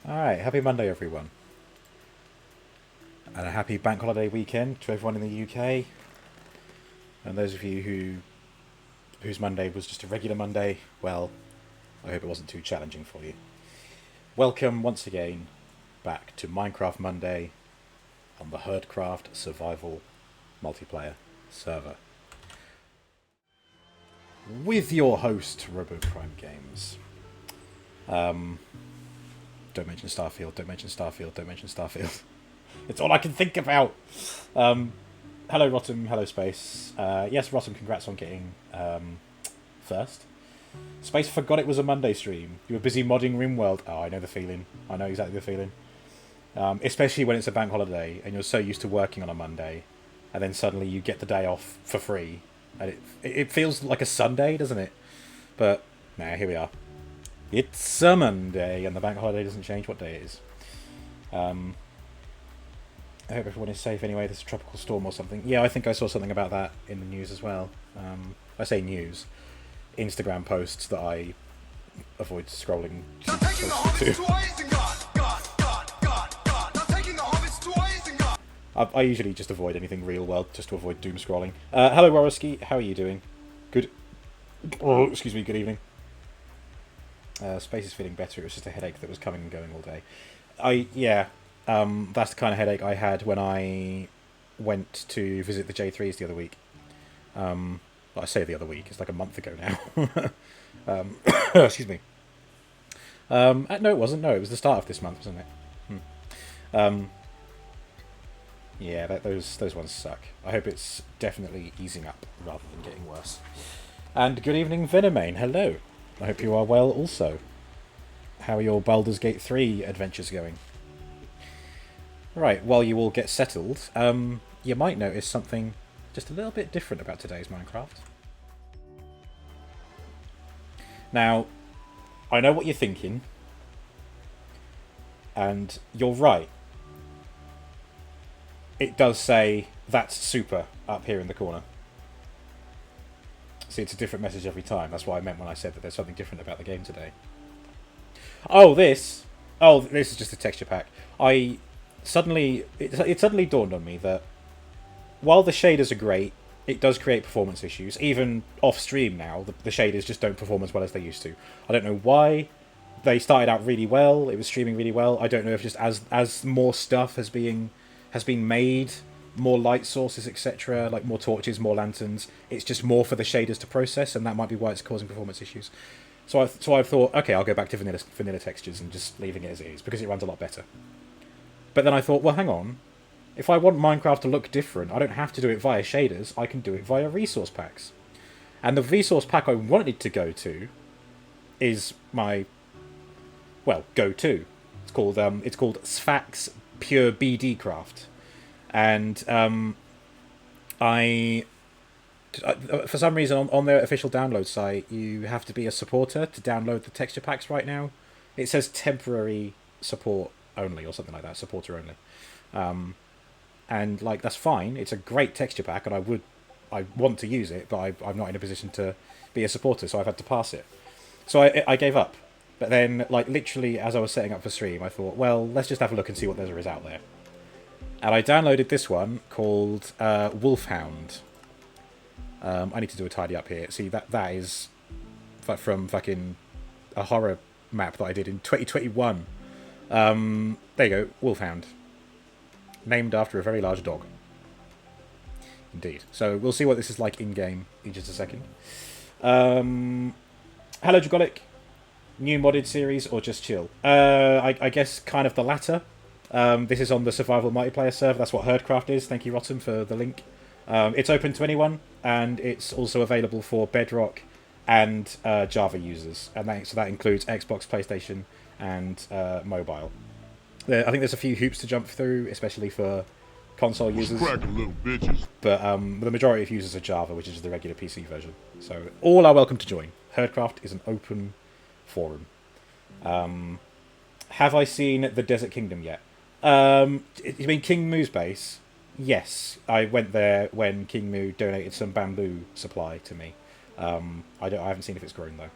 Alright, happy Monday everyone. And a happy bank holiday weekend to everyone in the UK. And those of you whose Monday was just a regular Monday, well, I hope it wasn't too challenging for you. Welcome once again back to Minecraft Monday on the HerdCraft Survival Multiplayer server. With your host, RoboPrime Games. Don't mention Starfield, don't mention Starfield, don't mention Starfield. It's all I can think about. Hello, Rotten. Hello, Space. Yes, Rotten, congrats on getting first. Space forgot it was a Monday stream. You were busy modding RimWorld. Oh, I know the feeling. I know exactly the feeling. Especially when it's a bank holiday and you're so used to working on a Monday, and then suddenly you get the day off for free, and it feels like a Sunday, doesn't it? But nah, here we are. It's a Monday, and the bank holiday doesn't change what day it is. I hope everyone is safe anyway. There's a tropical storm or something. Yeah, I think I saw something about that in the news as well. I say news. Instagram posts that I avoid scrolling to. I usually just avoid anything real world just to avoid doom scrolling. Hello, Roroski. How are you doing? Good. Oh, excuse me. Good evening. Space is feeling better. It was just a headache that was coming and going all day. That's the kind of headache I had when I went to visit the J3s the other week. Well, I say the other week, it's like a month ago now. Excuse me. No, it wasn't. No, it was the start of this month, wasn't it? Yeah, those ones suck. I hope it's definitely easing up rather than getting worse. And good evening, Venomane. Hello. I hope you are well also. How are your Baldur's Gate 3 adventures going? Right, while you all get settled, you might notice something just a little bit different about today's Minecraft. Now, I know what you're thinking, and you're right. It does say, "That's super," up here in the corner. See, it's a different message every time. That's what I meant when I said that there's something different about the game today. This is just a texture pack. It suddenly dawned on me that while the shaders are great, it does create performance issues. Even off stream now, the shaders just don't perform as well as they used to. I don't know why. They started out really well. It was streaming really well. I don't know if just as more stuff has been made, more light sources, etc., like more torches, more lanterns, it's just more for the shaders to process, and that might be why it's causing performance issues. So I thought, okay, I'll go back to vanilla textures and just leaving it as it is because it runs a lot better. But then I thought, well, hang on. If I want Minecraft to look different, I don't have to do it via shaders. I can do it via resource packs. And the resource pack I wanted to go to is my, well, go-to. It's called Sphax Pure BD Craft. And for some reason on their official download site, you have to be a supporter to download the texture packs right now. It says temporary support only or something like that, supporter only. And like that's fine. It's a great texture pack, and I want to use it, but I'm not in a position to be a supporter, so I've had to pass it. So I gave up. But then, like literally, as I was setting up for stream, I thought, well, let's just have a look and see what there is out there. And I downloaded this one called Wolfhound. I need to do a tidy up here. See, that is from fucking a horror map that I did in 2021. There you go, Wolfhound. Named after a very large dog. Indeed. So we'll see what this is like in-game in just a second. Hello, Dragolic. New modded series or just chill? I guess kind of the latter. This is on the survival multiplayer server. That's what HerdCraft is. Thank you, Rotten, for the link. It's open to anyone, and it's also available for Bedrock and Java users. And so that includes Xbox, PlayStation, and mobile. I think there's a few hoops to jump through, especially for console users. Little bitches. But the majority of users are Java, which is the regular PC version. So all are welcome to join. HerdCraft is an open forum. Have I seen the Desert Kingdom yet? You mean King Moo's base? Yes, I went there when King Moo donated some bamboo supply to me. I haven't seen if it's grown though.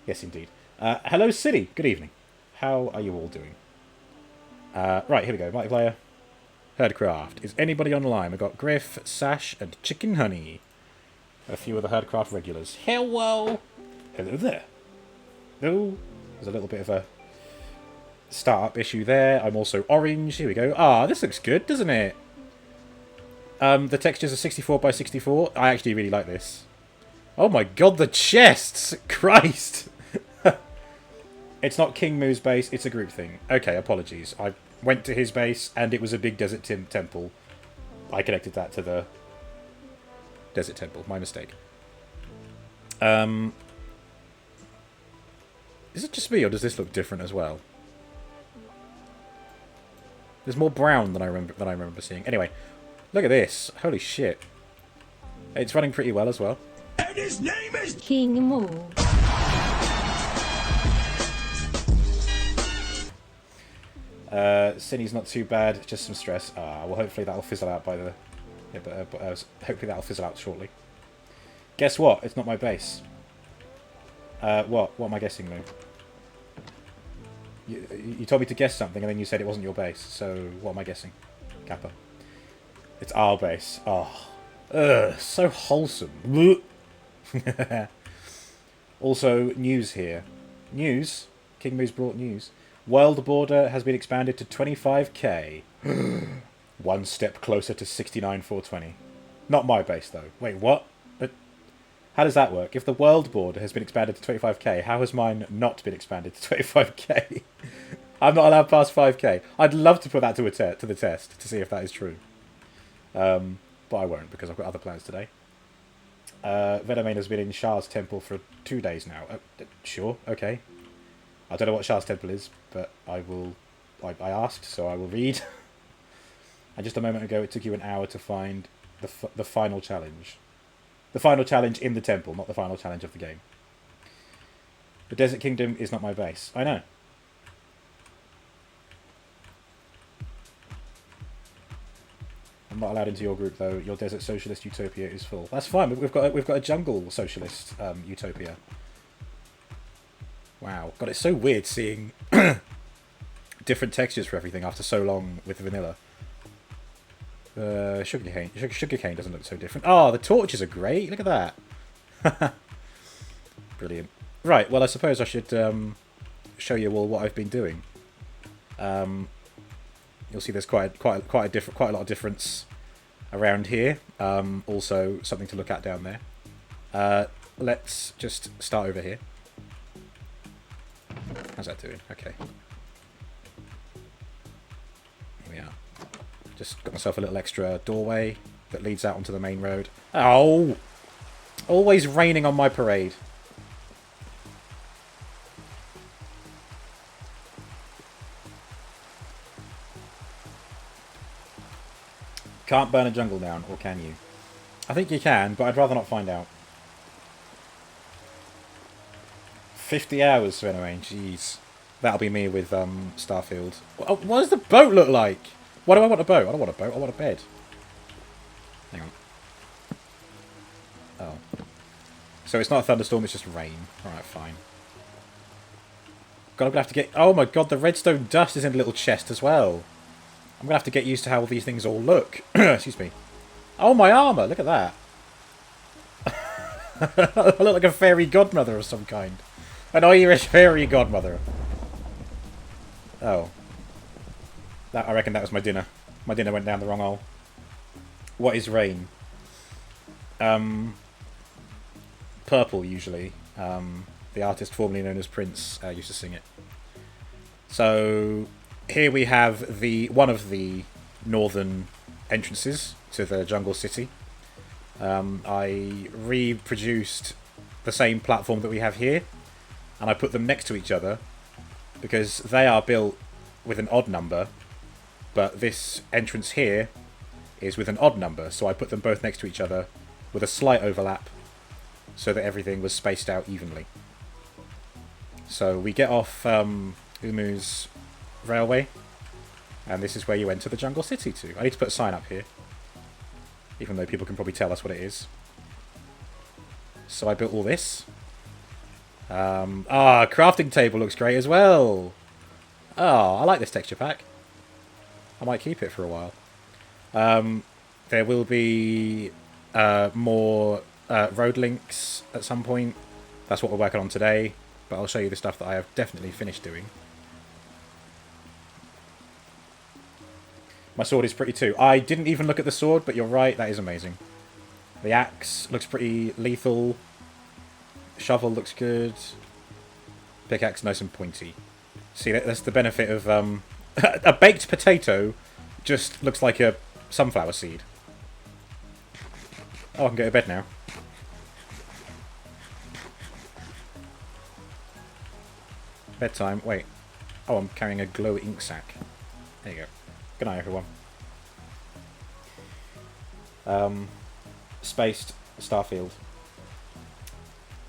Yes, indeed. Hello, City. Good evening. How are you all doing? Right, here we go. Multiplayer. HerdCraft. Is anybody online? We've got Griff, Sash, and Chicken Honey. A few of the HerdCraft regulars. Hello! Hello there. No. There's a little bit of a startup issue there. I'm also orange. Here we go. Ah, this looks good, doesn't it? The textures are 64 by 64. I actually really like this. Oh my god, the chests! Christ! It's not King Moo's base, it's a group thing. Okay, apologies. I went to his base, and it was a big desert temple. I connected that to the desert temple. My mistake. Is it just me, or does this look different as well? There's more brown than I remember seeing. Anyway, look at this. Holy shit. It's running pretty well as well. And his name is King Moo. Cinny's not too bad, just some stress. Well, hopefully that'll fizzle out by the... Yeah, but hopefully that'll fizzle out shortly. Guess what? It's not my base. What? What am I guessing, though? You told me to guess something, and then you said it wasn't your base. So, what am I guessing? Kappa. It's our base. Oh. Ugh, so wholesome. Also, news here. News? King Moo's brought news. World border has been expanded to 25k. One step closer to 69,420. Not my base, though. Wait, what? How does that work? If the world border has been expanded to 25k, how has mine not been expanded to 25k? I'm not allowed past 5k. I'd love to put that to the test to see if that is true. But I won't, because I've got other plans today. Vedamain has been in Shah's temple for 2 days now. Sure, okay. I don't know what Shah's temple is, but I asked, so I will read. And just a moment ago, it took you an hour to find the final challenge. The final challenge in the temple, not the final challenge of the game. The Desert Kingdom is not my base. I know. I'm not allowed into your group, though. Your Desert Socialist Utopia is full. That's fine. We've got a Jungle Socialist Utopia. Wow. God, it's so weird seeing different textures for everything after so long with vanilla. Sugarcane doesn't look so different. Oh, the torches are great. Look at that. Brilliant. Right, well, I suppose I should show you all what I've been doing. You'll see there's quite a lot of difference around here. Also, something to look at down there. Let's just start over here. How's that doing? Okay. Here we are. Just got myself a little extra doorway that leads out onto the main road. Oh! Always raining on my parade. Can't burn a jungle down, or can you? I think you can, but I'd rather not find out. 50 hours, Venomane, jeez. That'll be me with Starfield. Oh, what does the boat look like? Why do I want a boat? I don't want a boat, I want a bed. Hang on. Oh. So it's not a thunderstorm, it's just rain. Alright, fine. God, I'm gonna have to get... Oh my god, the redstone dust is in a little chest as well. I'm gonna have to get used to how these things all look. Excuse me. Oh, my armour! Look at that. I look like a fairy godmother of some kind. An Irish fairy godmother. Oh. I reckon that was my dinner. My dinner went down the wrong hole. What is rain? Purple, usually. The artist formerly known as Prince used to sing it. So, here we have one of the northern entrances to the jungle city. I reproduced the same platform that we have here, and I put them next to each other because they are built with an odd number, but this entrance here is with an odd number, so I put them both next to each other with a slight overlap so that everything was spaced out evenly. So we get off Umu's railway, and this is where you enter the jungle city to. I need to put a sign up here, even though people can probably tell us what it is. So I built all this. Crafting table looks great as well. Oh, I like this texture pack. I might keep it for a while. There will be more road links at some point. That's what we're working on today. But I'll show you the stuff that I have definitely finished doing. My sword is pretty too. I didn't even look at the sword, but you're right, that is amazing. The axe looks pretty lethal. Shovel looks good. Pickaxe nice and pointy. See, that's the benefit of... a baked potato just looks like a sunflower seed. Oh, I can go to bed now. Bedtime. Wait. Oh, I'm carrying a glow ink sac. There you go. Good night, everyone. Spaced Starfield.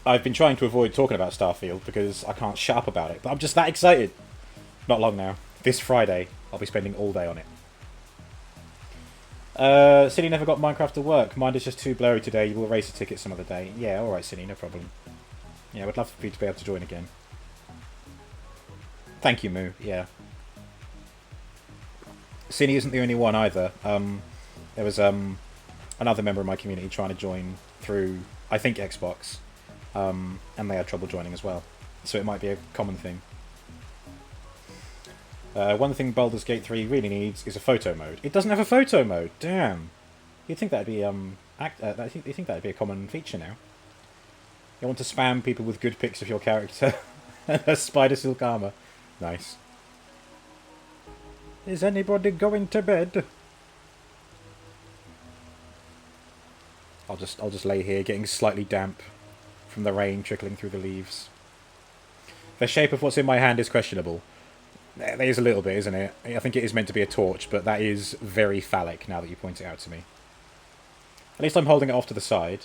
I've been trying to avoid talking about Starfield because I can't shut up about it, but I'm just that excited. Not long now. This Friday, I'll be spending all day on it. City never got Minecraft to work. Mine is just too blurry today. You will race a ticket some other day. Yeah, alright, City, no problem. Yeah, I would love for you to be able to join again. Thank you, Moo. Yeah. Cine isn't the only one either. There was another member of my community trying to join through, I think, Xbox. And they had trouble joining as well. So it might be a common thing. One thing Baldur's Gate 3 really needs is a photo mode. It doesn't have a photo mode. Damn. You'd think that'd be you think that'd be a common feature now. You want to spam people with good pics of your character. A spider silk armor. Nice. Is anybody going to bed? I'll just lay here, getting slightly damp from the rain trickling through the leaves. The shape of what's in my hand is questionable. There is a little bit, isn't it? I think it is meant to be a torch, but that is very phallic now that you point it out to me. At least I'm holding it off to the side.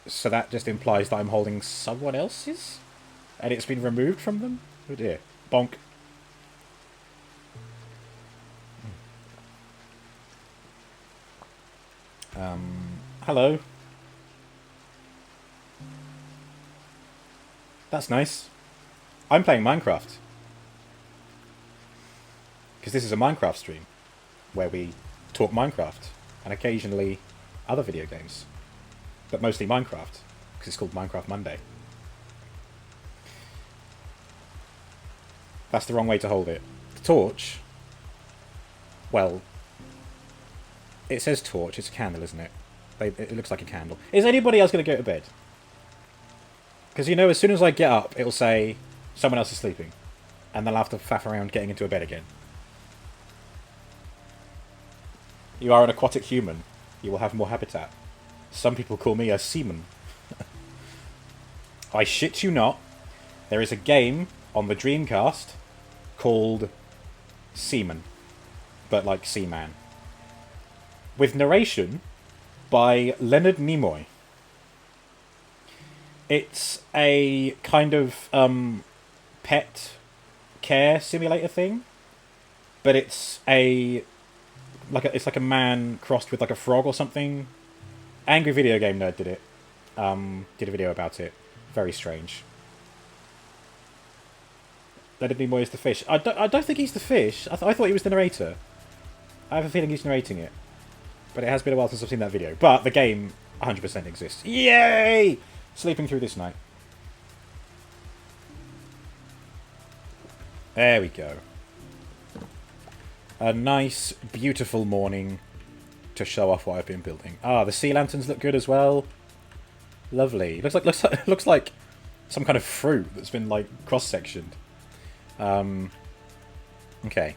So that just implies that I'm holding someone else's? And it's been removed from them? Oh dear. Bonk. Hello. That's nice. I'm playing Minecraft. Because this is a Minecraft stream, where we talk Minecraft, and occasionally other video games. But mostly Minecraft, because it's called Minecraft Monday. That's the wrong way to hold it. The torch... Well... It says torch, it's a candle, isn't it? It looks like a candle. Is anybody else going to go to bed? Because, you know, as soon as I get up, it'll say someone else is sleeping. And they'll have to faff around getting into a bed again. You are an aquatic human. You will have more habitat. Some people call me a seaman. I shit you not. There is a game on the Dreamcast called Seaman. But like Seaman. With narration by Leonard Nimoy. It's a kind of pet care simulator thing, but it's like a man crossed with like a frog or something. Angry Video Game Nerd did it. Did a video about it. Very strange. Leonard Nimoy is the fish. I don't think he's the fish. I thought he was the narrator. I have a feeling he's narrating it. But it has been a while since I've seen that video. But the game 100% exists. Yay! Sleeping through this night. There we go. A nice, beautiful morning to show off what I've been building. Ah, the sea lanterns look good as well. Lovely. Looks like some kind of fruit that's been like cross-sectioned. Okay.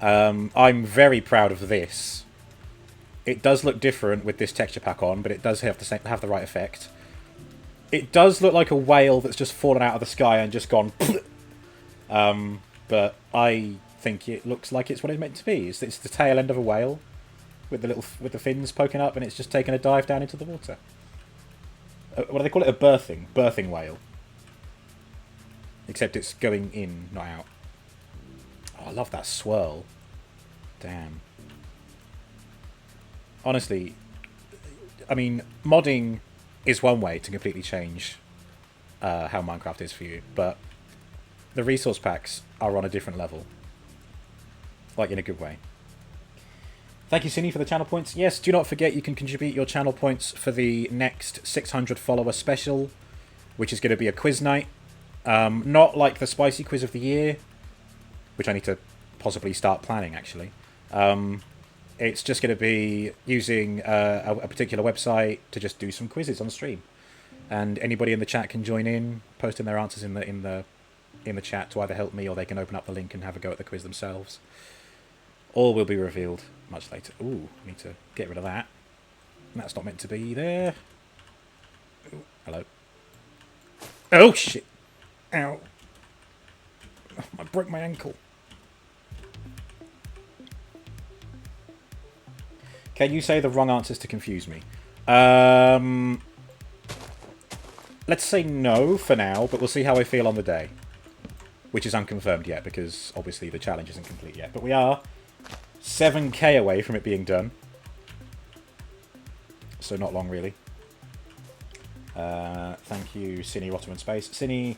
I'm very proud of this. It does look different with this texture pack on, but it does have the right effect. It does look like a whale that's just fallen out of the sky and just gone. But I think it looks like it's what it's meant to be. It's the tail end of a whale with the fins poking up, and it's just taken a dive down into the water. What do they call it? A birthing whale. Except it's going in, not out. Oh, I love that swirl. Damn. Honestly, I mean, modding is one way to completely change how Minecraft is for you, but the resource packs are on a different level. Like, in a good way. Thank you, Cine, for the channel points. Yes, do not forget you can contribute your channel points for the next 600 follower special, which is going to be a quiz night. Not like the spicy quiz of the year, which I need to possibly start planning, actually. It's just going to be using a particular website to just do some quizzes on stream. And anybody in the chat can join in, posting their answers in the chat to either help me, or they can open up the link and have a go at the quiz themselves. All will be revealed much later. Ooh, I need to get rid of that. That's not meant to be there. Ooh, hello. Oh, shit. Ow. Oh, I broke my ankle. Can you say the wrong answers to confuse me? Let's say no for now, but we'll see how I feel on the day. Which is unconfirmed yet, because obviously the challenge isn't complete yet. But we are 7k away from it being done. So not long, really. Thank you, Cine Rotterdam Space. Cine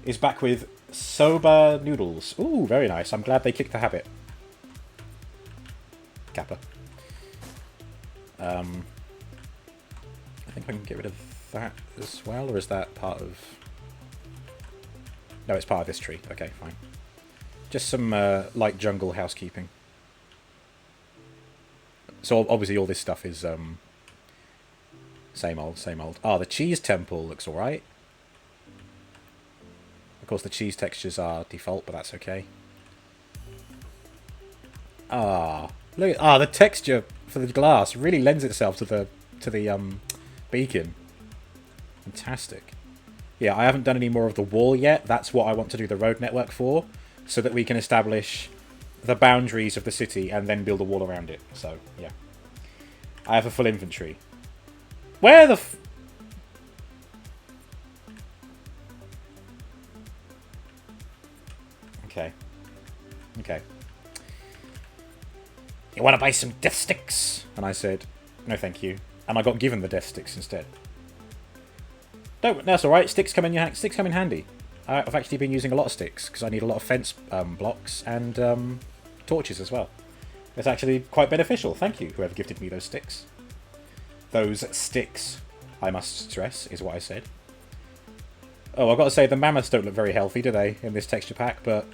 is back with soba noodles. Ooh, very nice. I'm glad they kicked the habit. Kappa. I think I can get rid of that as well, or is that part of... No, it's part of this tree. Okay, fine. Just some light jungle housekeeping. So obviously all this stuff is same old, same old. Ah, the cheese temple looks alright. Of course the cheese textures are default, but that's okay. Ah, look at the texture for the glass really lends itself to the beacon. Fantastic. Yeah, I haven't done any more of the wall yet. That's what I want to do the road network for, so that we can establish the boundaries of the city and then build a wall around it. So, yeah. I have a full inventory. Where the f... Okay. Okay. You want to buy some death sticks? And I said, no thank you. And I got given the death sticks instead. Don't, that's alright, sticks come in handy. I've actually been using a lot of sticks, because I need a lot of fence blocks and torches as well. It's actually quite beneficial. Thank you, whoever gifted me those sticks. Those sticks, I must stress, is what I said. Oh, I've got to say, the mammoths don't look very healthy, do they, in this texture pack, but...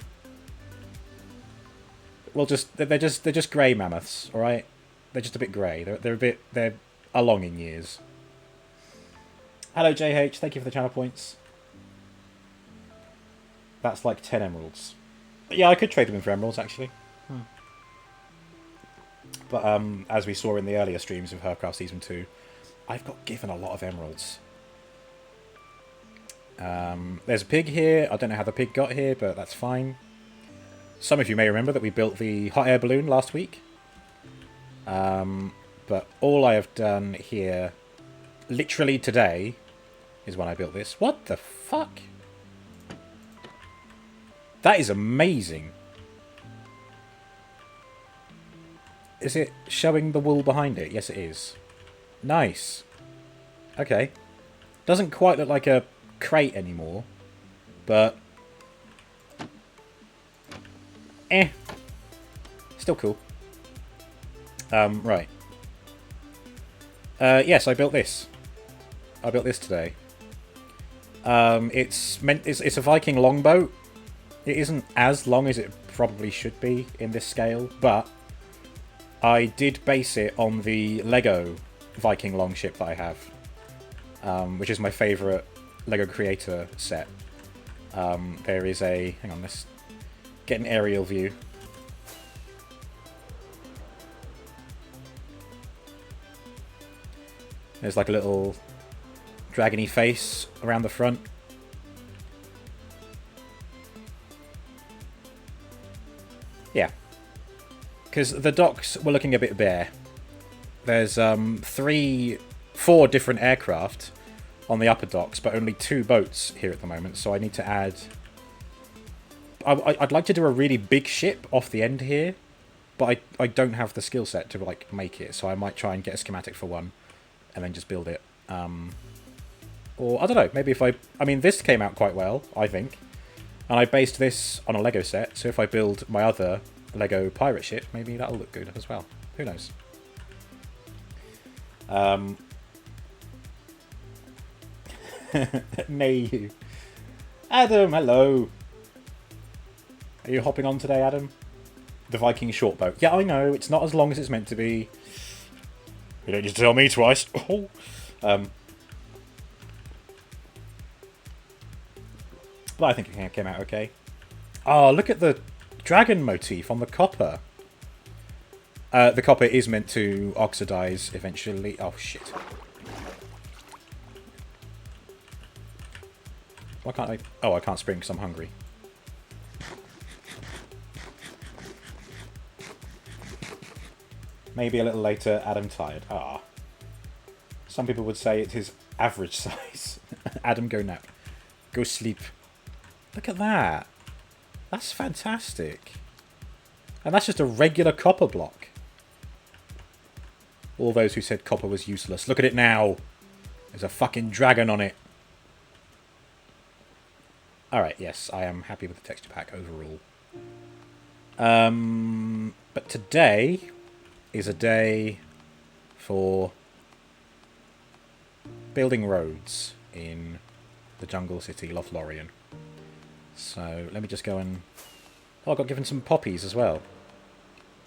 Well, they're just grey mammoths, alright? They're just a bit grey. They're along in years. Hello, JH. Thank you for the channel points. That's like 10 emeralds. Yeah, I could trade them in for emeralds, actually. But as we saw in the earlier streams of HerdCraft Season 2, I've got given a lot of emeralds. There's a pig here. I don't know how the pig got here, but that's fine. Some of you may remember that we built the hot air balloon last week. But all I have done here, literally today, is when I built this. What the fuck? That is amazing. Is it showing the wool behind it? Yes, it is. Nice. Okay. Doesn't quite look like a crate anymore, but... Still cool. Right. Yes, I built this. I built this today. It's a Viking longboat. It isn't as long as it probably should be in this scale, but I did base it on the Lego Viking longship that I have, which is my favourite Lego Creator set. There is a... Hang on, let's get an aerial view. There's like a little dragony face around the front. Yeah. Because the docks were looking a bit bare. There's 4 different aircraft on the upper docks, but only 2 boats here at the moment, so I need to add... I'd like to do a really big ship off the end here, but I don't have the skill set to like make it, so I might try and get a schematic for one, and then just build it. Or, I don't know, maybe if I mean, this came out quite well, I think. And I based this on a Lego set, so if I build my other Lego pirate ship, maybe that'll look good as well. Who knows? Nay. Adam, hello. Are you hopping on today, Adam? The Viking short boat. Yeah, I know, it's not as long as it's meant to be. You don't need to tell me twice. Oh. But I think it came out okay. Oh, look at the dragon motif on the copper. The copper is meant to oxidize eventually. Oh, shit. Why can't I... Oh, I can't spring because I'm hungry. Maybe a little later, Adam tired. Ah. Some people would say it is average size. Adam, go nap. Go sleep. Look at that. That's fantastic. And that's just a regular copper block. All those who said copper was useless. Look at it now. There's a fucking dragon on it. Alright, yes, I am happy with the texture pack overall. But today is a day for building roads in the jungle city, Lothlorien. So let me just go and... Oh, I got given some poppies as well.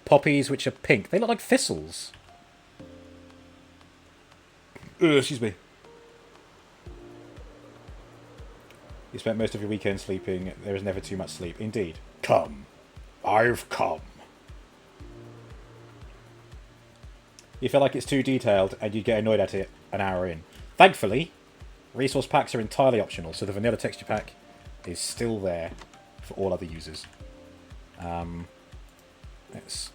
Poppies which are pink. They look like thistles. Excuse me. You spent most of your weekend sleeping. There is never too much sleep. Indeed. Come. I've come. You feel like it's too detailed and you'd get annoyed at it an hour in. Thankfully, resource packs are entirely optional, so the vanilla texture pack is still there for all other users. Let's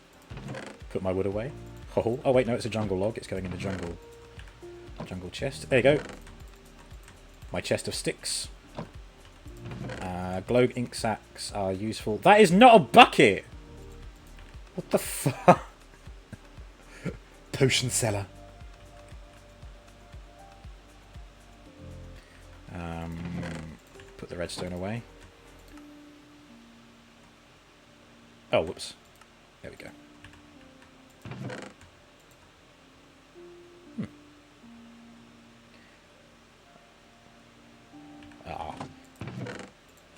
put my wood away. Oh wait, no, it's a jungle log. It's going in the jungle chest. There you go. My chest of sticks. Glow ink sacks are useful. That is not a bucket! What the fuck? Potion cellar. Put the redstone away. Oh, whoops. There we go.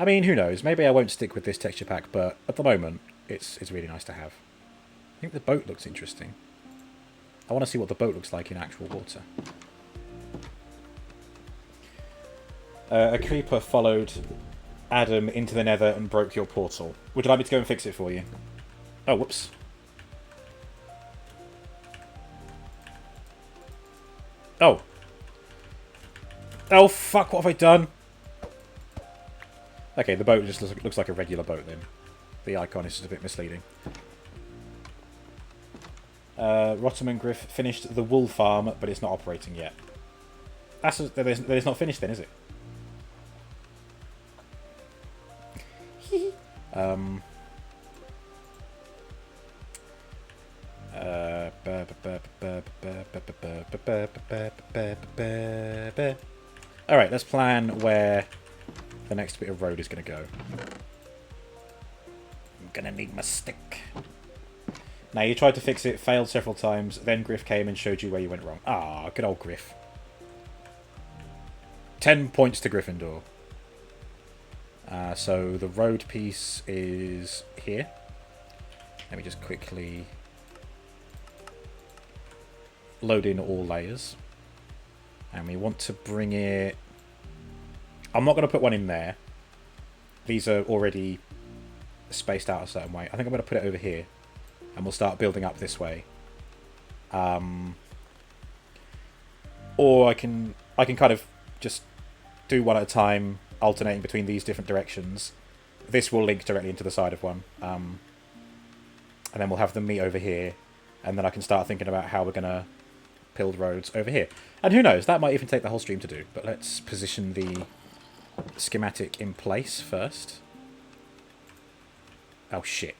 I mean, who knows? Maybe I won't stick with this texture pack, but at the moment, it's really nice to have. I think the boat looks interesting. I want to see what the boat looks like in actual water. A creeper followed Adam into the nether and broke your portal. Would you like me to go and fix it for you? Oh, whoops. Oh. Oh, fuck, what have I done? Okay, the boat just looks like a regular boat then. The icon is just a bit misleading. Rotom and Griff finished the wool farm, but it's not operating yet. That is not finished then, is it? Alright, let's plan where the next bit of road is going to go. I'm going to need my stick. Now, you tried to fix it, failed several times, then Griff came and showed you where you went wrong. Ah, good old Griff. 10 points to Gryffindor. So the road piece is here. Let me just quickly load in all layers. And we want to bring it... I'm not going to put one in there. These are already spaced out a certain way. I think I'm going to put it over here. And we'll start building up this way. Or I can kind of just do one at a time, alternating between these different directions. This will link directly into the side of one. And then we'll have them meet over here. And then I can start thinking about how we're going to build roads over here. And who knows, that might even take the whole stream to do. But let's position the schematic in place first. Oh, shit.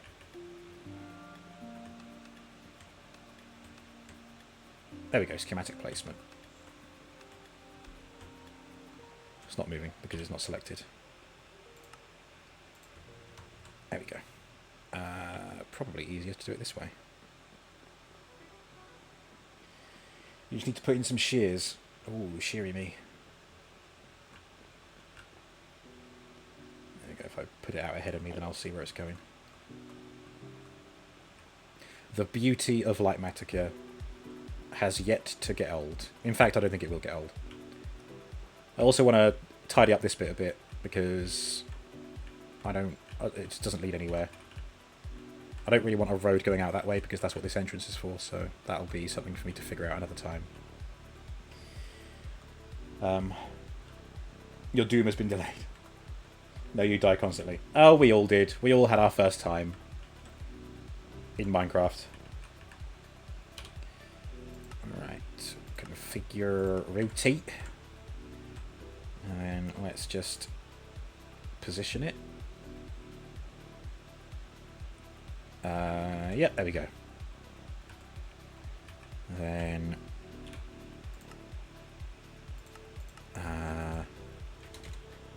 There we go, schematic placement. It's not moving because it's not selected. probably easier to do it this way. You just need to put in some shears. Ooh, sheary me. There we go. If I put it out ahead of me, then I'll see where it's going. The beauty of Lightmatica has yet to get old. In fact, I don't think it will get old. I also want to tidy up this bit a bit, because it just doesn't lead anywhere. I don't really want a road going out that way, because that's what this entrance is for, so that'll be something for me to figure out another time. Your doom has been delayed. No, you die constantly. Oh, we all did. We all had our first time in Minecraft. Alright, configure rotate. And then let's just position it. Yeah, there we go. Then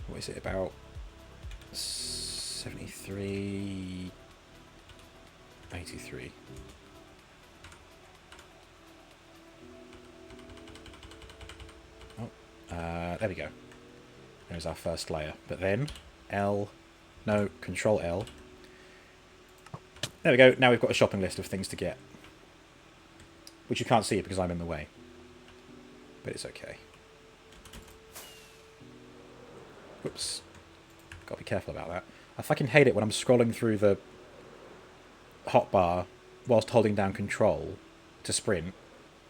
what is it, about 73, 83. Oh, there we go. There's our first layer. But then Control L. There we go. Now we've got a shopping list of things to get, which you can't see because I'm in the way. But it's okay. Whoops. Gotta be careful about that. I fucking hate it when I'm scrolling through the hotbar whilst holding down Control to sprint,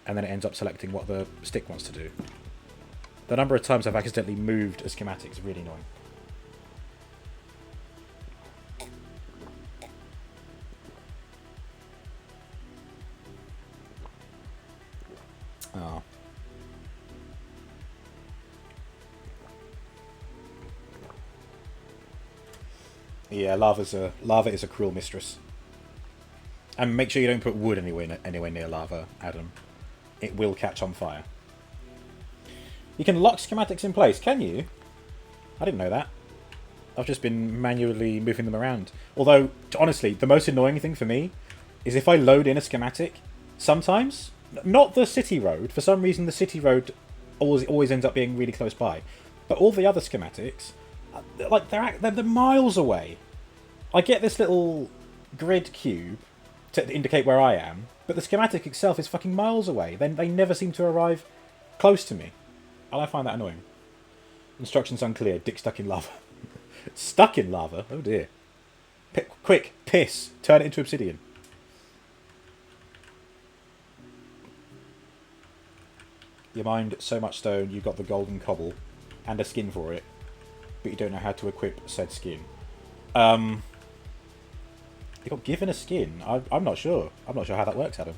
and then it ends up selecting what the stick wants to do. The number of times I've accidentally moved a schematic is really annoying. Oh. Yeah, lava is a cruel mistress. And make sure you don't put wood anywhere near lava, Adam. It will catch on fire. You can lock schematics in place, can you? I didn't know that. I've just been manually moving them around. Although, honestly, the most annoying thing for me is if I load in a schematic, sometimes, not the city road, for some reason the city road always ends up being really close by, but all the other schematics, like they're miles away. I get this little grid cube to indicate where I am, but the schematic itself is fucking miles away. Then they never seem to arrive close to me. And I find that annoying. Instructions unclear. Dick stuck in lava. Stuck in lava? Oh dear. Quick, piss. Turn it into obsidian. You mined so much stone, you got the golden cobble and a skin for it, but you don't know how to equip said skin. You got given a skin? I'm not sure. I'm not sure how that works, Adam.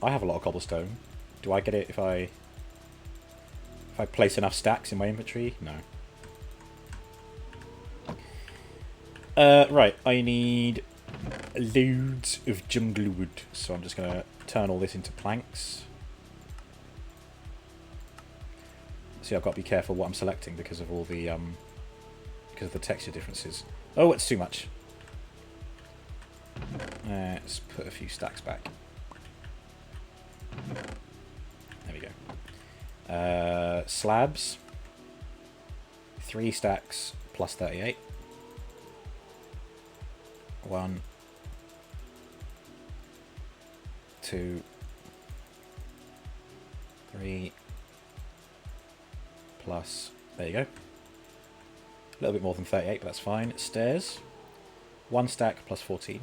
I have a lot of cobblestone. Do I get it if I place enough stacks in my inventory? No. Right, I need loads of jungle wood, so I'm just going to turn all this into planks. See, I've got to be careful what I'm selecting because of all the texture differences. Oh, it's too much. Let's put a few stacks back. There we go. Slabs. 3 stacks plus 38. 1, 2, 3, plus, there you go. A little bit more than 38, but that's fine. Stairs. 1 stack plus 14.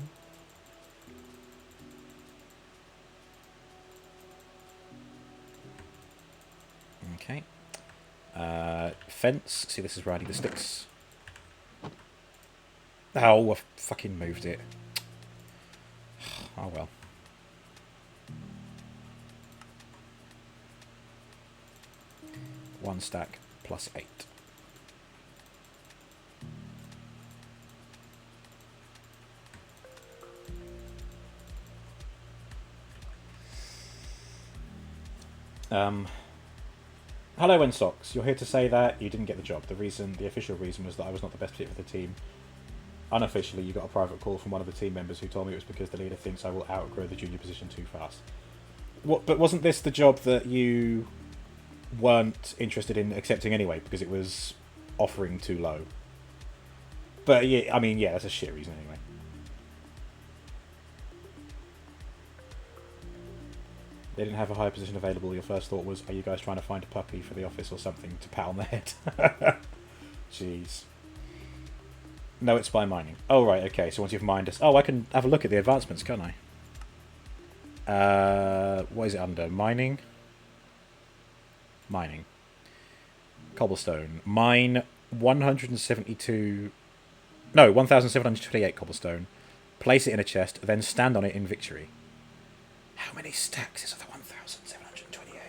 Okay. Fence. See, this is where I need the sticks. Oh, I fucking moved it. Oh well. One stack plus 8. Hello, Socks. You're here to say that you didn't get the job. The official reason was that I was not the best fit for the team. unofficially, you got a private call from one of the team members who told me it was because the leader thinks I will outgrow the junior position too fast. What? But wasn't this the job that you weren't interested in accepting anyway because it was offering too low? But yeah, I mean, yeah, that's a shit reason anyway. They didn't have a higher position available. Your first thought was, are you guys trying to find a puppy for the office or something to pat on the head? Jeez. No, it's by mining. Oh, right, okay. So once you've mined us... Oh, I can have a look at the advancements, can't I? What is it under? Mining? Mining. Cobblestone. Mine 172... No, 1,728 cobblestone. Place it in a chest, then stand on it in victory. How many stacks is of the 1,728?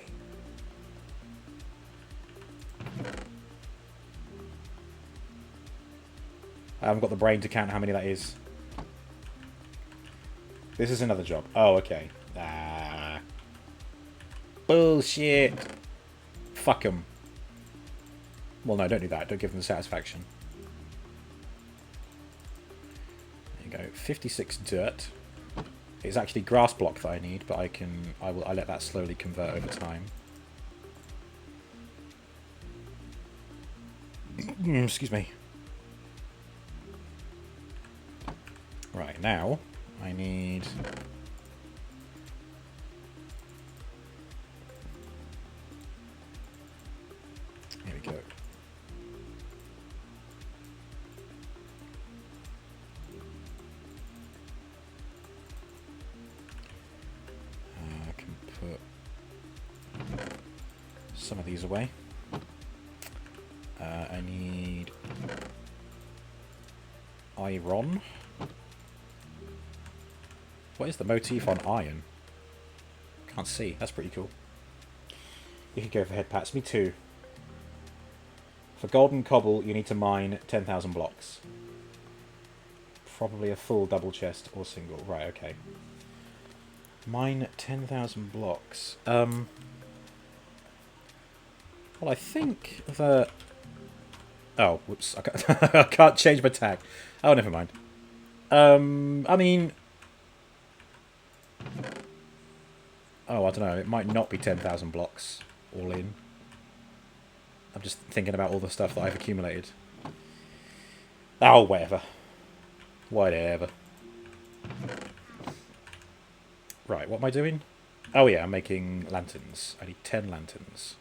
I haven't got the brain to count how many that is. This is another job. Oh, okay. Ah. Bullshit. Fuck them. Well, no, don't do that. Don't give them the satisfaction. There you go. 56 dirt. It's actually grass block that I need, but I let that slowly convert over time. Excuse me. Right, now I need... Here we go. I can put some of these away. I need iron. What is the motif on iron? Can't see. That's pretty cool. You can go for head pats. Me too. For golden cobble, you need to mine 10,000 blocks. Probably a full double chest or single. Right, okay. Mine 10,000 blocks. Well, I think that... Oh, whoops. I can't change my tag. Oh, never mind. I mean... Oh, I don't know. It might not be 10,000 blocks all in. I'm just thinking about all the stuff that I've accumulated. Oh, whatever. Whatever. Right, what am I doing? Oh yeah, I'm making lanterns. I need 10 lanterns.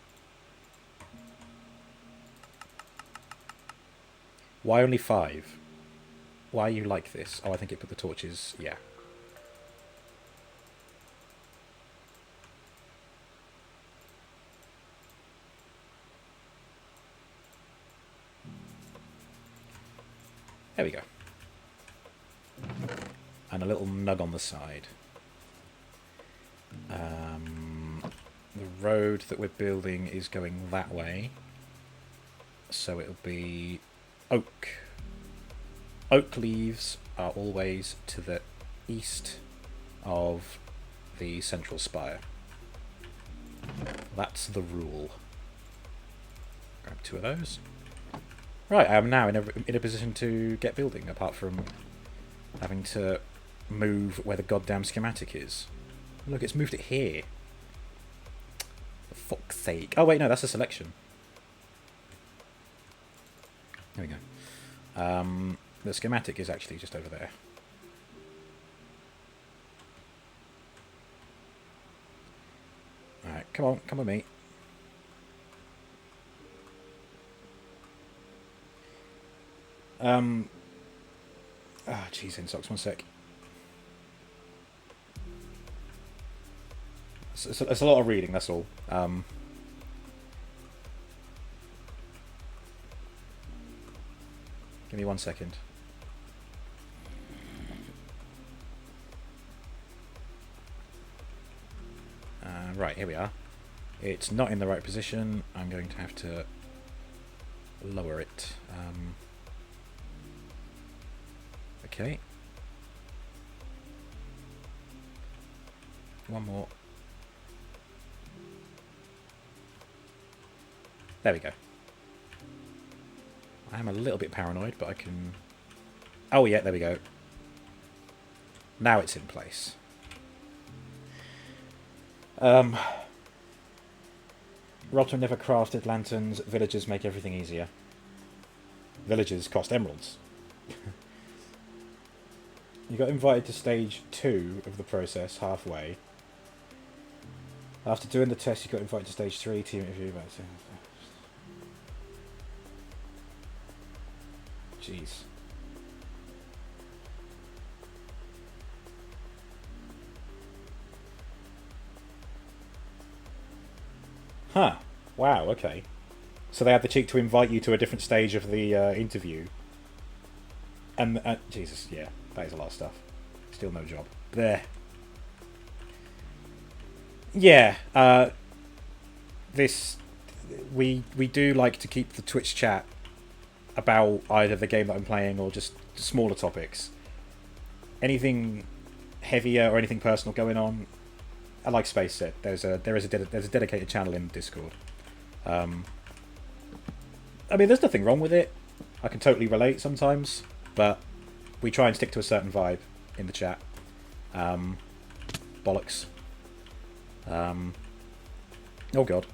Why only 5? Why are you like this? Oh, I think it put the torches... Yeah. There we go. And a little nug on the side. The road that we're building is going that way. So it'll be oak. Oak leaves are always to the east of the central spire. That's the rule. Grab 2 of those. Right, I am now in a position to get building, apart from having to move where the goddamn schematic is. Look, it's moved it here. For fuck's sake. Oh wait, no, that's a selection. There we go. The schematic is actually just over there. Alright, come on, come with me. Jeez, insocks, 1 sec. It's a lot of reading, that's all. Give me 1 second. Right, here we are. It's not in the right position. I'm going to have to lower it. Okay. 1 more. There we go. I am a little bit paranoid, but I can... Oh yeah, there we go. Now it's in place. Rotter never crafted lanterns. Villagers make everything easier. Villagers cost emeralds. You got invited to stage 2 of the process, halfway. After doing the test, you got invited to stage 3, team interview. Jeez. Huh. Wow, okay. So they had the cheek to invite you to a different stage of the interview. And, Jesus, yeah, that is a lot of stuff. Still no job. There. Yeah, we do like to keep the Twitch chat about either the game that I'm playing or just smaller topics. Anything heavier or anything personal going on, like Space said, there's a dedicated channel in Discord. I mean, there's nothing wrong with it. I can totally relate sometimes, but we try and stick to a certain vibe in the chat. Bollocks. Oh god.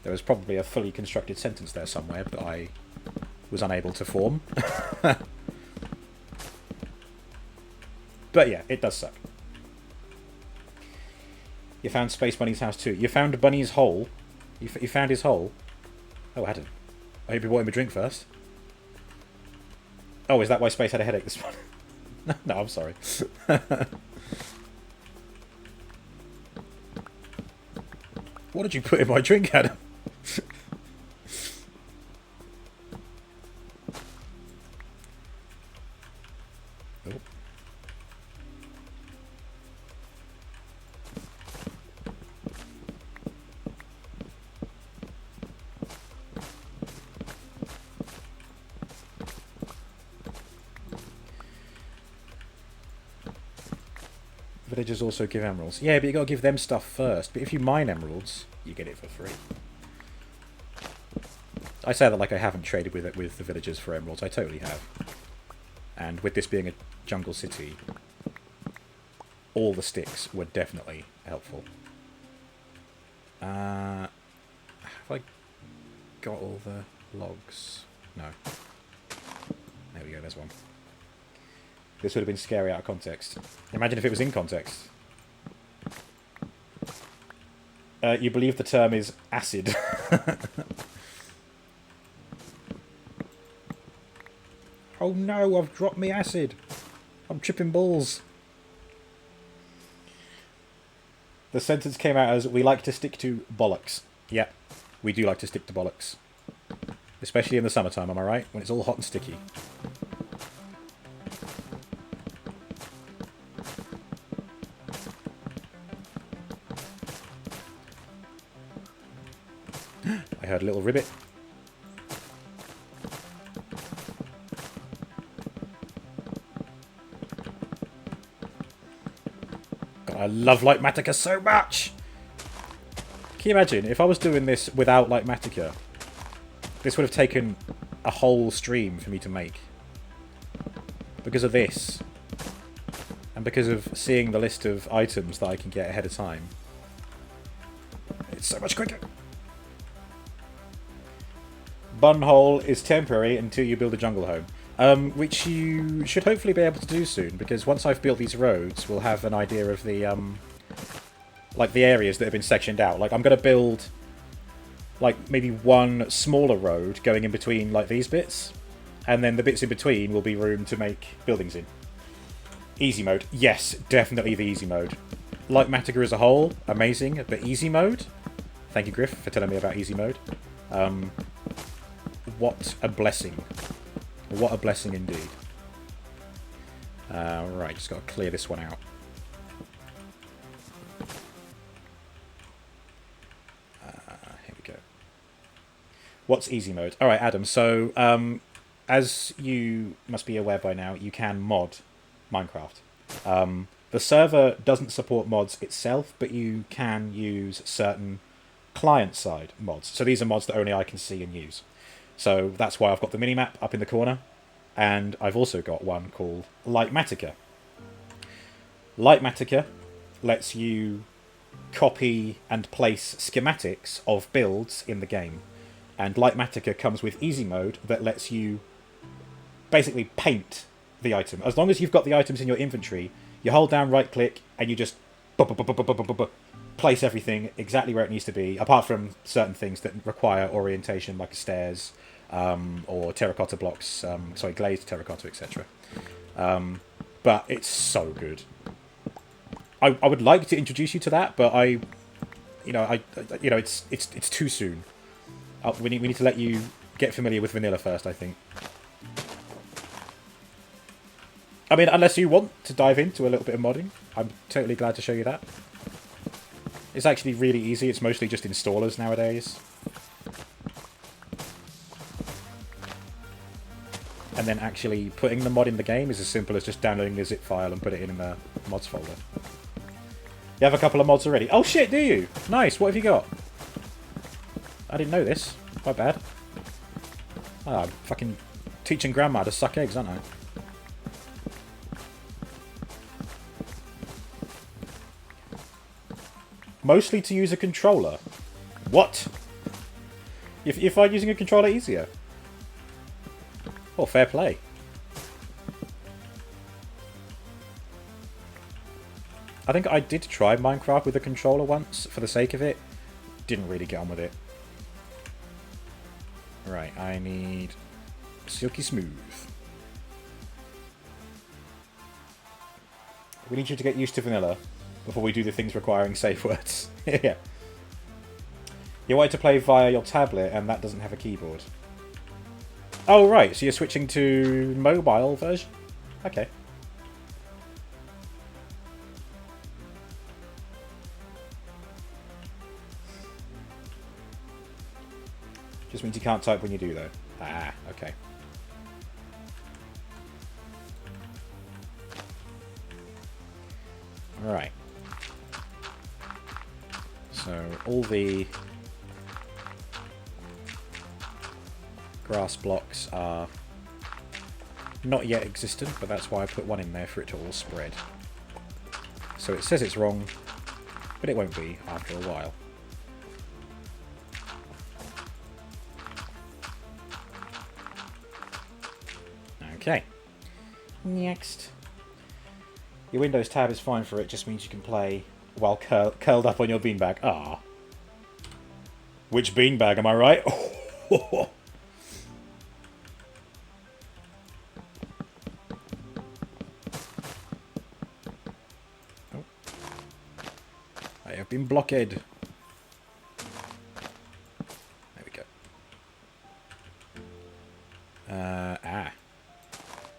There was probably a fully constructed sentence there somewhere, but I was unable to form. But yeah, it does suck. You found Space Bunny's house too. You found Bunny's hole. You found his hole. Oh, Adam. I hope you bought him a drink first. Oh, is that why Space had a headache this morning? No, I'm sorry. What did you put in my drink, Adam? Oh. Villagers also give emeralds. Yeah, but you gotta give them stuff first. But if you mine emeralds, you get it for free. I say that like I haven't traded with the villagers for emeralds. I totally have. And with this being a jungle city, all the sticks were definitely helpful. Have I got all the logs? No. There we go, there's one. This would have been scary out of context. Imagine if it was in context. You believe the term is acid. Oh no, I've dropped me acid. I'm tripping balls. The sentence came out as, we like to stick to bollocks. Yeah, we do like to stick to bollocks. Especially in the summertime, am I right? When it's all hot and sticky. I heard a little ribbit. God, I love Lightmatica so much! Can you imagine, if I was doing this without Lightmatica, this would have taken a whole stream for me to make. Because of this. And because of seeing the list of items that I can get ahead of time. It's so much quicker! Bunhole is temporary until you build a jungle home. Which you should hopefully be able to do soon, because once I've built these roads, we'll have an idea of the, like, the areas that have been sectioned out. Like, I'm going to build, like, maybe one smaller road going in between, like, these bits, and then the bits in between will be room to make buildings in. Easy mode. Yes, definitely the easy mode. Lightmatica as a whole, amazing, but easy mode? Thank you, Griff, for telling me about easy mode. What a blessing. What a blessing indeed. Right, just got to clear this one out. Here we go. What's easy mode? Alright, Adam, so as you must be aware by now, you can mod Minecraft. The server doesn't support mods itself, but you can use certain client-side mods. So these are mods that only I can see and use. So that's why I've got the minimap up in the corner, and I've also got one called Lightmatica. Lightmatica lets you copy and place schematics of builds in the game. And Lightmatica comes with easy mode that lets you basically paint the item. As long as you've got the items in your inventory, you hold down right click and you just place everything exactly where it needs to be, apart from certain things that require orientation, like stairs or terracotta blocks, glazed terracotta, etc. But it's so good. I would like to introduce you to that, but it's too soon. We need to let you get familiar with vanilla first, I think. I mean, unless you want to dive into a little bit of modding, I'm totally glad to show you that. It's actually really easy. It's mostly just installers nowadays. And then actually putting the mod in the game is as simple as just downloading the zip file and put it in the mods folder. You have a couple of mods already. Oh shit, do you? Nice, what have you got? I didn't know this. My bad. Ah, I'm fucking teaching grandma to suck eggs, aren't I? Mostly to use a controller. What? You find using a controller easier? Oh, fair play. I think I did try Minecraft with a controller once, for the sake of it. Didn't really get on with it. Right, I need Silky Smooth. We need you to get used to vanilla before we do the things requiring safe words. Yeah. You wanted to play via your tablet, and that doesn't have a keyboard. Oh, right, so you're switching to mobile version? Okay. Just means you can't type when you do, though. Ah, okay. Alright. So, all the grass blocks are not yet existent, but that's why I put one in there for it to all spread. So it says it's wrong, but it won't be after a while. Okay. Next. Your Windows tab is fine for it, just means you can play while curled up on your beanbag. Ah. Which beanbag, am I right? Oh. I have been blocked. There we go.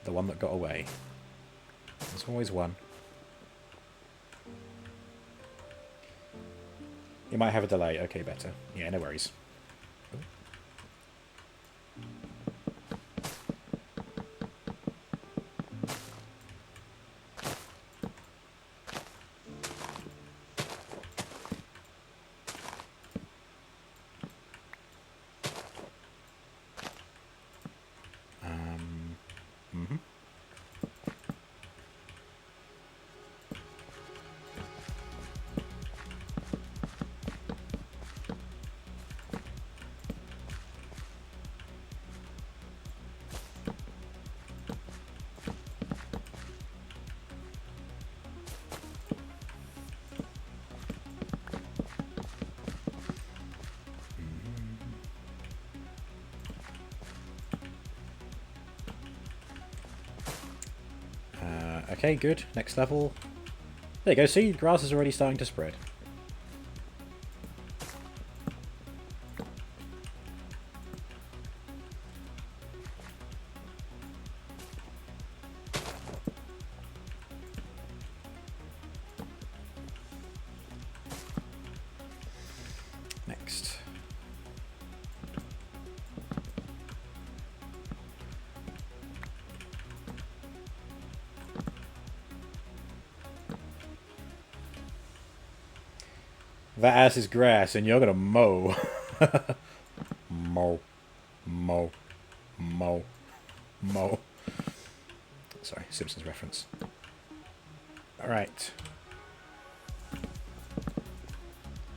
The one that got away. There's always one. You might have a delay. Okay, better. Yeah, no worries. Okay, good. Next level. There you go, see? The grass is already starting to spread. Next. That ass is grass, and you're gonna mow. Mow. Mow. Mow. Mow. Sorry, Simpsons reference. Alright.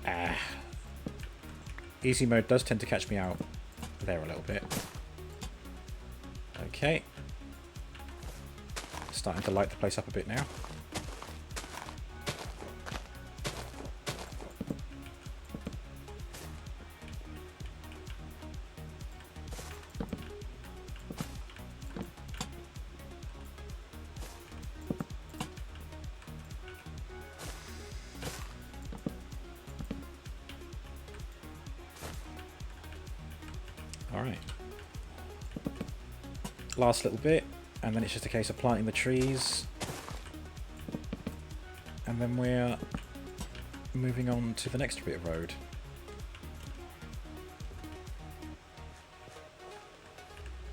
Ah. Easy mode does tend to catch me out there a little bit. Okay. Starting to light the place up a bit now. Alright. Last little bit, and then it's just a case of planting the trees. And then we're moving on to the next bit of road.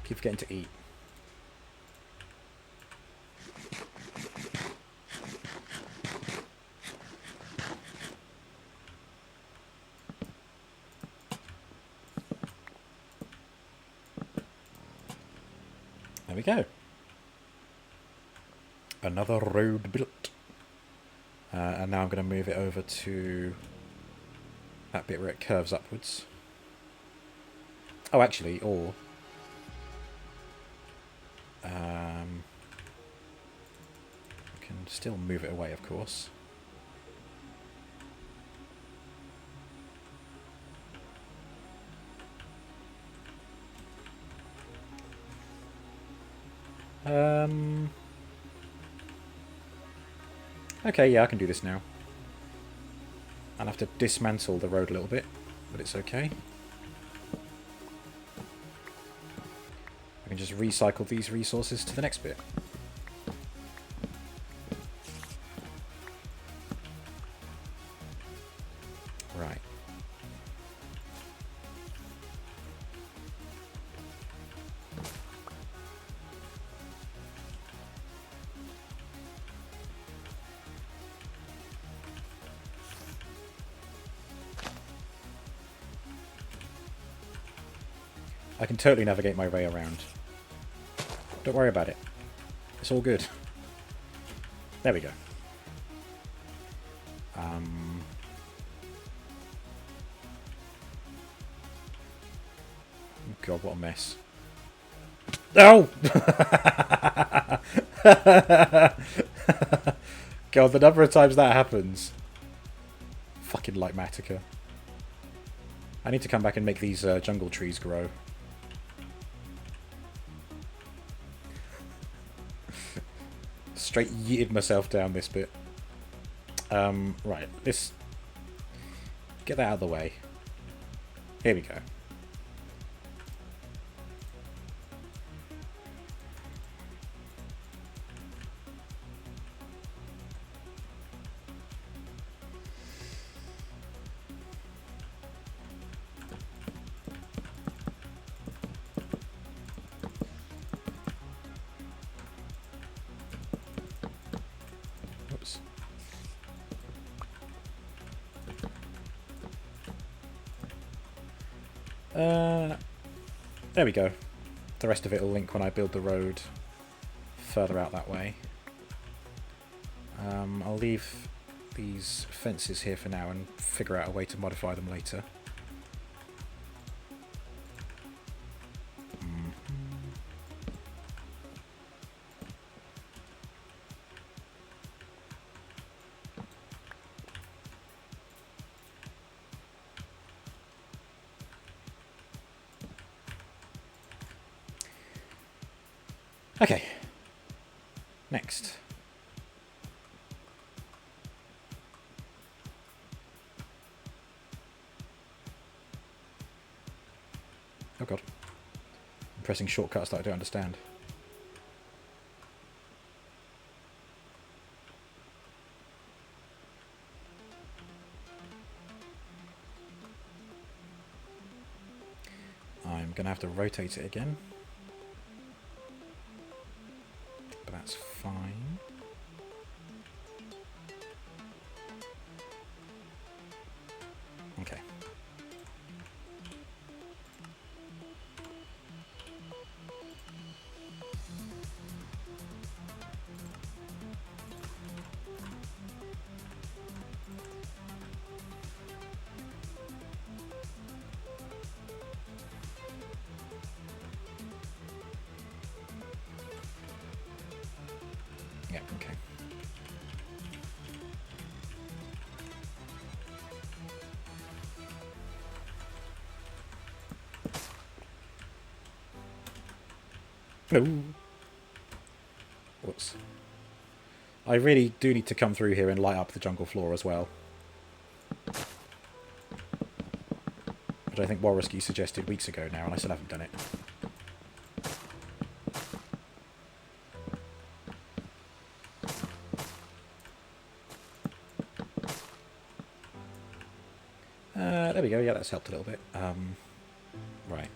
Keep forgetting to eat. There we go. Another road built. And now I'm going to move it over to that bit where it curves upwards. Oh, actually, or... I can still move it away, of course. Okay, yeah, I can do this now. I'll have to dismantle the road a little bit, but it's okay. I can just recycle these resources to the next bit. Right. I can totally navigate my way around. Don't worry about it. It's all good. There we go. God, what a mess. Oh! God, the number of times that happens. Fucking Lightmatica. I need to come back and make these jungle trees grow. Straight yeeted myself down this bit. Right, this... Get that out of the way. Here we go. There we go. The rest of it will link when I build the road further out that way. I'll leave these fences here for now and figure out a way to modify them later. Okay. Next. Oh god. I'm pressing shortcuts that I don't understand. I'm going to have to rotate it again. But that's fine. Yeah, okay. No. Whoops. I really do need to come through here and light up the jungle floor as well. Which I think Warrisky suggested weeks ago now, and I still haven't done it. There we go, yeah, that's helped a little bit. Right.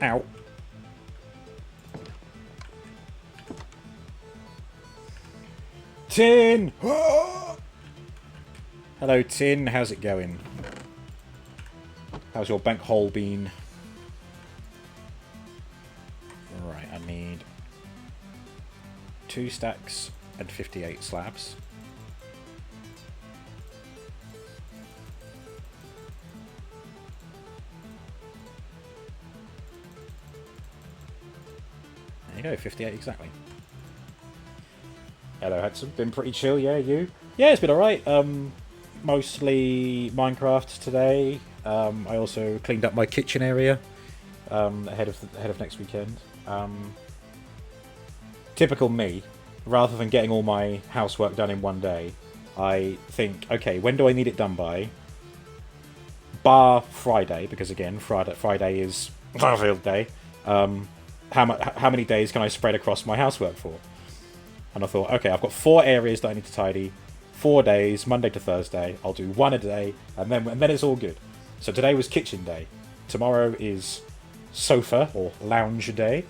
Ow. Tin! Hello, Tin. How's it going? How's your bank hole been? Right, I need 2 stacks and 58 slabs. There you go, 58 exactly. Hello, Hudson. Been pretty chill, yeah, you? Yeah, it's been alright. Mostly Minecraft today. I also cleaned up my kitchen area ahead of next weekend. Typical me. Rather than getting all my housework done in one day, I think, okay, when do I need it done by? Bar Friday, because again, Friday is Starfield Day. How many days can I spread across my housework for? And I thought, okay, I've got 4 areas that I need to tidy. 4 days, Monday to Thursday. I'll do 1 a day, and then it's all good. So today was kitchen day. Tomorrow is sofa or lounge day.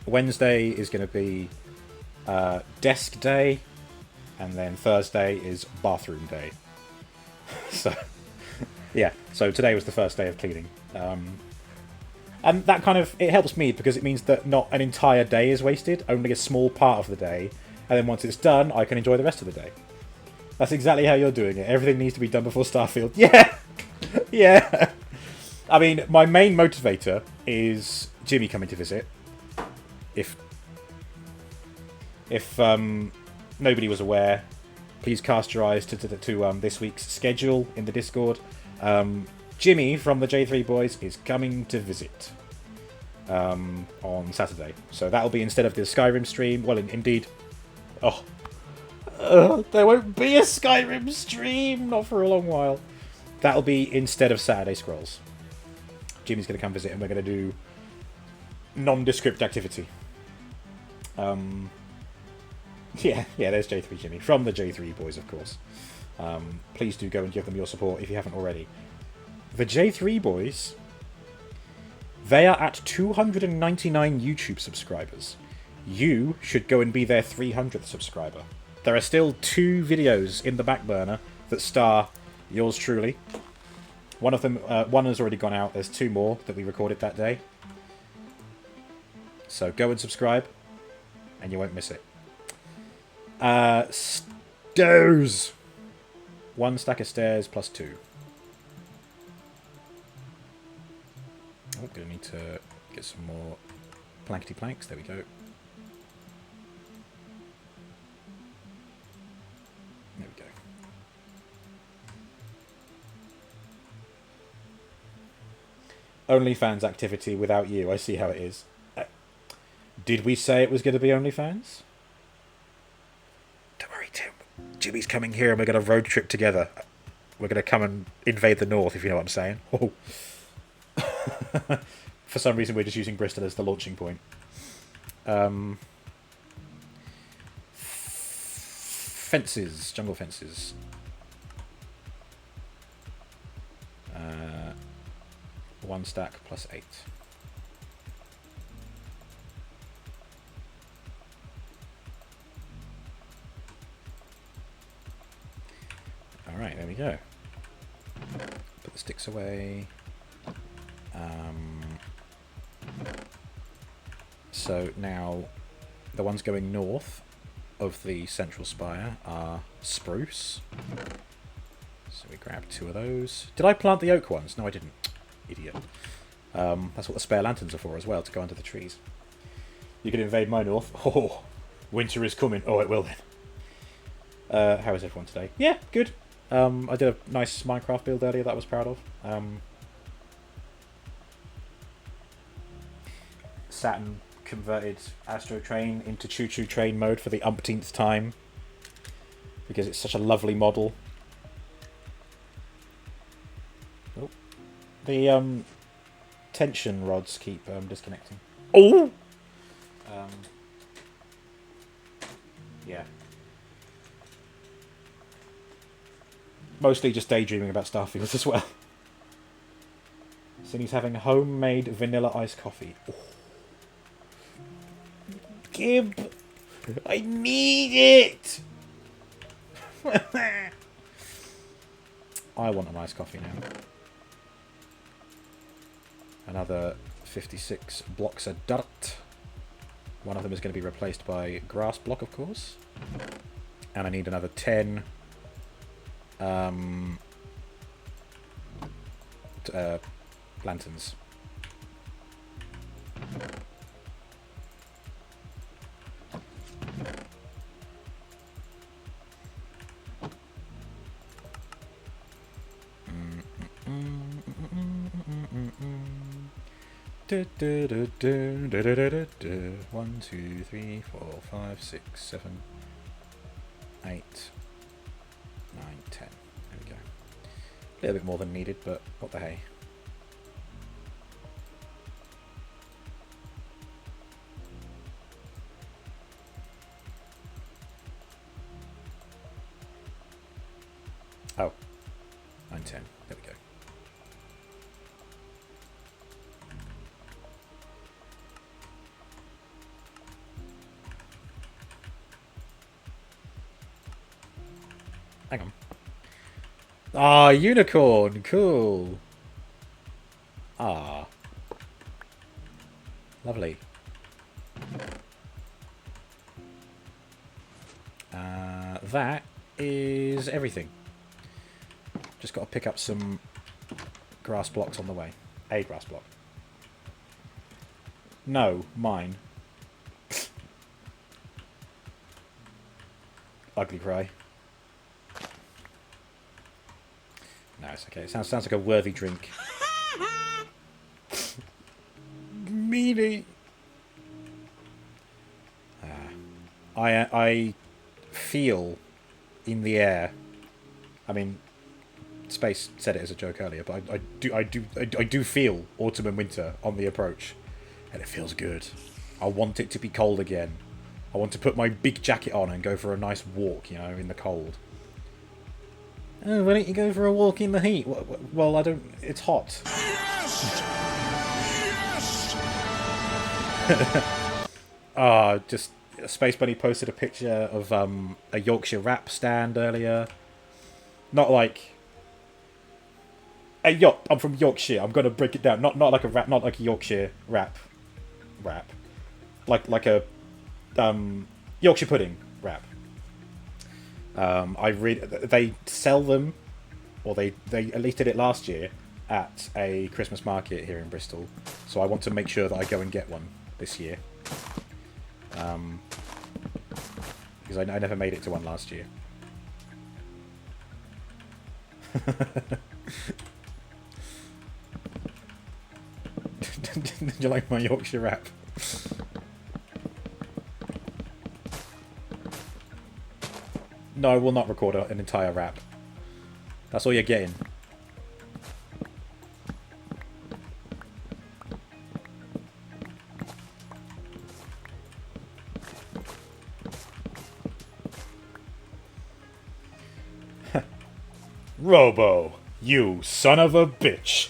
Wednesday is going to be desk day, and then Thursday is bathroom day. So, yeah. So today was the first day of cleaning. And that kind of, it helps me because it means that not an entire day is wasted, only a small part of the day. And then once it's done, I can enjoy the rest of the day. That's exactly how you're doing it. Everything needs to be done before Starfield. Yeah! Yeah! I mean, my main motivator is Jimmy coming to visit. If nobody was aware, please cast your eyes to this week's schedule in the Discord. Jimmy from the J3 Boys is coming to visit on Saturday. So that'll be instead of the Skyrim stream. Well, indeed. Oh. There won't be a Skyrim stream! Not for a long while. That'll be instead of Saturday Scrolls. Jimmy's going to come visit and we're going to do nondescript activity. Yeah, there's J3 Jimmy. From the J3 Boys, of course. Please do go and give them your support if you haven't already. The J3 Boys, they are at 299 YouTube subscribers. You should go and be their 300th subscriber. There are still 2 videos in the back burner that star yours truly. One of them, one has already gone out. There's 2 more that we recorded that day. So go and subscribe, and you won't miss it. Stairs! 1 stack of stairs plus 2. Oh, gonna need to get some more plankety planks. There we go. There we go. OnlyFans activity without you. I see how it is. Did we say it was going to be OnlyFans? Don't worry, Tim. Jimmy's coming here and we're going to road trip together. We're going to come and invade the north, if you know what I'm saying. Oh. For some reason, we're just using Bristol as the launching point. Fences. Jungle fences. 1 stack plus 8. Alright, there we go. the sticks away. So now the ones going north of the central spire are spruce. So we grab 2 of those. Did I plant the oak ones? No, I didn't. Idiot. That's what the spare lanterns are for as well, to go under the trees. You can invade my north. Oh, winter is coming. Oh, it will then. How is everyone today? Yeah, good. I did a nice Minecraft build earlier that I was proud of. Saturn converted Astro Train into choo-choo train mode for the umpteenth time because it's such a lovely model. Oh, the tension rods keep disconnecting. Oh, yeah. Mostly just daydreaming about Starfield as well. So he's having homemade vanilla iced coffee. Oh. Gib! I need it! I want an iced coffee now. Another 56 blocks of dirt. One of them is going to be replaced by grass block, of course. And I need another 10 lanterns. Du, du, du, du, du, du, du, du, du. 1, 2, 3, 4, 5, 6, 7, 8, 9, 10. There we go. A little bit more than needed, but what the hey. Oh. 9, 10. There we go. Hang on. Ah, unicorn! Cool! Ah. Lovely. That is everything. Just got to pick up some grass blocks on the way. A grass block. No, mine. Ugly cry. No, it's okay. It sounds like a worthy drink. Meanie. I feel in the air. I mean, Space said it as a joke earlier, but I do feel autumn and winter on the approach, and it feels good. I want it to be cold again. I want to put my big jacket on and go for a nice walk, you know, in the cold. Oh, why don't you go for a walk in the heat? Well, I don't... It's hot. Yes! Yes! Just... Space Bunny posted a picture of a Yorkshire wrap stand earlier. Not like... Hey, I'm from Yorkshire. I'm going to break it down. Not like a rap, not like a Yorkshire wrap. Like a... Yorkshire pudding wrap. They sell them, or they at least did it last year at a Christmas market here in Bristol. So I want to make sure that I go and get one this year, because I never made it to one last year. Did you like my Yorkshire wrap? No, I will not record an entire rap. That's all you're getting. Robo, you son of a bitch.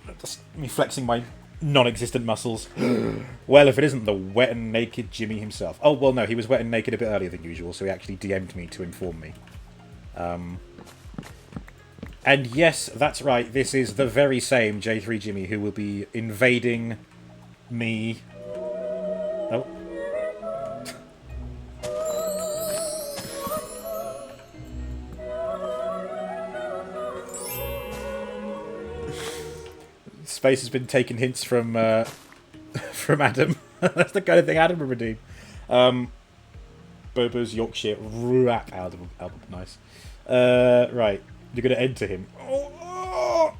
That's me flexing my non-existent muscles. Well, if it isn't the wet and naked Jimmy himself. Oh, well, no, he was wet and naked a bit earlier than usual, so he actually DM'd me to inform me. And yes, that's right, this is the very same J3 Jimmy who will be invading me. Oh. Space has been taking hints from from Adam. That's the kind of thing Adam would redeem. Bobo's Yorkshire rap album. Nice. Right. You're going to enter him. Oh.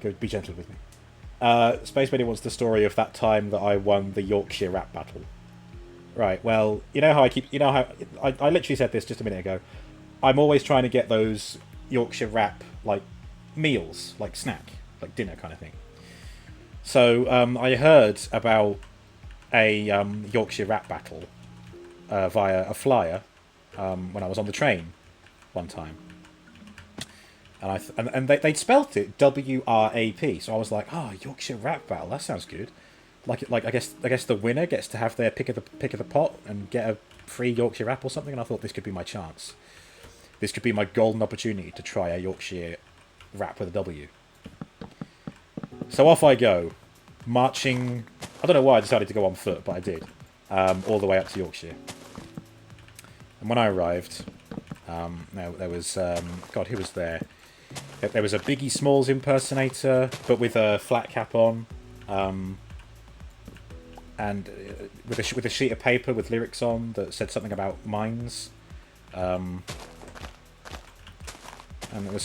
Go, be gentle with me. Space Media wants the story of that time that I won the Yorkshire rap battle. Right, well, you know how I literally said this just a minute ago. I'm always trying to get those Yorkshire rap, like, meals, like snack, like dinner kind of thing. So, I heard about a Yorkshire rap battle via a flyer when I was on the train one time. And they'd spelt it WRAP, so I was like, oh, Yorkshire rap battle, that sounds good. I guess the winner gets to have their pick of the pot and get a free Yorkshire rap or something. And I thought this could be my chance. This could be my golden opportunity to try a Yorkshire rap with a W. So off I go, marching. I don't know why I decided to go on foot, but I did, all the way up to Yorkshire. And when I arrived, there was God, who was there? There was a Biggie Smalls impersonator, but with a flat cap on. And with a sheet of paper with lyrics on that said something about mines, and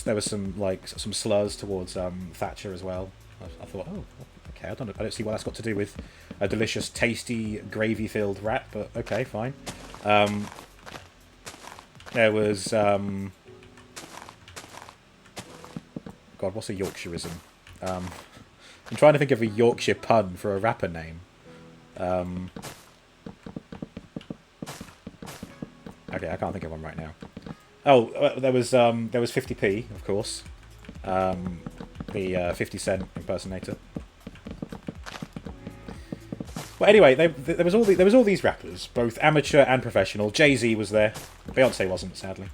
there was some slurs towards Thatcher as well. I thought, oh, okay, I don't see what that's got to do with a delicious, tasty, gravy-filled wrap, but okay, fine. There was God, what's a Yorkshireism? I'm trying to think of a Yorkshire pun for a rapper name. Okay, I can't think of one right now. Oh, there was 50p, of course. The 50 Cent impersonator. But anyway, there was all these rappers, both amateur and professional. Jay-Z was there. Beyonce wasn't, sadly.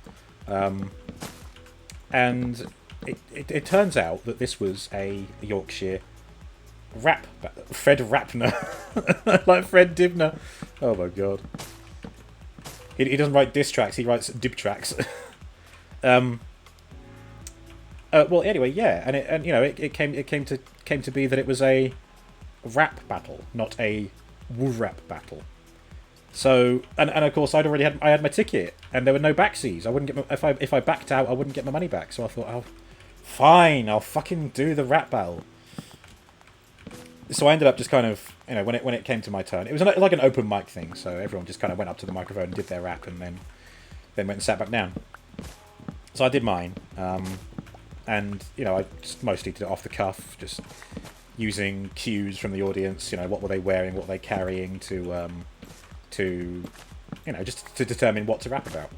And it turns out that this was a Yorkshire rap. Fred Rapner. Like Fred Dibner. Oh my god. He doesn't write diss tracks, he writes dib tracks. Well, anyway, yeah, and it came to be that it was a rap battle, not a rap battle. So, and of course, I had my ticket, and there were no backsies. I wouldn't get if I backed out, I wouldn't get my money back. So I thought, oh, fine, I'll fucking do the rap battle. So I ended up just kind of, when it came to my turn, it was like an open mic thing. So everyone just kind of went up to the microphone and did their rap, and then went and sat back down. So I did mine, and I just mostly did it off the cuff, just using cues from the audience. What were they wearing, what were they carrying to just to determine what to rap about.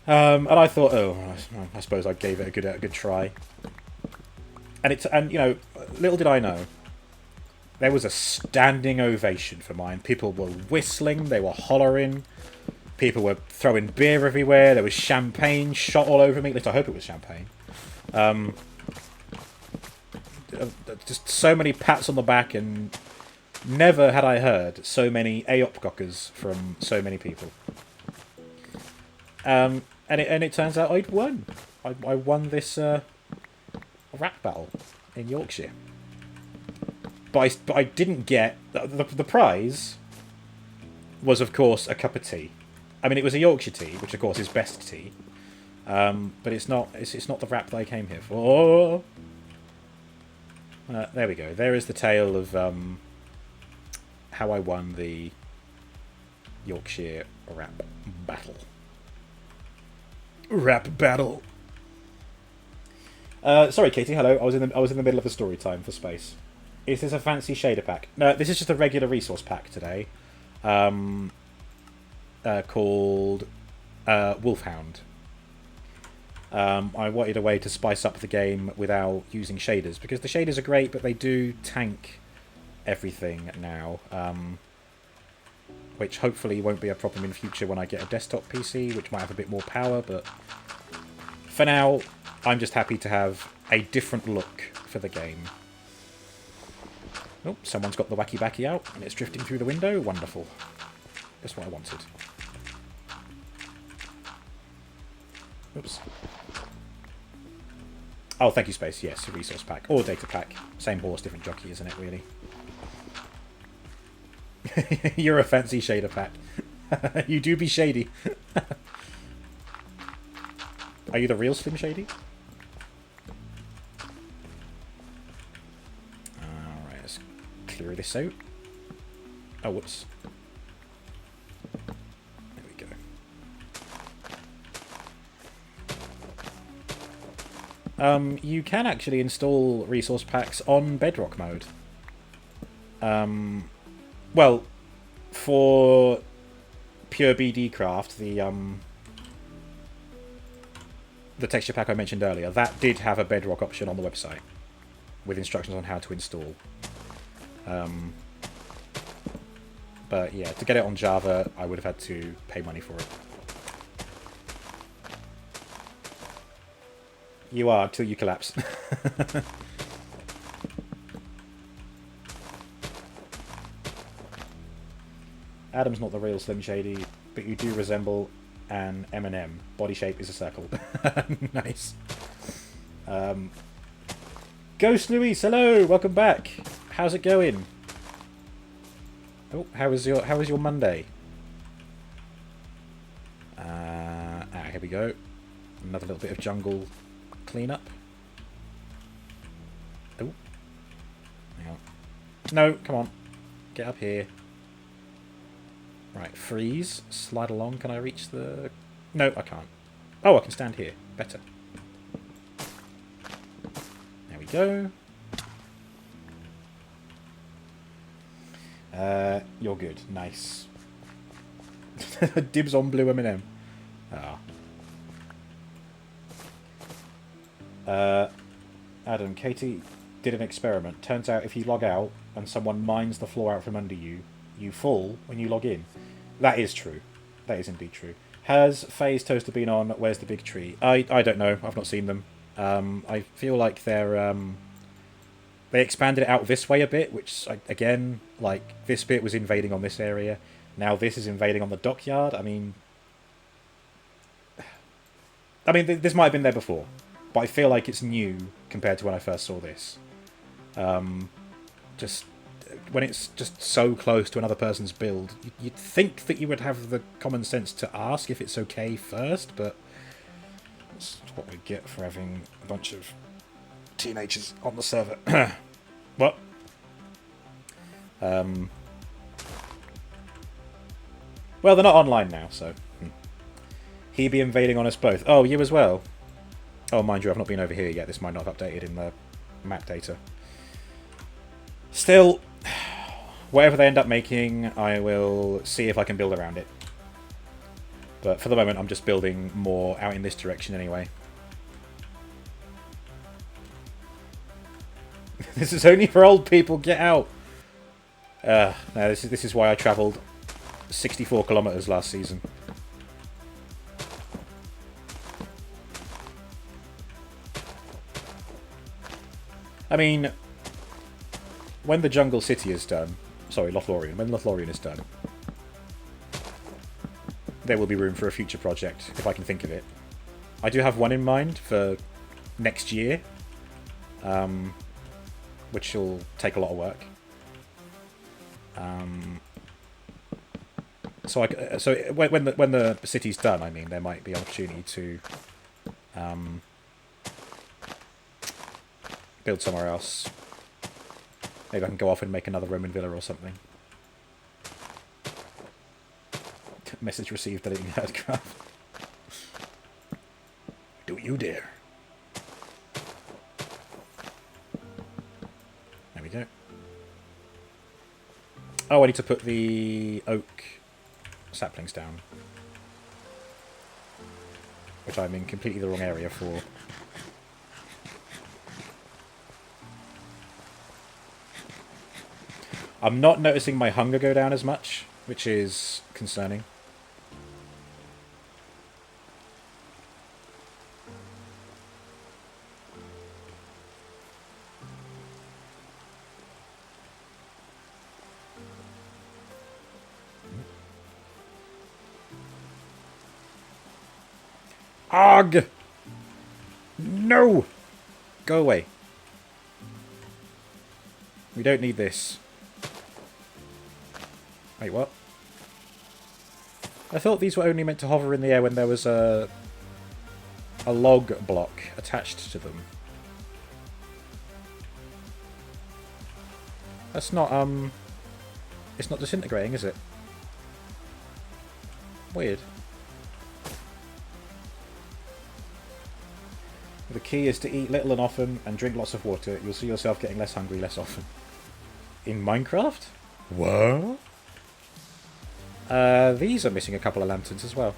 And I thought, I suppose I gave it a good try. And little did I know, there was a standing ovation for mine. People were whistling, they were hollering, people were throwing beer everywhere, there was champagne shot all over me, at least I hope it was champagne. Just so many pats on the back, and never had I heard so many AOP-cockers from so many people. And it turns out I'd won. I won this rap battle in Yorkshire. But I didn't get... The prize was, of course, a cup of tea. I mean, it was a Yorkshire tea, which, of course, is best tea. But it's not the rap that I came here for. There we go. There is the tale of how I won the Yorkshire rap battle. Rap battle. Sorry, Katie. Hello. I was in the middle of a story time for space. Is this a fancy shader pack? No, this is just a regular resource pack today, called Wolfhound. I wanted a way to spice up the game without using shaders, because the shaders are great, but they do tank everything now, which hopefully won't be a problem in future when I get a desktop PC, which might have a bit more power, but For now, I'm just happy to have a different look for the game. Oh, someone's got the wacky backy out, and it's drifting through the window. Wonderful. That's what I wanted. Oops. Oh, thank you, Space. Yes, a resource pack. Or data pack. Same horse, different jockey, isn't it, really? You're a fancy shader pack. You do be shady. Are you the real Slim Shady? Alright, let's clear this out. Oh, whoops. There we go. You can actually install resource packs on Bedrock mode. Well, for pure BD craft, the texture pack I mentioned earlier, that did have a Bedrock option on the website with instructions on how to install. But yeah, to get it on Java, I would have had to pay money for it. You are, till you collapse. Adam's not the real Slim Shady, but you do resemble an M&M. Body shape is a circle. Nice. Ghost Luis, hello, welcome back. How's it going? Oh, how was your Monday? Here we go. Another little bit of jungle cleanup. Oh. Hang on. No, come on. Get up here. Right, freeze. Slide along. Can I reach the... No, I can't. Oh, I can stand here. Better. There we go. You're good. Nice. Dibs on blue M&M. Ah. Adam, Katie did an experiment. Turns out if you log out and someone mines the floor out from under you, you fall when you log in. That is true. That is indeed true. Has Faye's Toaster been on Where's the Big Tree? I don't know. I've not seen them. I feel like they're... They expanded it out this way a bit, which, again, like, this bit was invading on this area. Now this is invading on the dockyard. I mean, this might have been there before, but I feel like it's new compared to when I first saw this. Just when it's just so close to another person's build, you'd think that you would have the common sense to ask if it's okay first, but that's what we get for having a bunch of teenagers on the server. What? Well, they're not online now, so... He be invading on us both. Oh, you as well? Oh, mind you, I've not been over here yet. This might not have updated in the map data. Still, whatever they end up making, I will see if I can build around it. But for the moment, I'm just building more out in this direction anyway. This is only for old people. Get out. No, this is why I travelled 64 kilometres last season. I mean, when the Jungle City is done... Sorry, Lothlorien. When Lothlorien is done, there will be room for a future project, if I can think of it. I do have one in mind for next year, which will take a lot of work. So when the city's done, I mean, there might be an opportunity to build somewhere else. Maybe I can go off and make another Roman villa or something. Message received deleting HerdCraft. Do you dare? There we go. Oh, I need to put the oak saplings down, which I'm in completely the wrong area for. I'm not noticing my hunger go down as much, which is concerning. Ugh! No! Go away. We don't need this. Wait, what? I thought these were only meant to hover in the air when there was a log block attached to them. That's not, it's not disintegrating, is it? Weird. The key is to eat little and often and drink lots of water. You'll see yourself getting less hungry less often. In Minecraft? What? These are missing a couple of lanterns as well.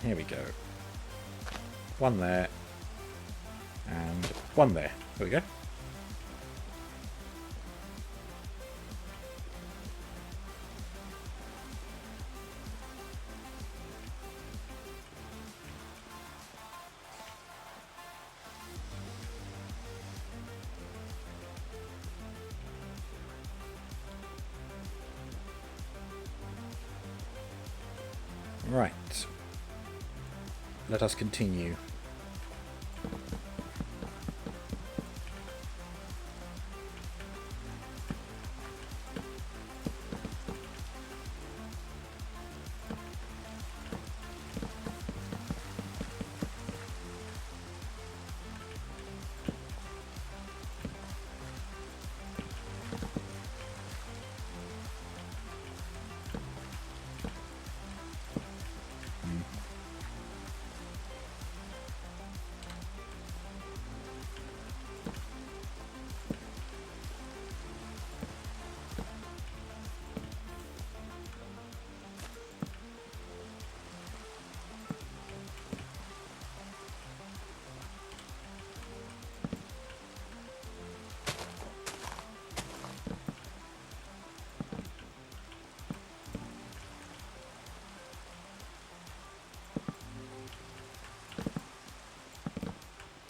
Here we go. One there. And one there. There we go. Right. Let us continue.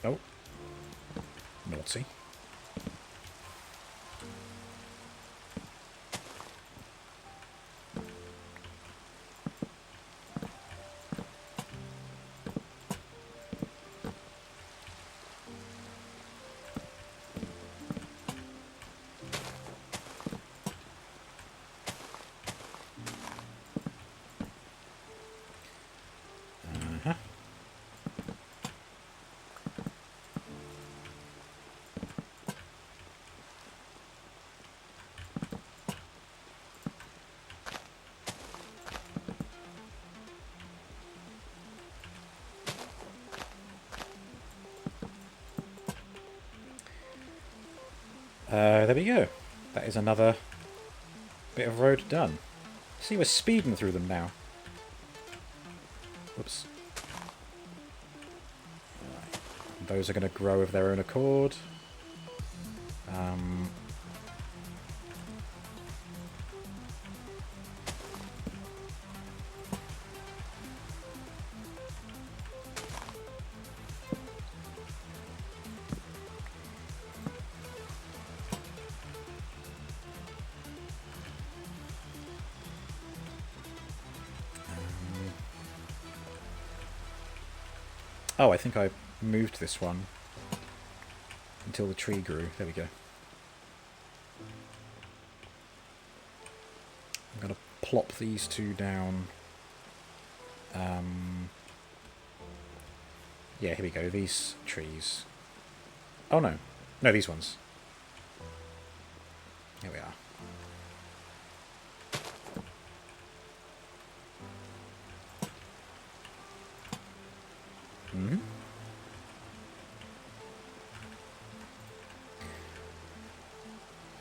Oh. Naughty. There we go. That is another bit of road done. See, we're speeding through them now. Whoops. Right. Those are going to grow of their own accord. Oh, I think I moved this one until the tree grew. There we go. I'm going to plop these two down. Yeah, here we go. These trees. Oh, no. No, these ones. Here we are.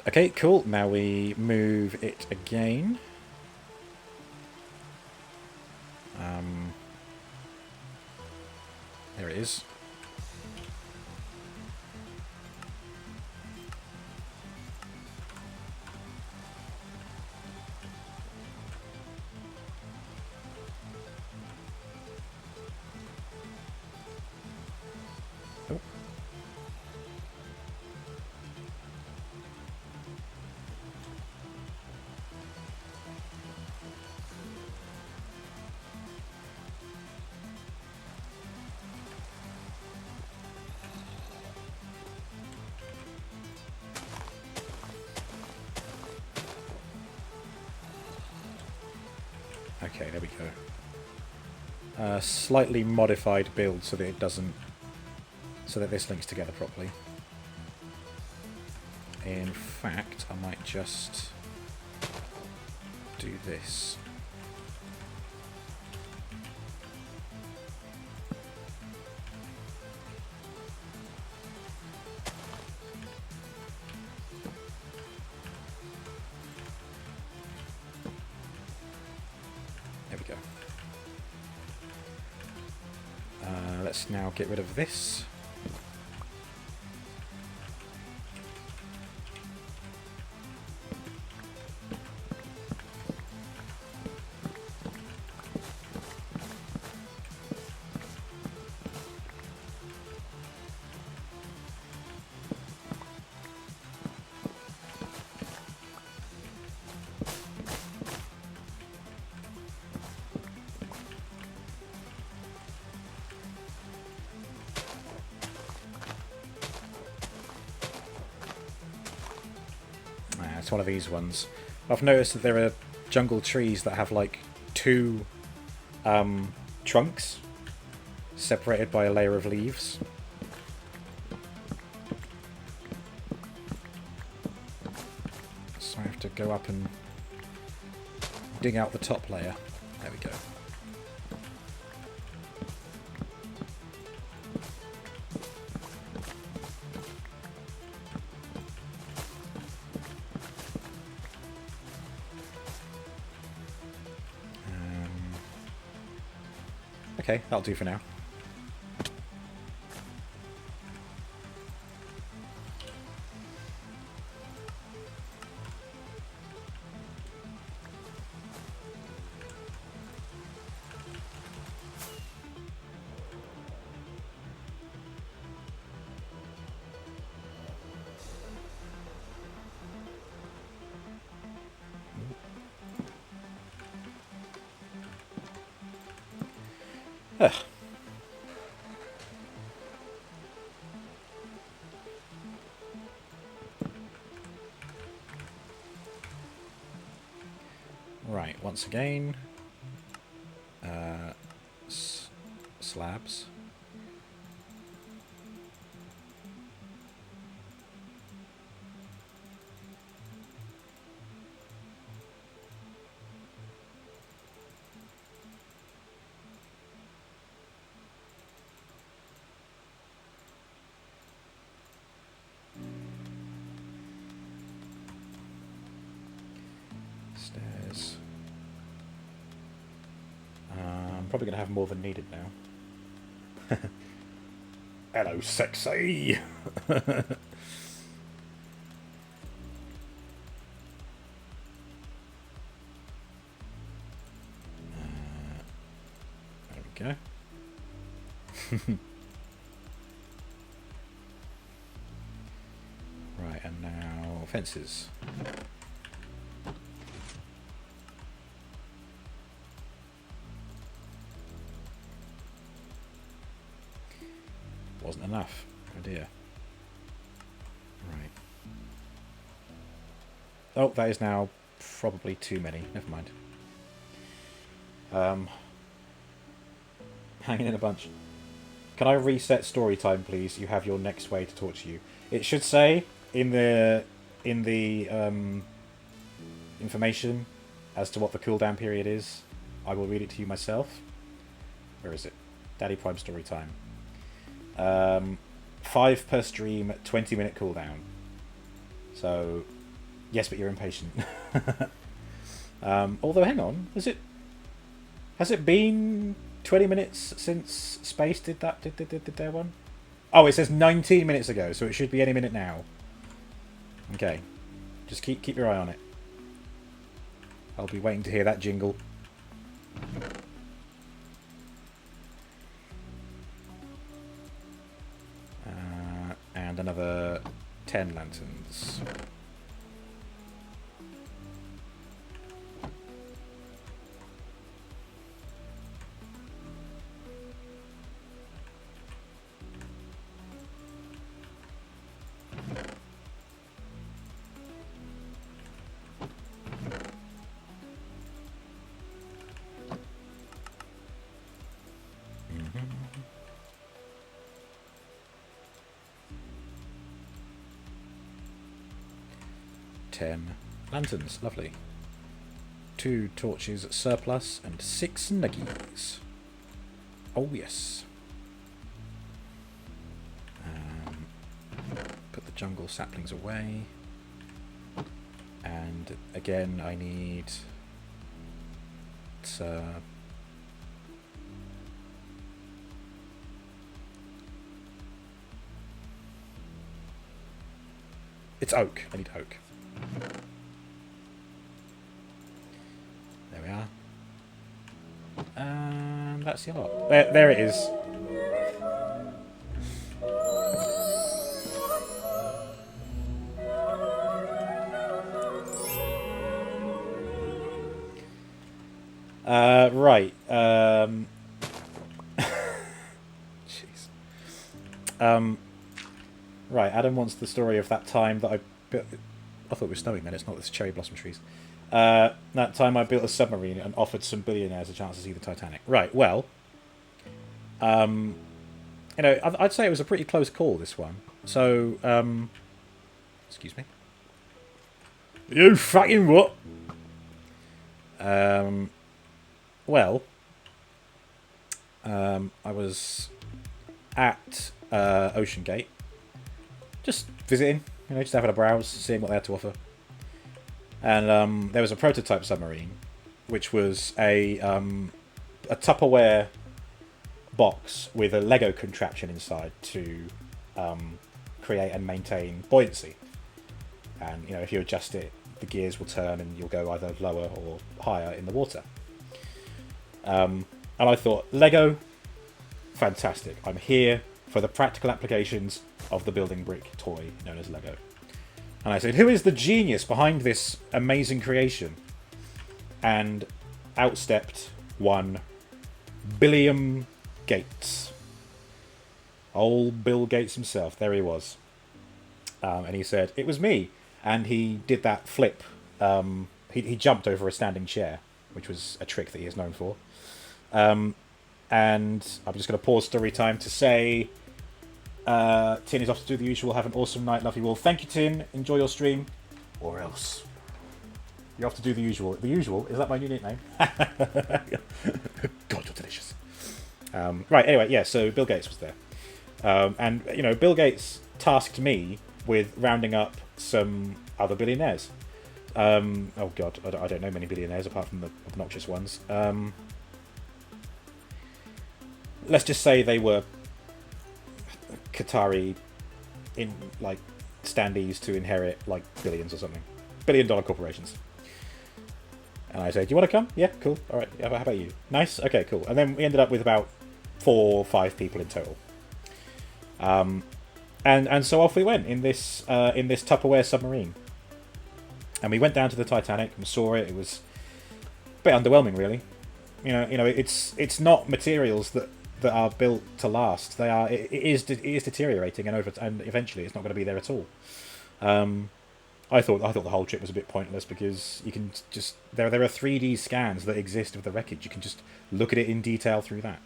Okay, cool. Now we move it again. There it is. Oh. Okay, there we go. Slightly modified build so that it doesn't... so that this links together properly. In fact, I might just do this. There we go. Let's now get rid of this. It's one of these ones. I've noticed that there are jungle trees that have like two trunks separated by a layer of leaves. So I have to go up and dig out the top layer. There we go. Okay, that'll do for now. Ugh. Right, once again, slabs. Stairs. I'm probably going to have more than needed now. Hello, sexy! There we go. Right, and now fences. Wasn't enough. Oh dear. Right. Oh, that is now probably too many. Never mind. Hanging in a bunch. Can I reset story time, please? You have your next way to talk to you. It should say in the information as to what the cooldown period is. I will read it to you myself. Where is it? Daddy Prime story time. 5 per stream, 20-minute cooldown. So, yes, but you're impatient. Although, hang on, has it been 20 minutes since Space did their one? Oh, it says 19 minutes ago, so it should be any minute now. Okay, just keep your eye on it. I'll be waiting to hear that jingle. And another 10 lanterns. 10 lanterns. Lovely. 2 torches surplus and 6 nuggies. Oh yes. Put the jungle saplings away. And again, I need it's oak. I need oak. There we are. And that's the lot. There it is. Right. Jeez. Right, Adam wants the story of that time that I built... I thought it was snowing then, it's not, it's cherry blossom trees. That time I built a submarine and offered some billionaires a chance to see the Titanic. Right, well... you know, I'd say it was a pretty close call, this one. So, excuse me. You fucking what? Well... I was at Ocean Gate. Just visiting, you know, just having a browse, seeing what they had to offer. And there was a prototype submarine, which was a Tupperware box with a Lego contraption inside to create and maintain buoyancy. And, you know, if you adjust it, the gears will turn and you'll go either lower or higher in the water. And I thought, Lego, fantastic. I'm here for the practical applications of the building brick toy known as Lego. And I said, who is the genius behind this amazing creation? And outstepped one Billiam Gates. Old Bill Gates himself. There he was. And he said, it was me. And he did that flip. He jumped over a standing chair, which was a trick that he is known for. And I'm just going to pause story time to say... Tin is off to do the usual. Have an awesome night. Love you all. Thank you, Tin. Enjoy your stream. Or else. You're off to do the usual. The usual? Is that my new nickname? God, you're delicious. Right, anyway, yeah, so Bill Gates was there. And, you know, Bill Gates tasked me with rounding up some other billionaires. Oh, God, I don't know many billionaires apart from the obnoxious ones. Let's just say they were Qatari in like standees to inherit like billions or something, $1 billion corporations. And I said, do you want to come? Yeah, cool. All right. How about you? Nice. Okay, cool. And then we ended up with about 4 or 5 people in total. And so off we went in this Tupperware submarine. And we went down to the Titanic and saw it. It was a bit underwhelming, really. You know, it's not materials that are built to last. It is deteriorating, and eventually it's not going to be there at all. I thought the whole trip was a bit pointless because you can just there are 3D scans that exist of the wreckage. You can just look at it in detail through that.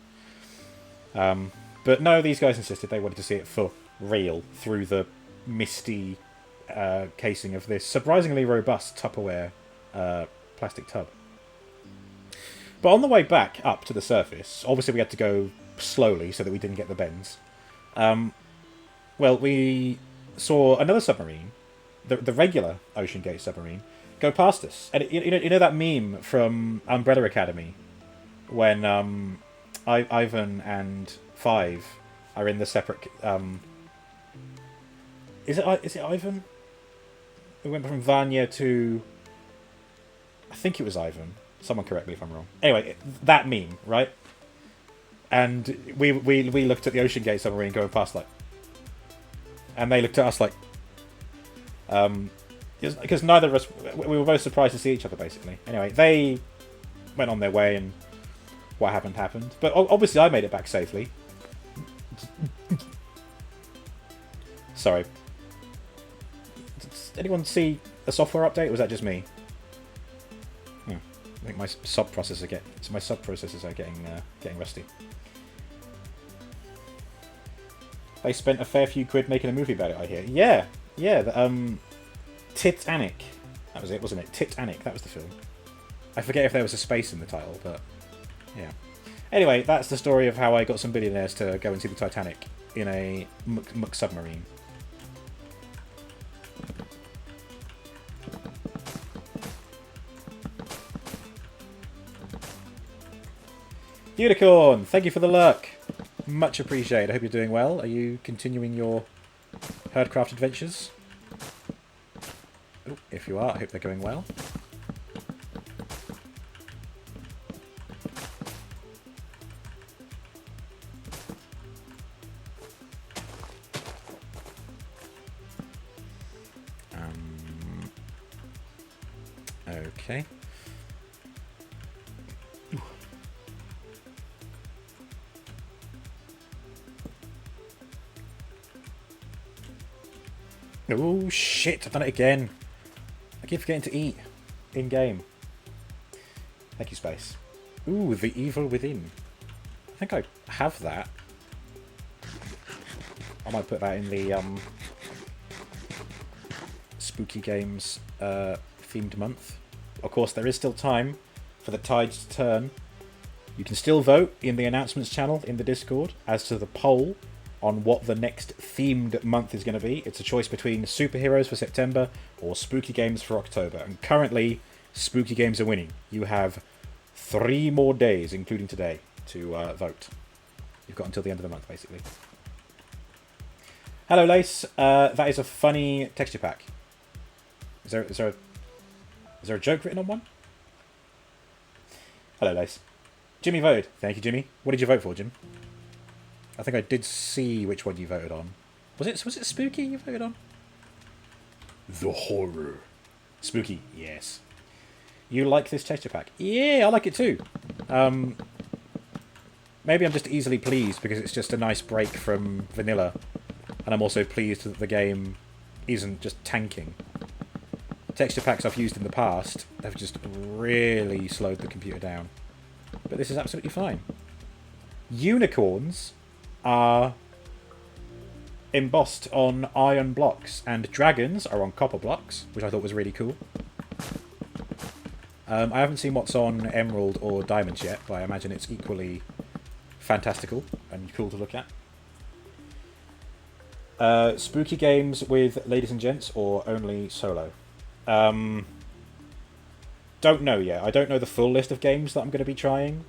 But no, these guys insisted they wanted to see it for real through the misty casing of this surprisingly robust Tupperware plastic tub. But on the way back up to the surface, obviously we had to go slowly so that we didn't get the bends. Well, we saw another submarine, the regular Ocean Gate submarine, go past us. And you know that meme from Umbrella Academy when Ivan and Five are in the separate... Is it Ivan? We went from Vanya to... I think it was Ivan. Someone correct me if I'm wrong. Anyway, that meme, right? And we looked at the Ocean Gate submarine going past, like... And they looked at us like... Because neither of us... We were both surprised to see each other, basically. Anyway, they went on their way and what happened. But obviously I made it back safely. Sorry. Did anyone see a software update, or was that just me? I think my sub processors are getting rusty. They spent a fair few quid making a movie about it, I hear. Yeah. Titanic. That was it, wasn't it? Titanic, that was the film. I forget if there was a space in the title, but yeah. Anyway, that's the story of how I got some billionaires to go and see the Titanic in a submarine. Unicorn, thank you for the lurk. Much appreciated. I hope you're doing well. Are you continuing your HerdCraft adventures? Oh, if you are, I hope they're going well. Okay. Oh shit, I've done it again. I keep forgetting to eat in-game. Thank you, Space. Ooh, the Evil Within. I think I have that. I might put that in the Spooky Games themed month. Of course, there is still time for the tides to turn. You can still vote in the announcements channel in the Discord as to the poll on what the next themed month is going to be. It's a choice between superheroes for September or spooky games for October. And currently, spooky games are winning. You have 3 more days, including today, to vote. You've got until the end of the month, basically. Hello, Lace. That is a funny texture pack. Is there a joke written on one? Hello, Lace. Jimmy voted. Thank you, Jimmy. What did you vote for, Jim? I think I did see which one you voted on. Was it Spooky you voted on? The horror. Spooky, yes. You like this texture pack? Yeah, I like it too. Maybe I'm just easily pleased because it's just a nice break from vanilla. And I'm also pleased that the game isn't just tanking. Texture packs I've used in the past have just really slowed the computer down. But this is absolutely fine. Unicorns are embossed on iron blocks, and dragons are on copper blocks, which I thought was really cool. I haven't seen what's on emerald or diamonds yet, but I imagine it's equally fantastical and cool to look at. Spooky games with ladies and gents, or only solo? Don't know yet. I don't know the full list of games that I'm going to be trying.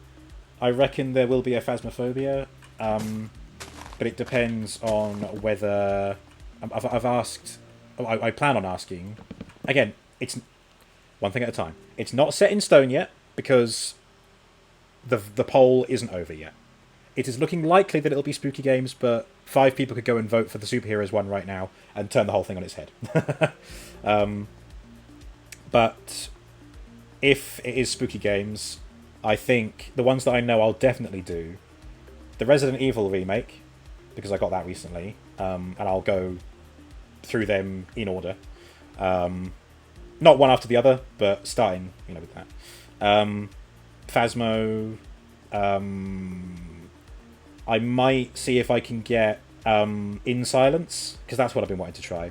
I reckon there will be a Phasmophobia, but it depends on whether... I've asked... I plan on asking... Again, it's one thing at a time. It's not set in stone yet, because the poll isn't over yet. It is looking likely that it'll be spooky games, but 5 people could go and vote for the superheroes one right now and turn the whole thing on its head. But if it is spooky games, I think the ones that I know I'll definitely do, the Resident Evil remake, because I got that recently, and I'll go through them in order. Not one after the other, but starting, with that. Phasmo. I might see if I can get In Silence, because that's what I've been wanting to try.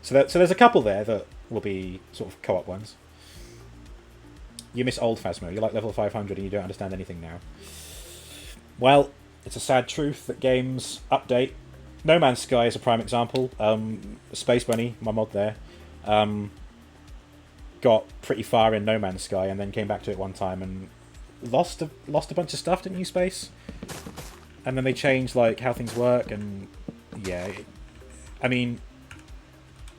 So there's a couple there that will be sort of co-op ones. You miss old Phasmo. You're like level 500 and you don't understand anything now. Well, it's a sad truth that games update. No Man's Sky is a prime example. Space Bunny, my mod there, got pretty far in No Man's Sky and then came back to it one time and lost a bunch of stuff, didn't you, Space? And then they changed how things work, and yeah, I mean,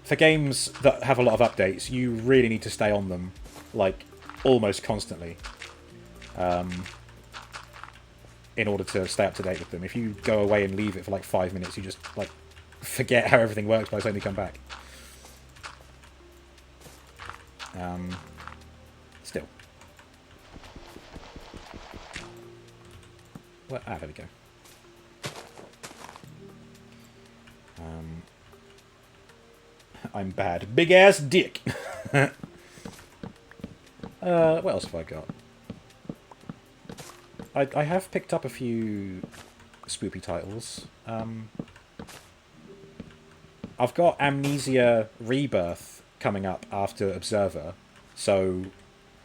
for games that have a lot of updates, you really need to stay on them almost constantly in order to stay up to date with them. If you go away and leave it for 5 minutes, you just forget how everything works by the time you come back. Still. Well, there we go. I'm bad. Big ass dick. What else have I got? I have picked up a few spoopy titles. I've got Amnesia Rebirth coming up after Observer, so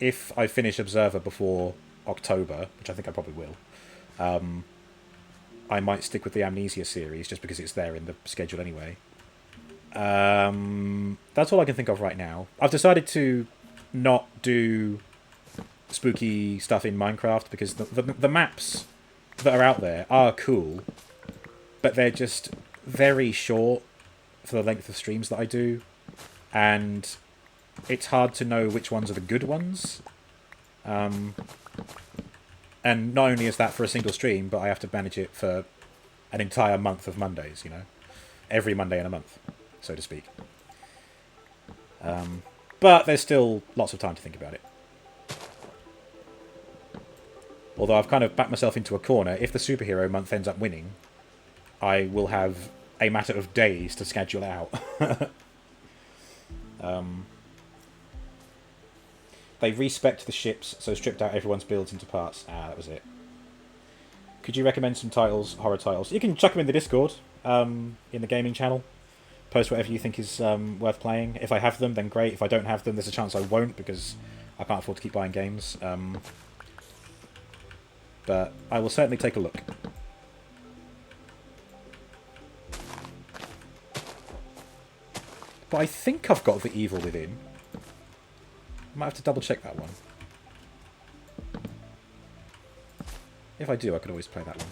if I finish Observer before October, which I think I probably will, I might stick with the Amnesia series just because it's there in the schedule anyway. That's all I can think of right now. I've decided to not do spooky stuff in Minecraft because the maps that are out there are cool, but they're just very short for the length of streams that I do, and it's hard to know which ones are the good ones. And not only is that for a single stream, but I have to manage it for an entire month of Mondays, you know? Every Monday in a month, so to speak. But there's still lots of time to think about it. Although I've kind of backed myself into a corner. If the superhero month ends up winning, I will have a matter of days to schedule out. They respect the ships, so stripped out everyone's builds into parts. Ah, that was it. Could you recommend some titles, horror titles? You can chuck them in the Discord, in the gaming channel. Post whatever you think is worth playing. If I have them, then great. If I don't have them, there's a chance I won't, because I can't afford to keep buying games. But I will certainly take a look. But I think I've got The Evil Within. Might have to double check that one. If I do, I could always play that one.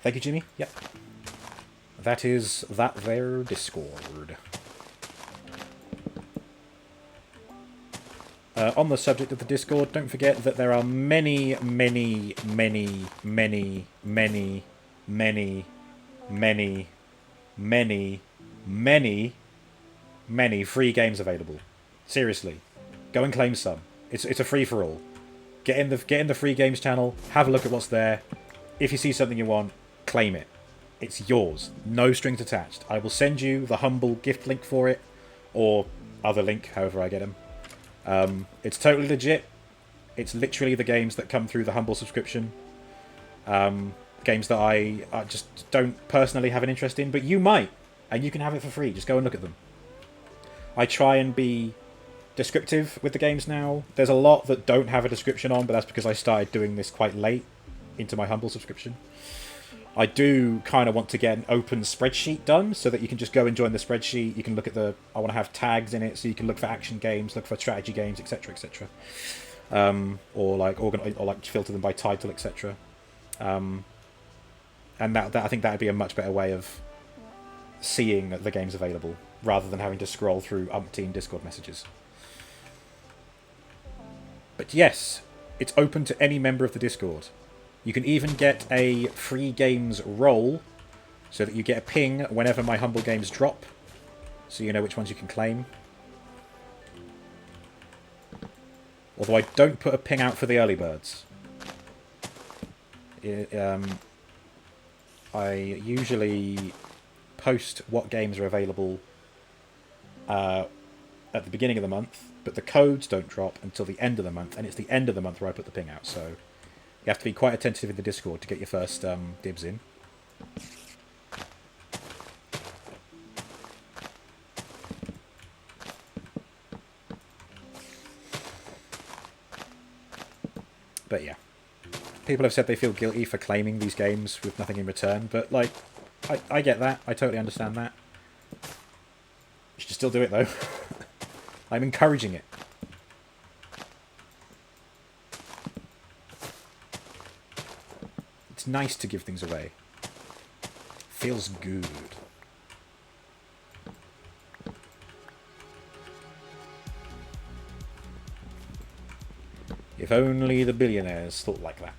Thank you, Jimmy. Yep. That is that there Discord. On the subject of the Discord, don't forget that there are many, many, many, many, many, many, many, many, many, many free games available. Seriously. Go and claim some. It's a free-for-all. Get in the free games channel, have a look at what's there. If you see something you want, claim it. It's yours. No strings attached. I will send you the Humble gift link for it, or other link, however I get them. It's totally legit. It's literally the games that come through the Humble subscription. Games that I just don't personally have an interest in, but you might, and you can have it for free. Just go and look at them. I try and be descriptive with the games now. There's a lot that don't have a description on, but that's because I started doing this quite late into my Humble subscription. I do kind of want to get an open spreadsheet done so that you can just go and join the spreadsheet. You can look at I want to have tags in it so you can look for action games, look for strategy games, etc., etc. Or like filter them by title, etc. And that I think that would be a much better way of seeing the games available rather than having to scroll through umpteen Discord messages. But yes, it's open to any member of the Discord. You can even get a free games roll so that you get a ping whenever my Humble games drop, so you know which ones you can claim. Although I don't put a ping out for the early birds. I usually post what games are available at the beginning of the month, but the codes don't drop until the end of the month, and it's the end of the month where I put the ping out, so you have to be quite attentive in the Discord to get your first dibs in. But yeah. People have said they feel guilty for claiming these games with nothing in return, but like, I get that. I totally understand that. You should still do it though. I'm encouraging it. It's nice to give things away. Feels good. If only the billionaires thought like that.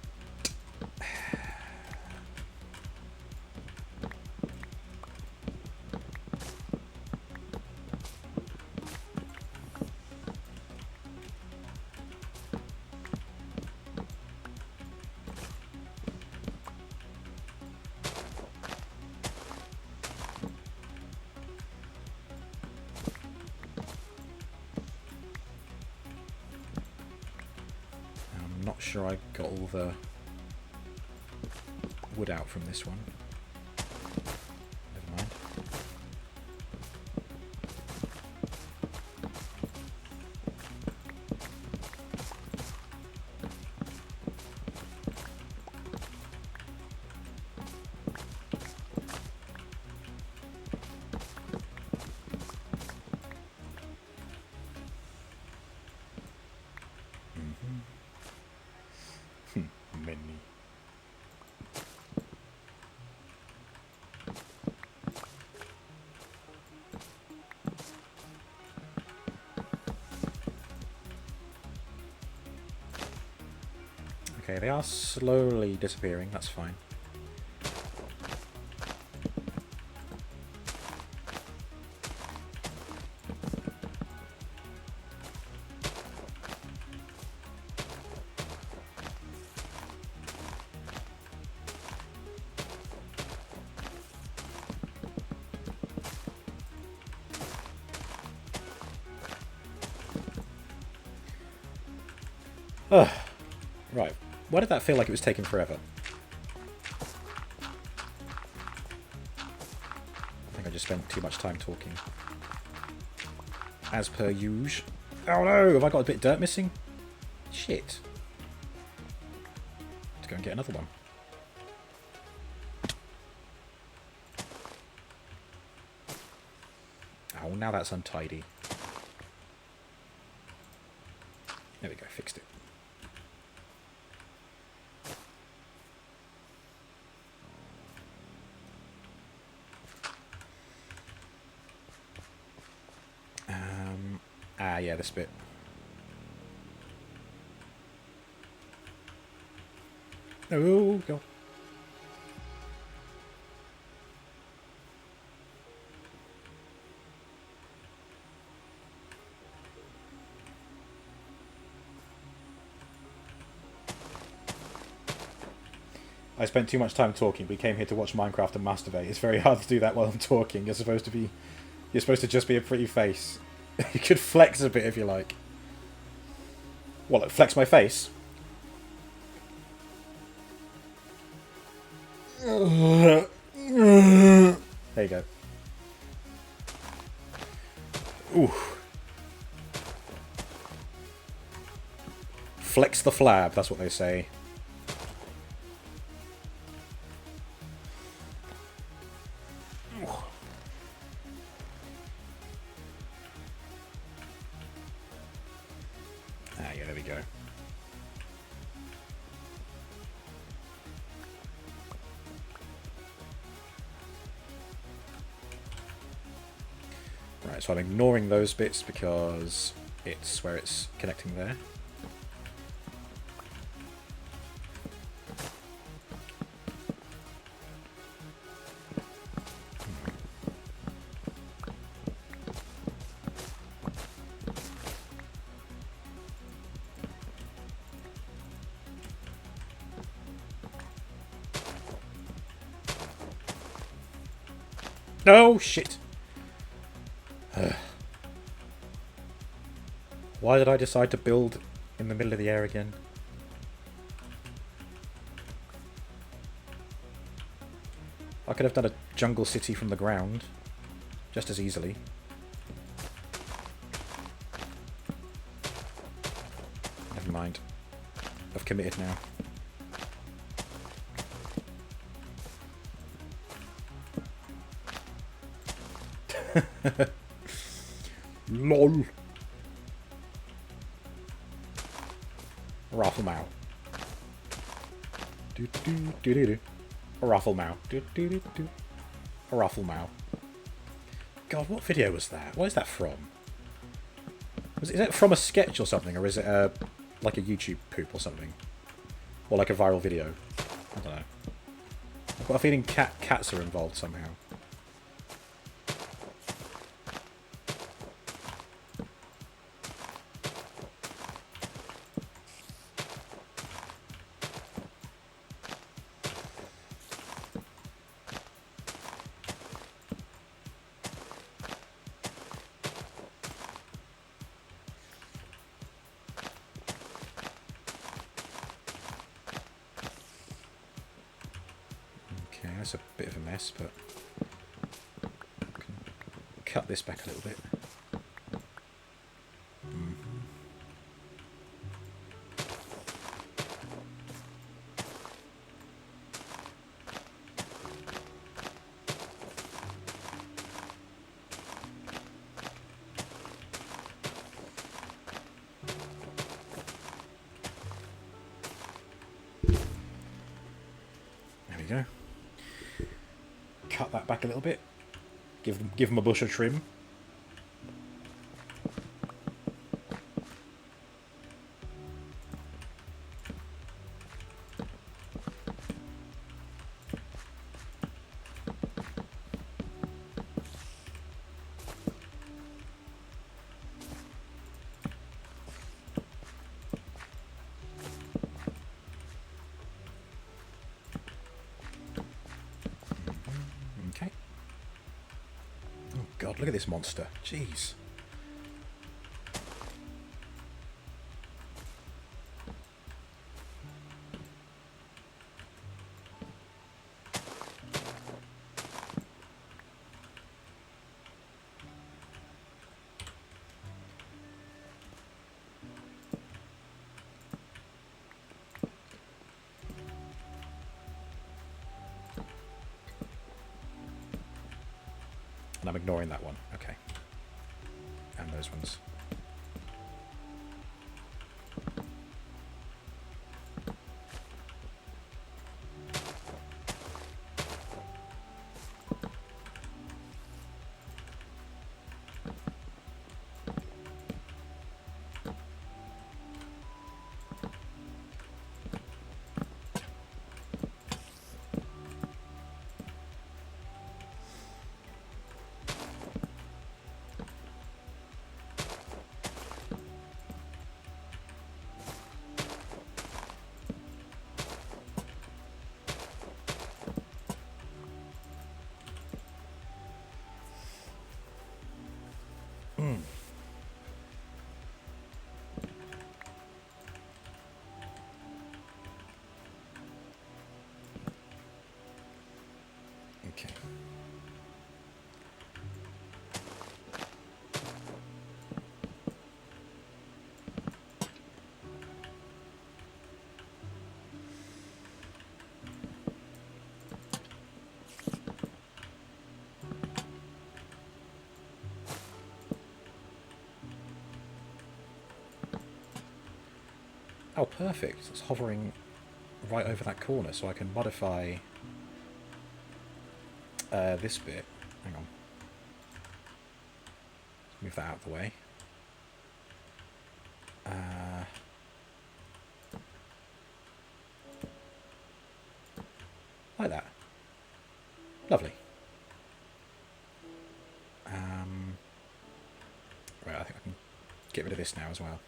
I'm not sure I got all the wood out from this one. Never mind. Many. Okay, they are slowly disappearing, that's fine. Ugh. Right. Why did that feel like it was taking forever? I think I just spent too much time talking. As per usual. Oh no! Have I got a bit of dirt missing? Shit. Let's go and get another one. Oh, now that's untidy. There we go, fixed it. Yeah, this bit. Oh, God. I spent too much time talking. We came here to watch Minecraft and masturbate. It's very hard to do that while I'm talking. You're supposed to just be a pretty face. You could flex a bit if you like. What, like flex my face? There you go. Ooh. Flex the flab, that's what they say. Yeah, there we go. Right, so I'm ignoring those bits because it's where it's connecting there. No, shit. Why did I decide to build in the middle of the air again? I could have done a jungle city from the ground just as easily. Never mind. I've committed now. LOL. Raffle Mow. Do do do do do. A Raffle Mow. Do do do do. A Raffle Mow. God, what video was that? What is that from? Is it from a sketch or something, or is it like a YouTube poop or something, or like a viral video? I don't know. I've got a feeling cats are involved somehow. Okay, that's a bit of a mess, but I can cut this back a little bit. There we go. Cut that back a little bit. Give them a bush of trim. Okay. Oh god, look at this monster. Jeez. And I'm ignoring that one. Okay. And those ones. Okay. Oh, perfect. It's hovering right over that corner, so I can modify this bit. Hang on. Let's move that out of the way. Like that. Lovely. Right, I think I can get rid of this now as well.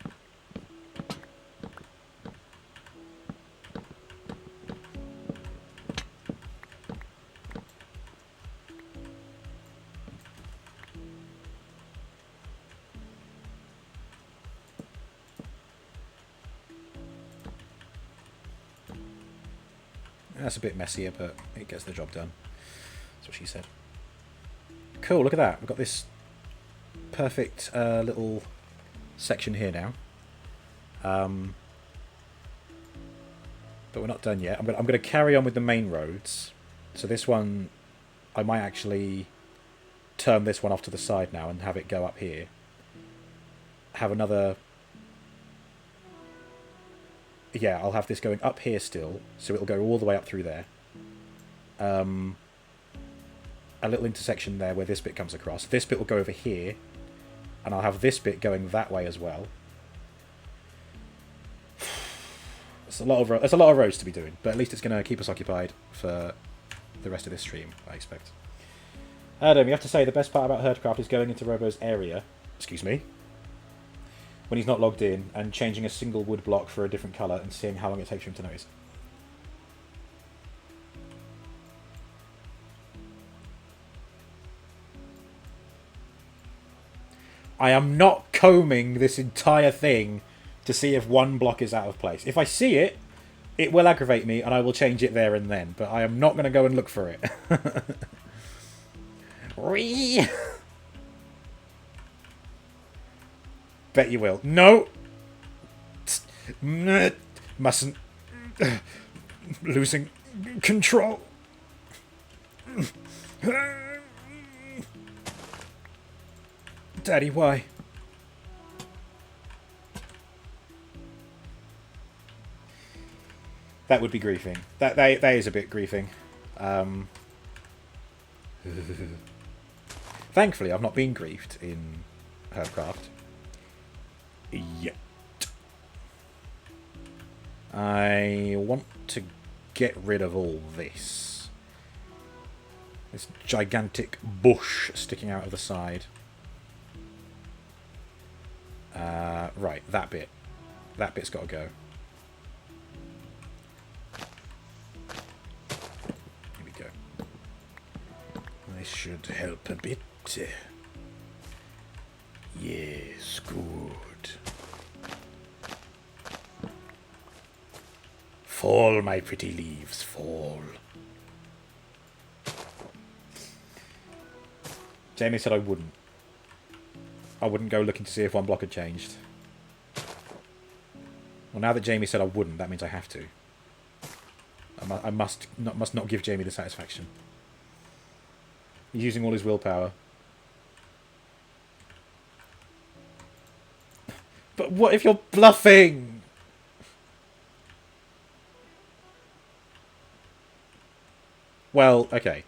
That's a bit messier, but it gets the job done. That's what she said. Cool, look at that. We've got this perfect little section here now. But we're not done yet. I'm going to carry on with the main roads. So this one, I might actually turn this one off to the side now and have it go up here. Have another... Yeah, I'll have this going up here still, so it'll go all the way up through there. A little intersection there where this bit comes across. This bit will go over here, and I'll have this bit going that way as well. It's a lot of roads to be doing, but at least it's going to keep us occupied for the rest of this stream, I expect. Adam, you have to say the best part about HerdCraft is going into Robo's area. Excuse me. When he's not logged in, and changing a single wood block for a different colour and seeing how long it takes for him to notice. I am not combing this entire thing to see if one block is out of place. If I see it, It will aggravate me, and I will change it there and then, but I am not going to go and look for it. Bet you will. No! Mustn't. Losing control. Daddy, why? That would be griefing. That is a bit griefing. Thankfully, I've not been griefed in HerdCraft yet. I want to get rid of all this. This gigantic bush sticking out of the side. Right, that bit. That bit's got to go. Here we go. This should help a bit. Yes, good. Fall, my pretty leaves, fall. Jamie said I wouldn't. I wouldn't go looking to see if one block had changed. Well, now that Jamie said I wouldn't, that means I have to. I must not give Jamie the satisfaction. He's using all his willpower. But what if you're bluffing? Well, okay.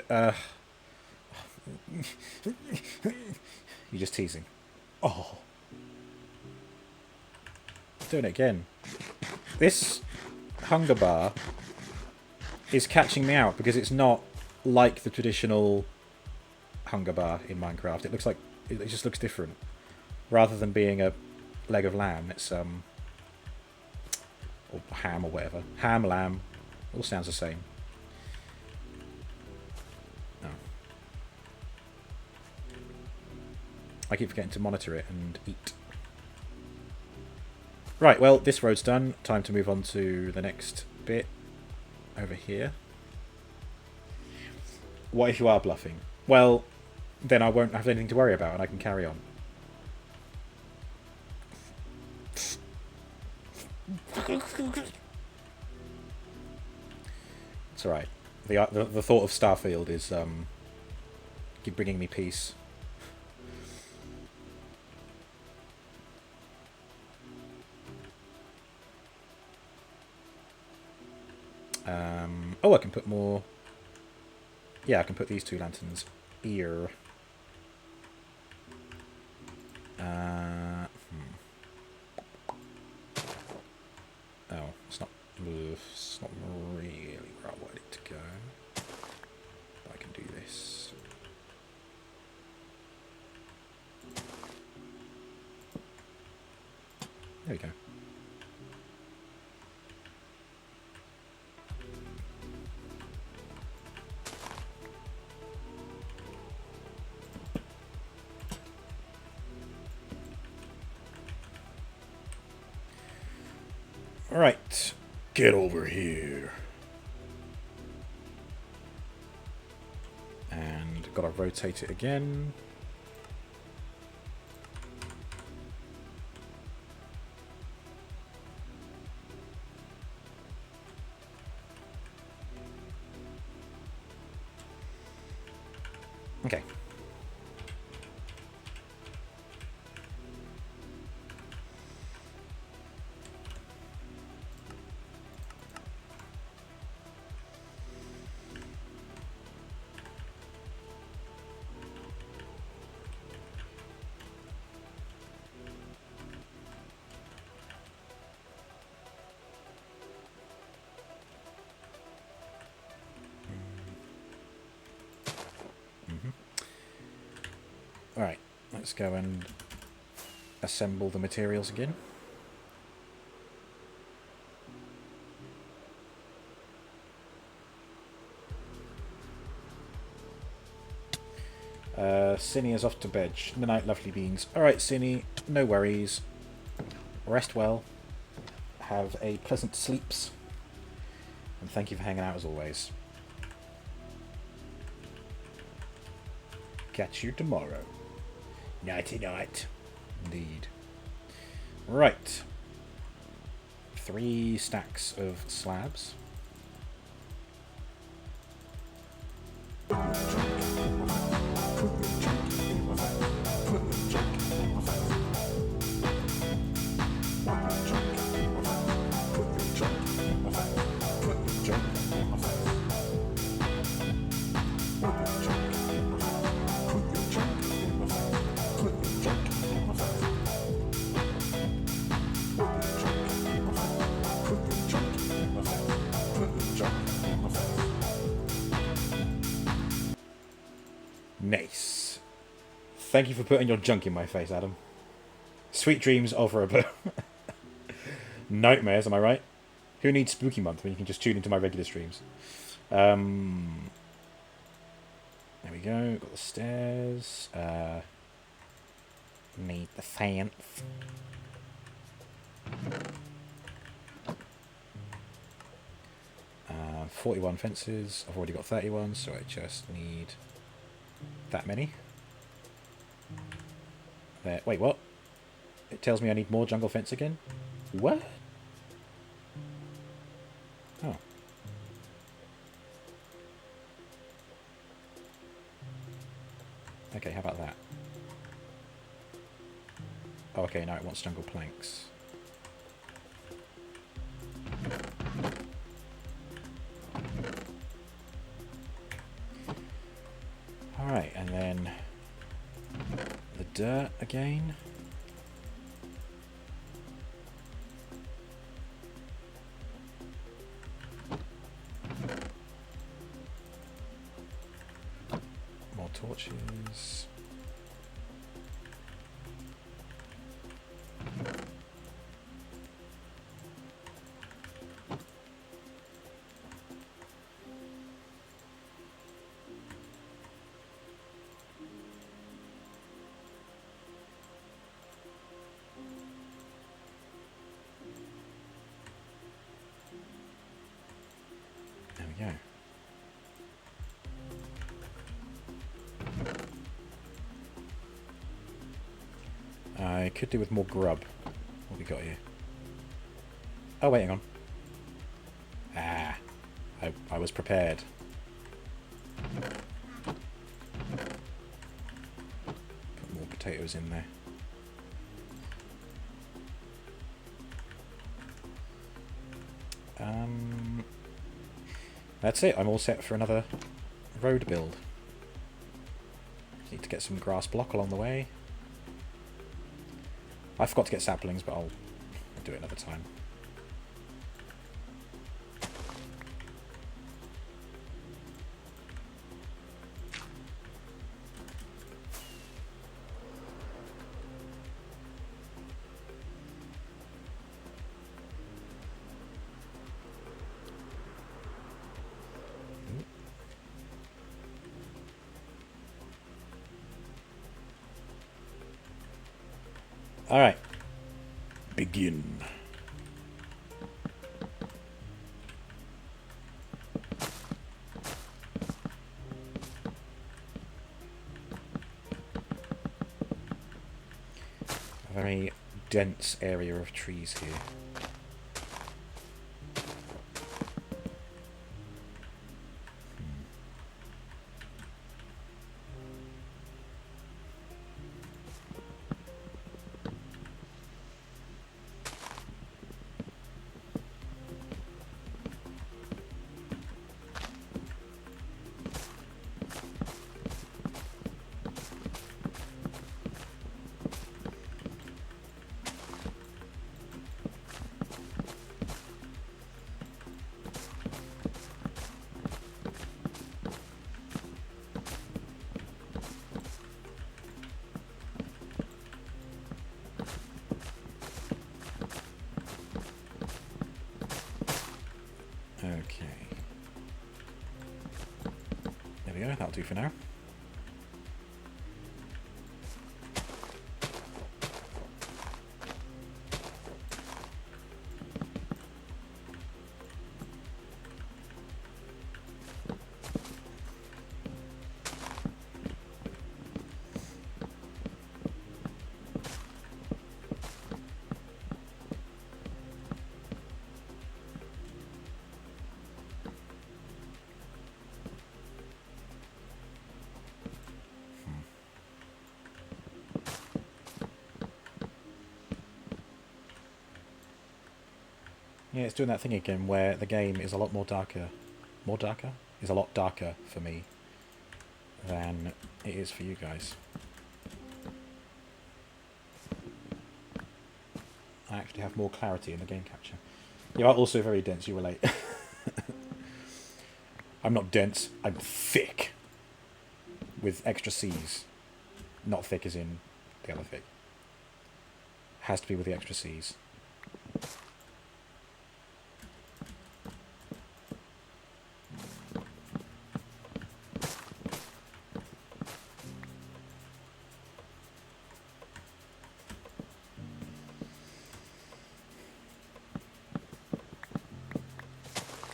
You're just teasing. Oh. Doing it again. This hunger bar is catching me out because it's not like the traditional hunger bar in Minecraft. It looks like it just looks different. Rather than being a leg of lamb, it's or ham or whatever. Ham, lamb, all sounds the same. Oh. I keep forgetting to monitor it and eat. Right, well, this road's done. Time to move on to the next bit over here. What if you are bluffing? Well, then I won't have anything to worry about and I can carry on. It's alright. The thought of Starfield is keep bringing me peace. Oh, I can put more. Yeah, I can put these two lanterns here. Oh, it's not really where I want it to go. But I can do this. There we go. Right, get over here. And gotta rotate it again. Okay. Alright, let's go and assemble the materials again. Cinny is off to bed. Good night, lovely beans. Alright, Cinny, no worries. Rest well. have a pleasant sleeps. And thank you for hanging out as always. Catch you tomorrow. Nighty night. Indeed. Right. 3 stacks of slabs. Nice. Thank you for putting your junk in my face, Adam. Sweet dreams of Robo. Nightmares, am I right? Who needs Spooky Month when you can just tune into my regular streams? There we go. Got the stairs. Need the fence. 41 fences. I've already got 31, so I just need that many. There. Wait, what? It tells me I need more jungle fence again? What? Oh. Okay, how about that? Oh, okay, now it wants jungle planks. Alright, and then the dirt again. More torches. There we go. I could do with more grub. What we got here? Oh, wait, hang on. Ah, I was prepared. Put more potatoes in there. That's it. I'm all set for another road build. Need to get some grass block along the way. I forgot to get saplings, but I'll do it another time. Alright. Begin. A very dense area of trees here. Okay. There we go, that'll do for now. Yeah, it's doing that thing again where the game is a lot more darker. More darker? Is a lot darker for me than it is for you guys. I actually have more clarity in the game capture. You are also very dense, you relate. I'm not dense, I'm thick. With extra C's. Not thick as in the other thick. Has to be with the extra C's.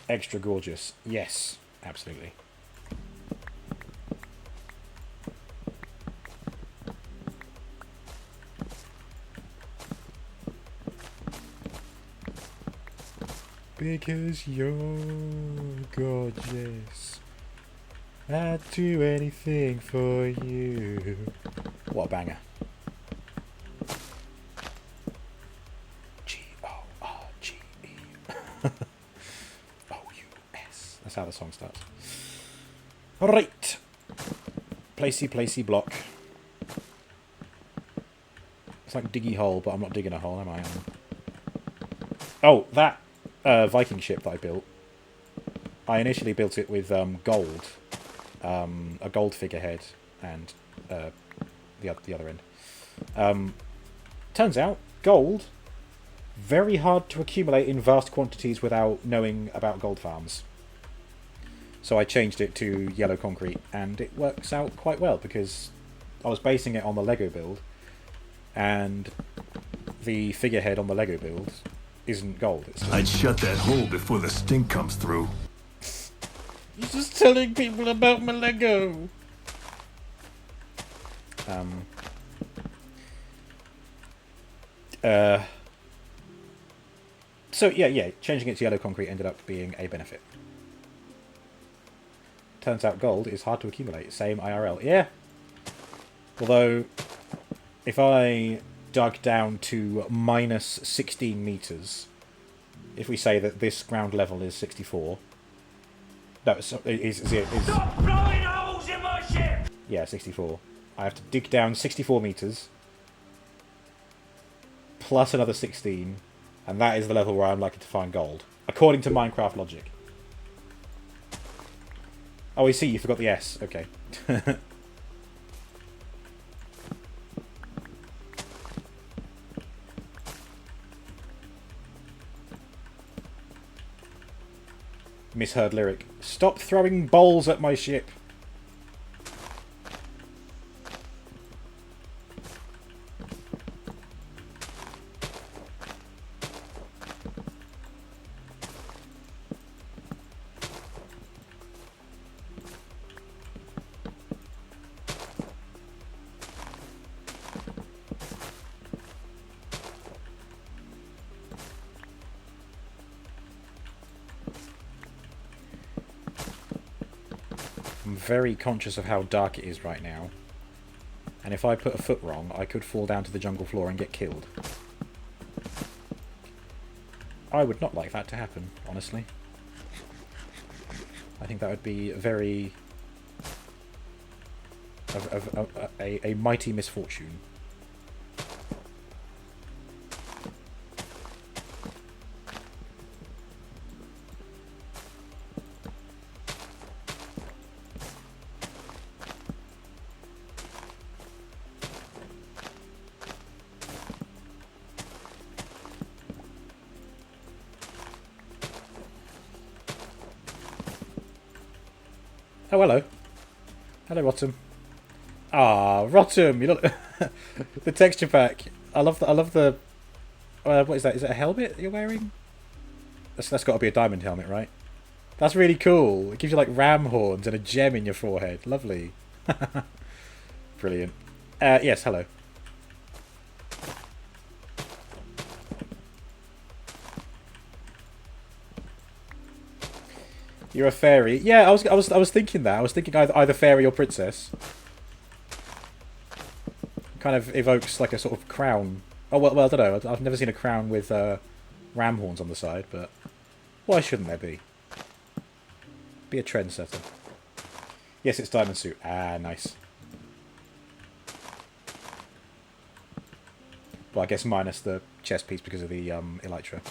Extra gorgeous. Yes, absolutely. Because you're gorgeous. I'd do anything for you. What a banger. G-O-R-G-E. O-U-S. That's how the song starts. Alright. Placey block. It's like diggy hole, but I'm not digging a hole, am I? Oh, that Viking ship that I built. I initially built it with gold. A gold figurehead and the other end. Turns out, gold, very hard to accumulate in vast quantities without knowing about gold farms. So I changed it to yellow concrete, and it works out quite well because I was basing it on the Lego build, and the figurehead on the Lego build isn't gold. I'd shut that hole before the stink comes through. You're just telling people about my Lego. So yeah, changing it to yellow concrete ended up being a benefit. Turns out gold is hard to accumulate. Same IRL. Yeah. Although, if I dug down to minus 16 meters, if we say that this ground level is 64, no, is Stop blowing holes in my ship! Yeah, 64. I have to dig down 64 meters plus another 16, and that is the level where I'm likely to find gold, according to Minecraft logic. Oh, I see, you forgot the S. Okay. Misheard lyric. Stop throwing bowls at my ship. I'm very conscious of how dark it is right now. And if I put a foot wrong, I could fall down to the jungle floor and get killed. I would not like that to happen, honestly. I think that would be very... a mighty misfortune. Oh, hello. Hello, Rotom. Ah, Rotom! You look the texture pack. I love the. What is that? Is it a helmet you're wearing? That's got to be a diamond helmet, right? That's really cool. It gives you like ram horns and a gem in your forehead. Lovely. Brilliant. Yes, hello. You're a fairy. Yeah, I was thinking that. I was thinking either fairy or princess. Kind of evokes like a sort of crown. Oh well, I don't know. I've never seen a crown with ram horns on the side, but why shouldn't there be? Be a trendsetter. Yes, it's diamond suit. Ah, nice. Well, I guess minus the chest piece because of the elytra.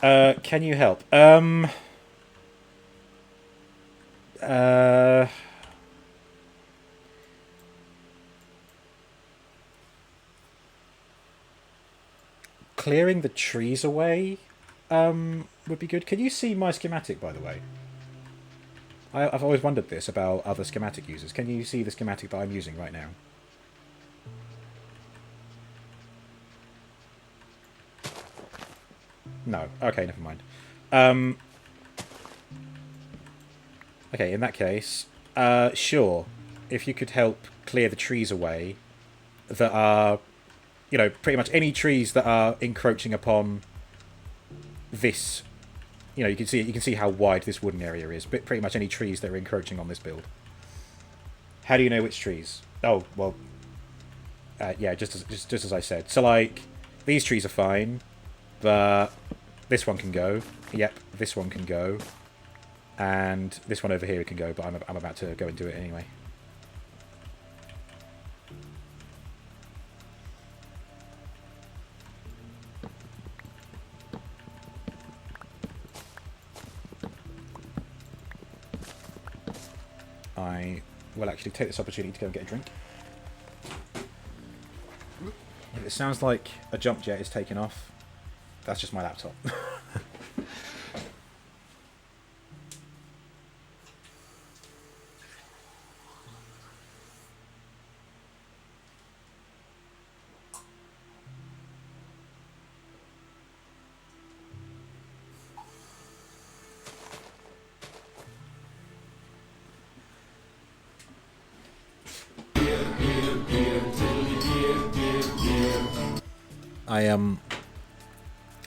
Yeah. Can you help? Clearing the trees away would be good. Can you see my schematic, by the way? I've always wondered this about other schematic users. Can you see the schematic that I'm using right now? No. Okay, never mind. Okay, in that case, sure. If you could help clear the trees away that are, you know, pretty much any trees that are encroaching upon this. You know, you can see how wide this wooden area is, but pretty much any trees that are encroaching on this build. How do you know which trees? Oh, well, yeah, just as I said. So, like, these trees are fine, but this one can go. Yep, this one can go. And this one over here can go, but I'm about to go and do it anyway. I will actually take this opportunity to go and get a drink. If it sounds like a jump jet is taking off, that's just my laptop.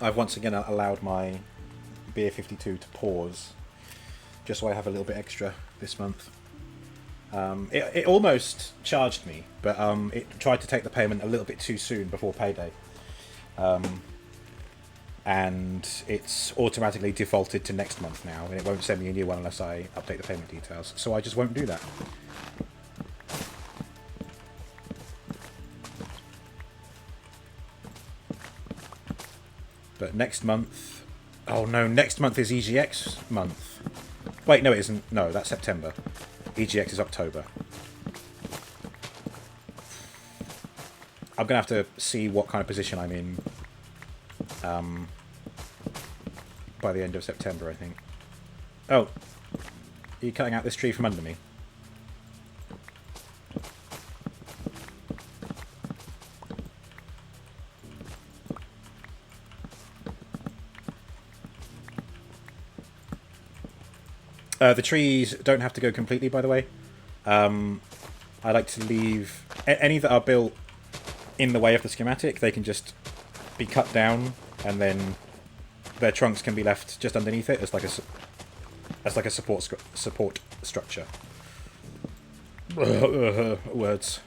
I've once again allowed my Beer 52 to pause, just so I have a little bit extra this month. It almost charged me, but it tried to take the payment a little bit too soon before payday. And it's automatically defaulted to next month now, and it won't send me a new one unless I update the payment details, so I just won't do that. But next month... Oh no, next month is EGX month. Wait, no it isn't. No, that's September. EGX is October. I'm going to have to see what kind of position I'm in by the end of September, I think. Oh, are you cutting out this tree from under me? The trees don't have to go completely, by the way. I like to leave... Any that are built in the way of the schematic, they can just be cut down, and then their trunks can be left just underneath it as like a support structure. Words.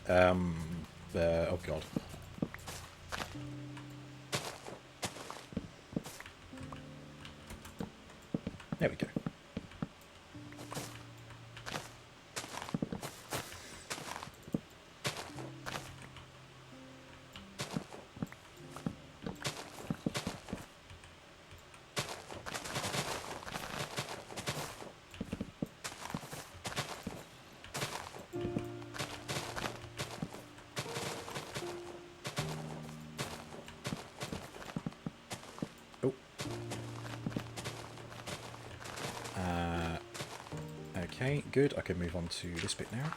Oh god. There we go. Okay, good. I can move on to this bit now.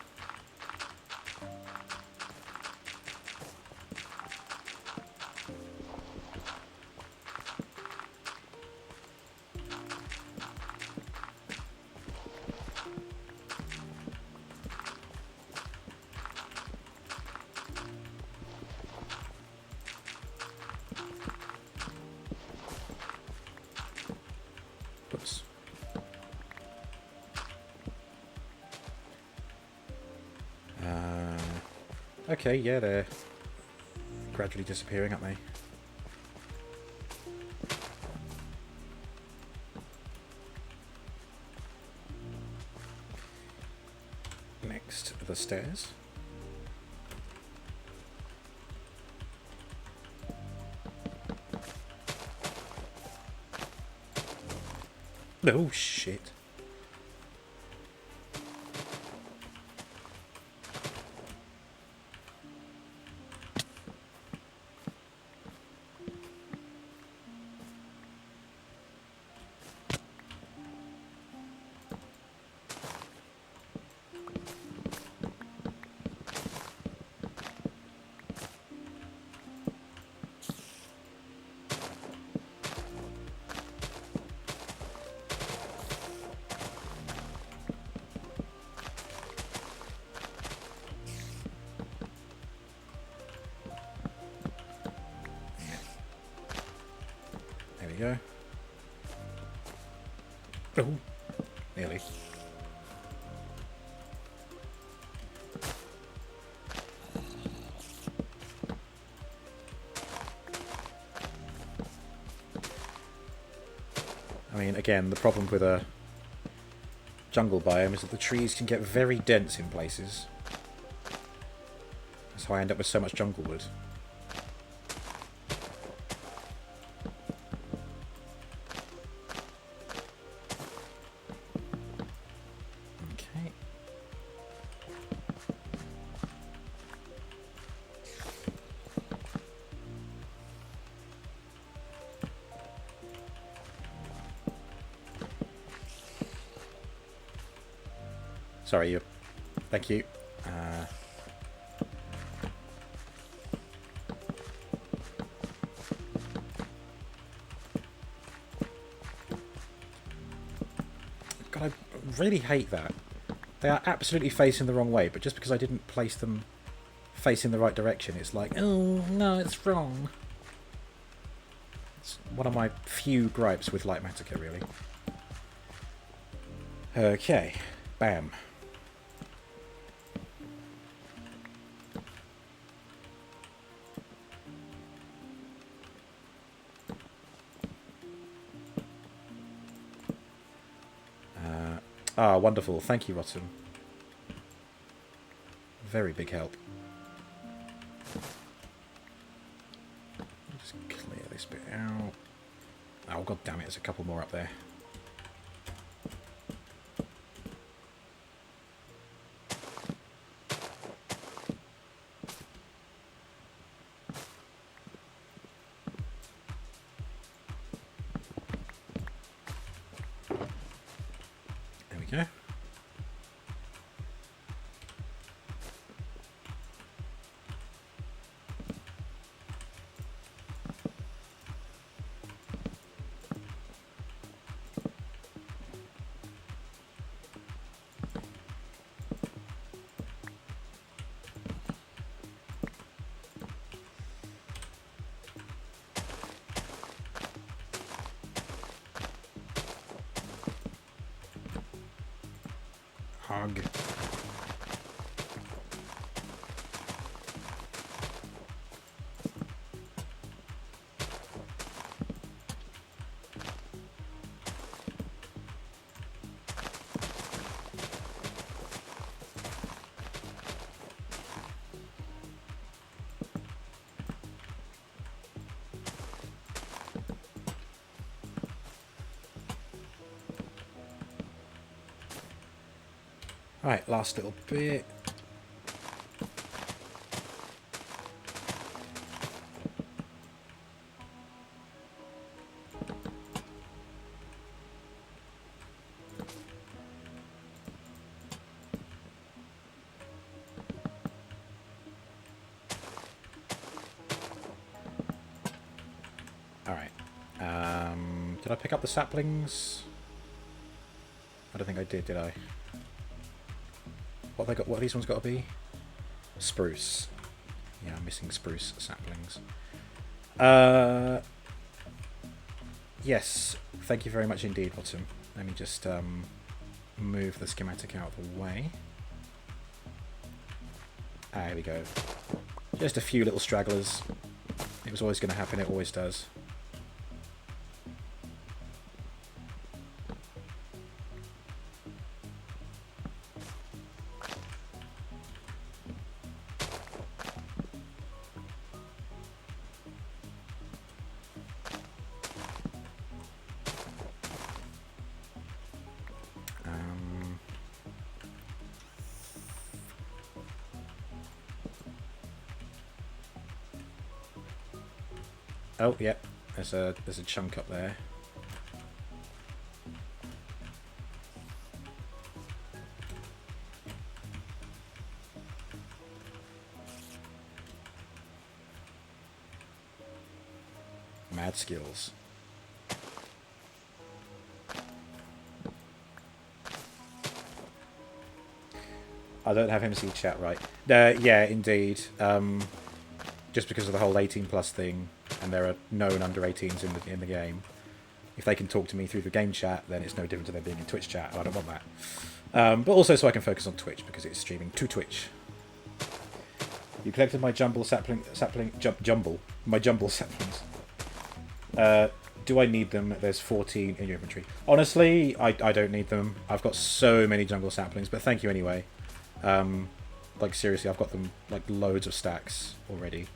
Oops. Okay, yeah, they're gradually disappearing, aren't they? Next, the stairs. Oh, shit. There we go. Oh, nearly. I mean, again, the problem with a jungle biome is that the trees can get very dense in places. That's how I end up with so much jungle wood. Okay. Sorry, you. Thank you. God, I really hate that. They are absolutely facing the wrong way, but just because I didn't place them facing the right direction, it's like, oh, no, it's wrong. It's one of my few gripes with Lightmatica, really. Okay. Bam. Ah, wonderful. Thank you, Rotten. Very big help. Just clear this bit out. Oh, god damn it, there's a couple more up there. There we go. Hog. Right, last little bit. Alright. Did I pick up the saplings? I don't think I did I? What have they got? What have these ones got to be? Spruce. Yeah, I'm missing spruce saplings. Yes, thank you very much indeed, Bottom. Let me just move the schematic out of the way. Ah, here we go. Just a few little stragglers. It was always going to happen, it always does. Oh, yep. There's a chunk up there. Mad skills. I don't have MC chat right. Yeah, indeed. Just because of the whole 18 plus thing, and there are known under 18s in the game. If they can talk to me through the game chat, then it's no different to them being in Twitch chat, and I don't want that. But also so I can focus on Twitch, because it's streaming to Twitch. You collected my jumble saplings. Do I need them? There's 14 in your inventory. Honestly, I don't need them. I've got so many jungle saplings, but thank you anyway. Like seriously, I've got them like loads of stacks already.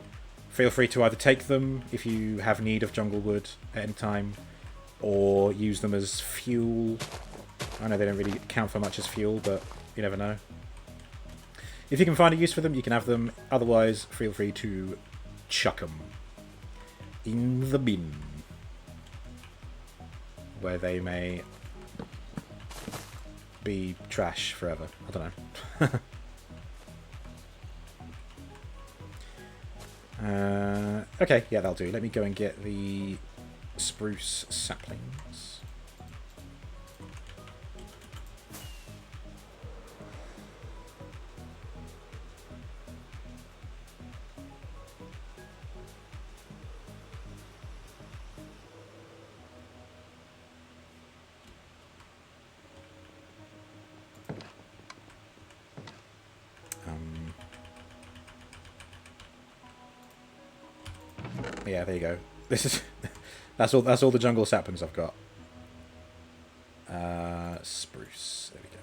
Feel free to either take them if you have need of jungle wood at any time, or use them as fuel. I know they don't really count for much as fuel, but you never know. If you can find a use for them, you can have them. Otherwise, feel free to chuck them in the bin, where they may be trash forever. I don't know. Okay, yeah, that'll do. Let me go and get the spruce saplings. Yeah, there you go. This is that's all the jungle saplings I've got. Spruce. There we go.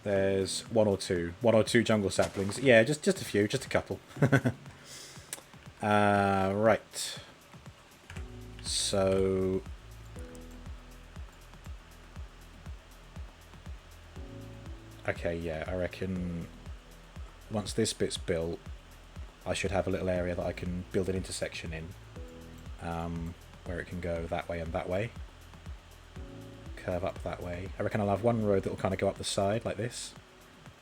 There's one or two jungle saplings. Yeah, just a few, just a couple. Right. So okay, yeah, I reckon once this bit's built, I should have a little area that I can build an intersection in, where it can go that way and that way. Curve up that way. I reckon I'll have one road that will kind of go up the side like this,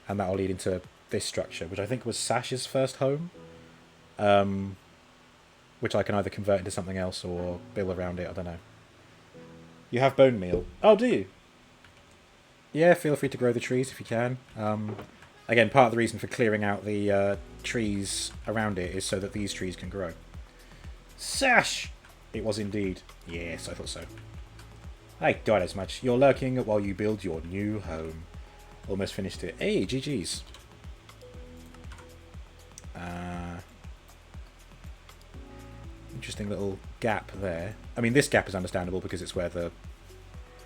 and that will lead into this structure, which I think was Sash's first home, which I can either convert into something else or build around it. I don't know. You have bone meal. Oh, do you? Yeah, feel free to grow the trees if you can. Again, part of the reason for clearing out the trees around it is so that these trees can grow. Sash! It was indeed. Yes, I thought so. Hey, died as much. You're lurking while you build your new home. Almost finished it. Hey, GG's. Interesting little gap there. I mean, this gap is understandable because it's where the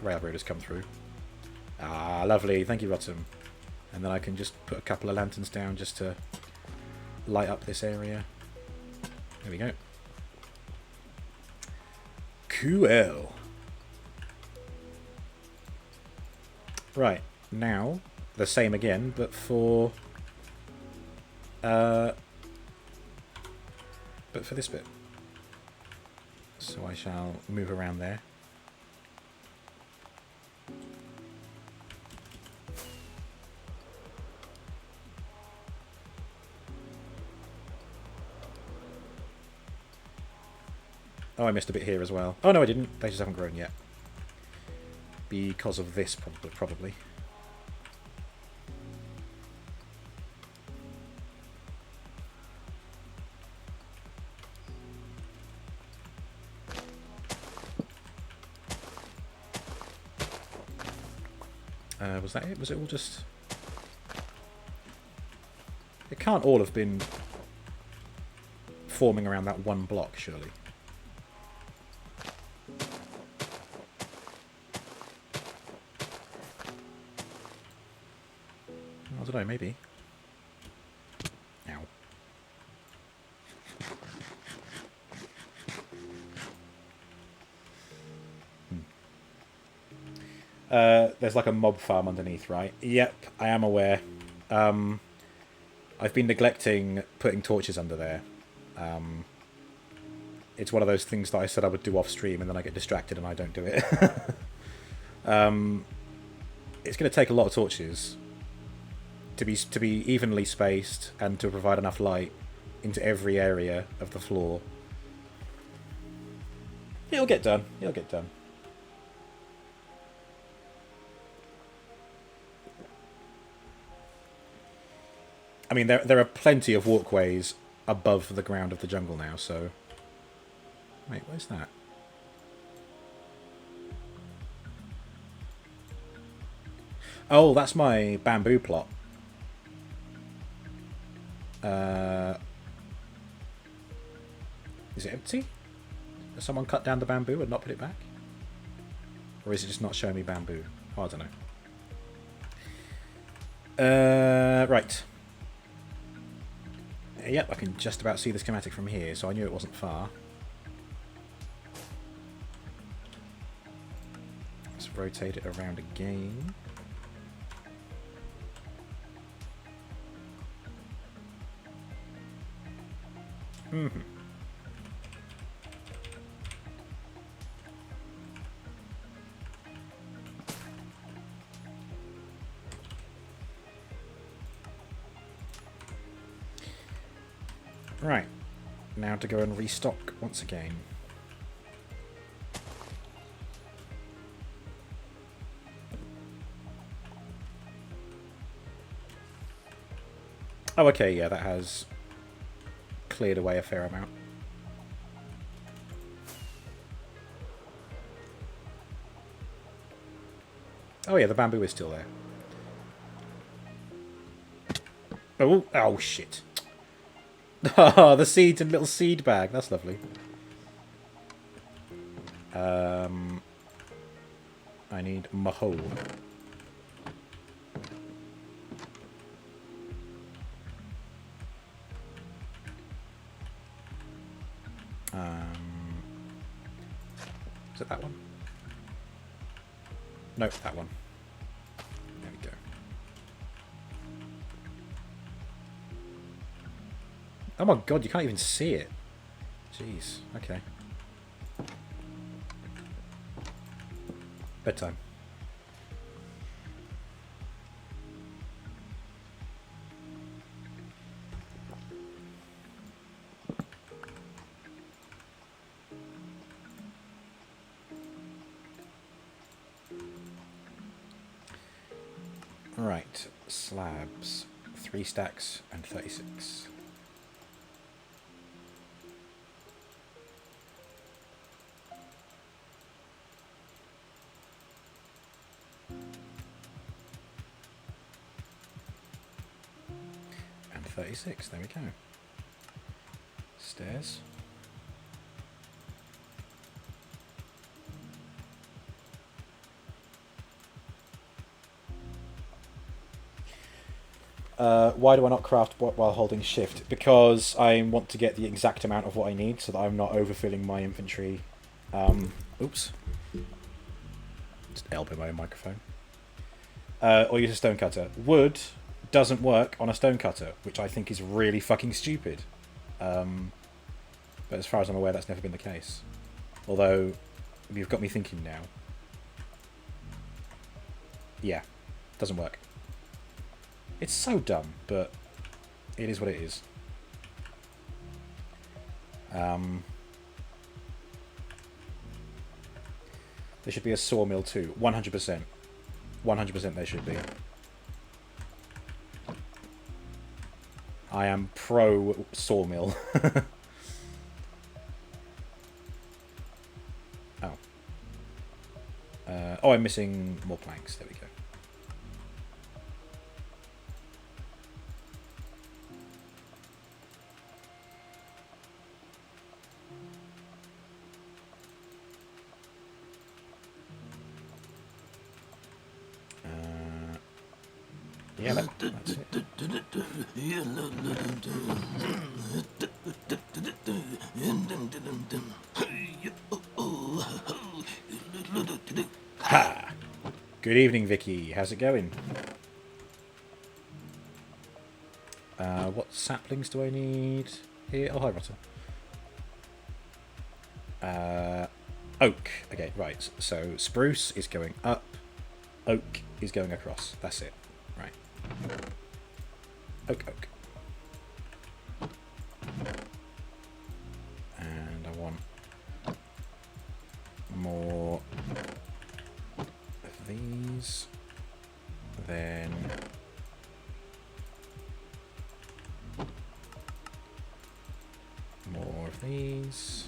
railroad has come through. Ah, lovely. Thank you, Rotom. And then I can just put a couple of lanterns down just to light up this area. There we go. Cool. Right, now, the same again, but for this bit. So I shall move around there. Oh, I missed a bit here as well. Oh, no, I didn't. They just haven't grown yet. Because of this, probably. Was that it? Was it all just... It can't all have been forming around that one block, surely. I don't know, maybe. Ow. There's like a mob farm underneath, right? Yep, I am aware. I've been neglecting putting torches under there. It's one of those things that I said I would do off stream, and then I get distracted and I don't do it. It's going to take a lot of torches to be evenly spaced and to provide enough light into every area of the floor. It'll get done. It'll get done. I mean, there are plenty of walkways above the ground of the jungle now, so... Wait, where's that? Oh, that's my bamboo plot. Is it empty? Has someone cut down the bamboo and not put it back? Or is it just not showing me bamboo? Oh, I don't know. Right. Yep, I can just about see the schematic from here, so I knew it wasn't far. Let's rotate it around again. Mm-hmm. Right, now to go and restock once again. Oh, okay, yeah, that has cleared away a fair amount. Oh yeah, the bamboo is still there. Oh shit. Oh, the seeds in a little seed bag. That's lovely. I need maho. Is it that one? No, that one. There we go. Oh my god, you can't even see it. Jeez, okay. Bedtime. Right, slabs. 3 stacks and 36. And 36, there we go. Stairs. Why do I not craft while holding shift? Because I want to get the exact amount of what I need so that I'm not overfilling my inventory. Oops. Just elbow my own microphone. Or use a stone cutter. Wood doesn't work on a stone cutter, which I think is really fucking stupid. But as far as I'm aware, that's never been the case. Although, you've got me thinking now. Yeah, doesn't work. It's so dumb, but it is what it is. There should be a sawmill too. 100%. 100% there should be. I am pro sawmill. Oh. Oh, I'm missing more planks. There we go. Yeah, that's it. Ha! Good evening, Vicky. How's it going? What saplings do I need here? Oh, hi, Rotter. Oak. Okay, right. So spruce is going up. Oak is going across. That's it. Right. Oak, oak. And I want more of these. Then more of these.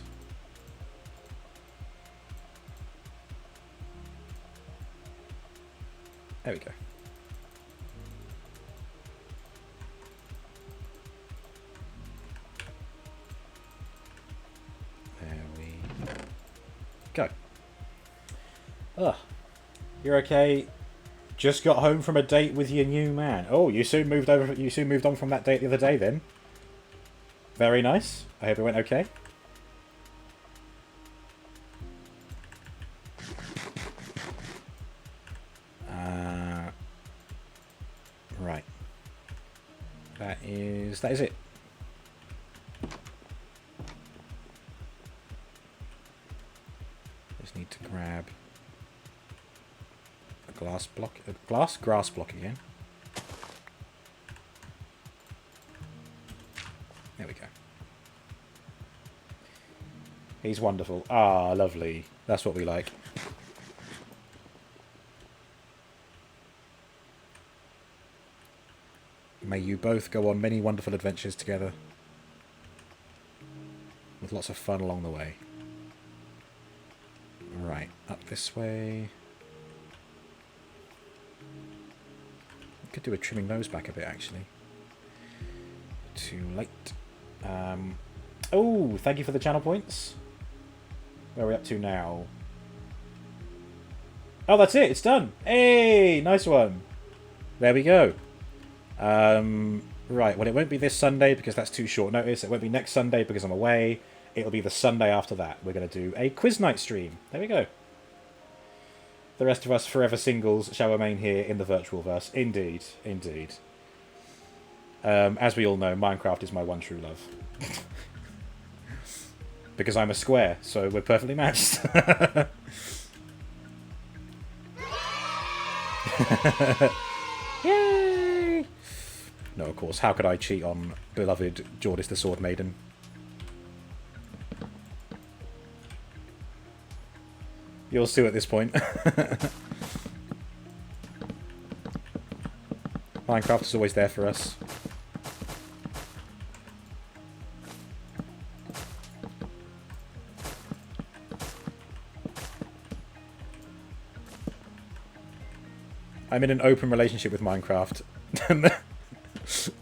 There we go. There we go. Ugh. You're okay. Just got home from a date with your new man. Oh, you soon moved over. You soon moved on from that date the other day, then. Very nice. I hope it went okay. Right. That is it. Just need to grab a grass block again. There we go. He's wonderful. Ah, lovely. That's what we like. May you both go on many wonderful adventures together, with lots of fun along the way. Right, up this way. Could do with trimming those back a bit, actually. Too late. Oh, thank you for the channel points. Where are we up to now? Oh, that's it. It's done. Hey, nice one. There we go. Right, well, it won't be this Sunday because that's too short notice. It won't be next Sunday because I'm away. It'll be the Sunday after that. We're going to do a quiz night stream. There we go. The rest of us forever singles shall remain here in the virtual verse. Indeed, indeed. As we all know, Minecraft is my one true love. Because I'm a square, so we're perfectly matched. Yay! No, of course, how could I cheat on beloved Jordis the Sword Maiden? Yours too at this point. Minecraft is always there for us. I'm in an open relationship with Minecraft.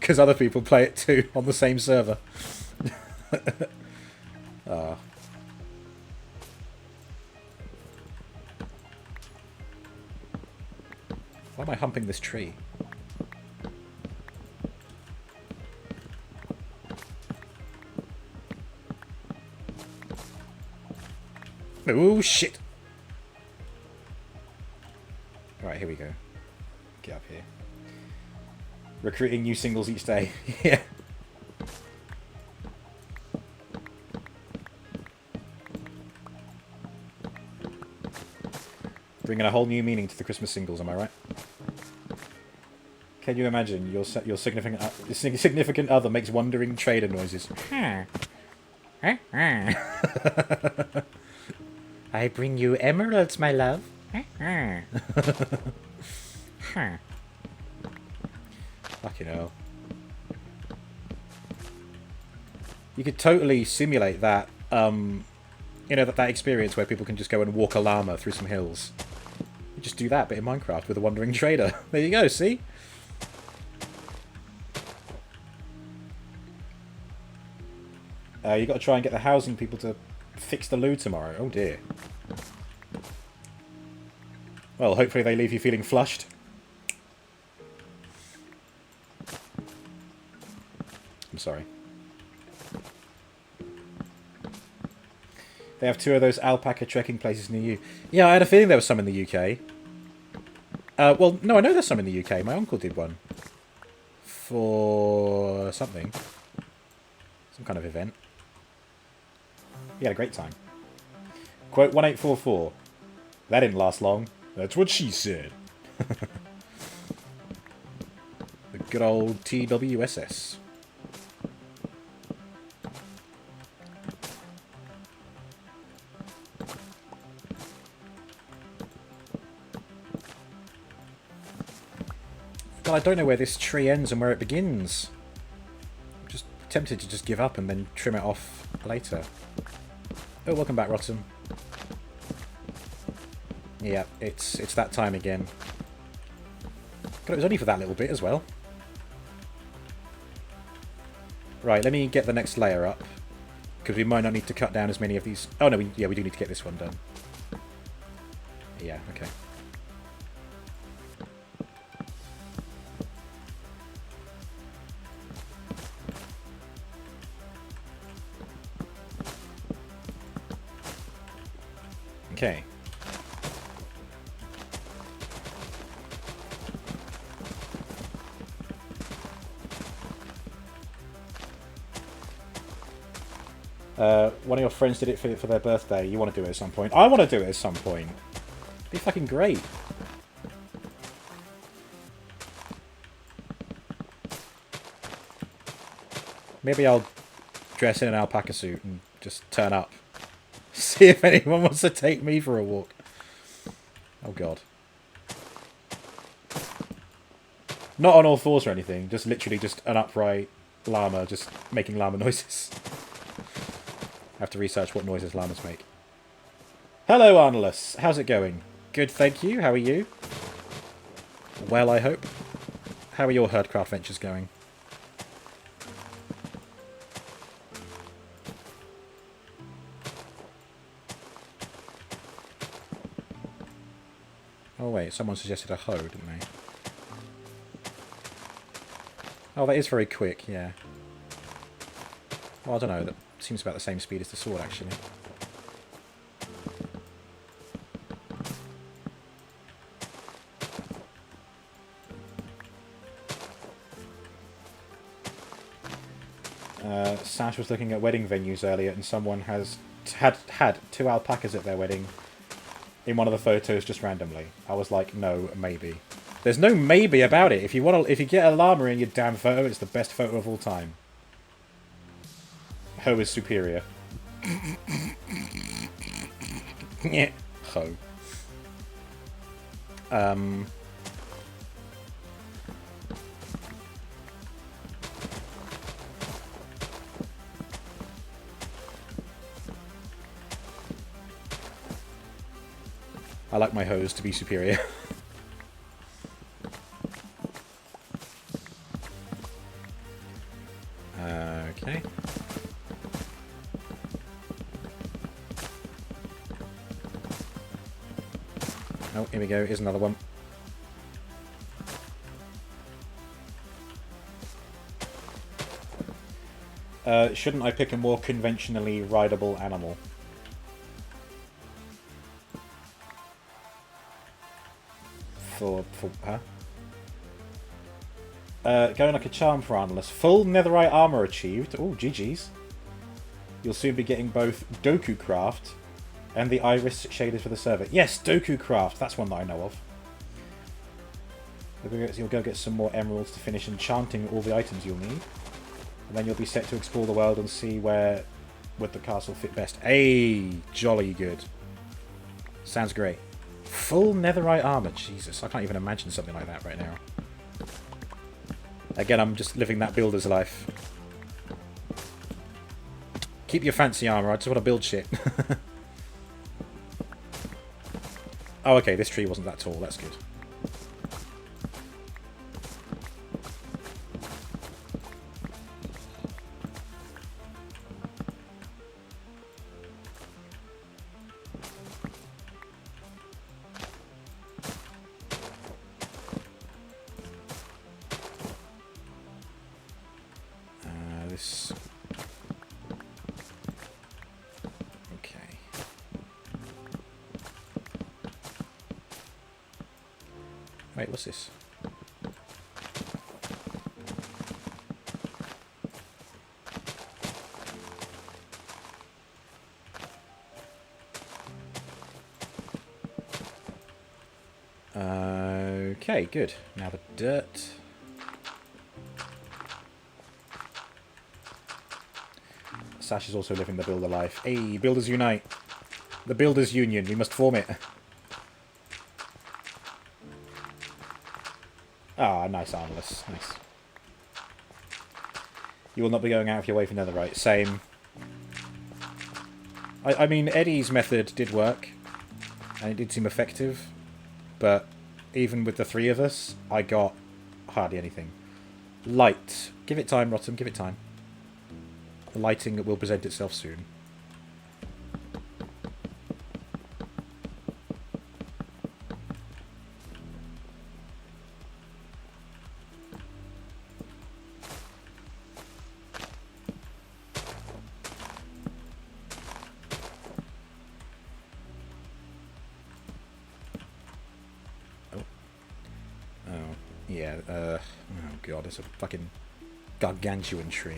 Because other people play it too on the same server. Why am I humping this tree? Oh, shit! Alright, here we go. Get up here. Recruiting new singles each day. Yeah. Bringing a whole new meaning to the Christmas singles, am I right? Can you imagine your significant other makes wandering trader noises? I bring you emeralds, my love. Fucking hell. You could totally simulate that, you know, that experience where people can just go and walk a llama through some hills. You just do that, but in Minecraft with a wandering trader. There you go, see? You got to try and get the housing people to fix the loo tomorrow. Oh dear. Well, hopefully they leave you feeling flushed. I'm sorry. They have 2 of those alpaca trekking places near you. Yeah, I had a feeling there was some in the UK. Well, no, I know there's some in the UK. My uncle did one. For something. Some kind of event. He had a great time. Quote 1844. That didn't last long. That's what she said. The good old TWSS. God, I don't know where this tree ends and where it begins. I'm just tempted to just give up and then trim it off later. Oh, welcome back, Rotten. Yeah, it's that time again. God, it was only for that little bit as well. Right, let me get the next layer up. Because we might not need to cut down as many of these... Oh, no, we do need to get this one done. Yeah, okay. Okay. One of your friends did it for their birthday. You want to do it at some point. I want to do it at some point. It'd be fucking great. Maybe I'll dress in an alpaca suit and just turn up. See if anyone wants to take me for a walk. Oh god. Not on all fours or anything, just literally just an upright llama just making llama noises. I have to research what noises llamas make. Hello, Arnolus. How's it going? Good, thank you. How are you? Well, I hope. How are your HerdCraft ventures going? Oh wait, someone suggested a hoe, didn't they? Oh, that is very quick, yeah. Well, I don't know, that seems about the same speed as the sword, actually. Sash was looking at wedding venues earlier, and someone had 2 alpacas at their wedding in one of the photos just randomly. I was like, no, maybe. There's no maybe about it. If you get a llama in your damn photo, it's the best photo of all time. Ho is superior. Yeah. Ho. I like my hose to be superior. Okay. Oh, here we go. Here's another one. Shouldn't I pick a more conventionally rideable animal? Huh? Going like a charm for Arnolus. Full netherite armor achieved. Oh, GG's. You'll soon be getting both Doku Craft and the iris shaders for the server. Yes, Doku Craft. That's one that I know of. You'll go get some more emeralds to finish enchanting all the items you'll need. And then you'll be set to explore the world and see where would the castle fit best. Hey, jolly good. Sounds great. Full netherite armor. Jesus, I can't even imagine something like that right now. Again, I'm just living that builder's life. Keep your fancy armor, I just want to build shit. Oh, okay, this tree wasn't that tall, that's good. This... Okay. Wait, what's this? Okay, good. Now the dirt. Sash is also living the builder life. Hey, builders unite. The builders union. We must form it. Ah, nice armorless. Nice. You will not be going out of your way for netherite. Same. I mean, Eddie's method did work. And it did seem effective. But even with the three of us, I got hardly anything. Light. Give it time, Rotten. Give it time. The lighting will present itself soon. Yeah, oh god, it's a fucking gargantuan tree.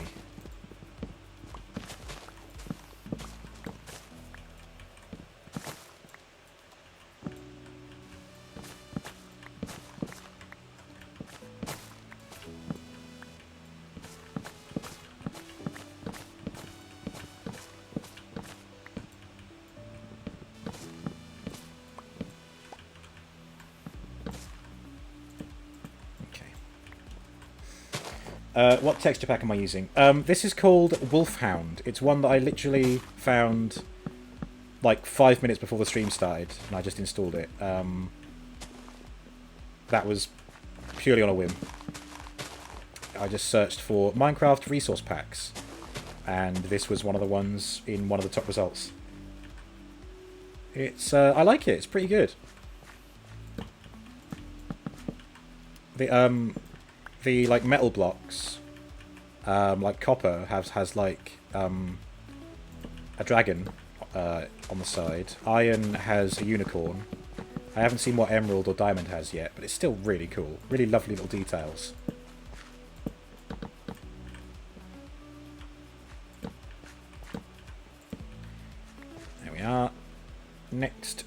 What texture pack am I using? This is called Wolfhound. It's one that I literally found like 5 minutes before the stream started, and I just installed it. That was purely on a whim. I just searched for Minecraft resource packs, and this was one of the ones in one of the top results. It's I like it. It's pretty good. The like metal blocks, like copper has like a dragon on the side. Iron has a unicorn. I haven't seen what emerald or diamond has yet, but it's still really cool. Really lovely little details. There we are. Next.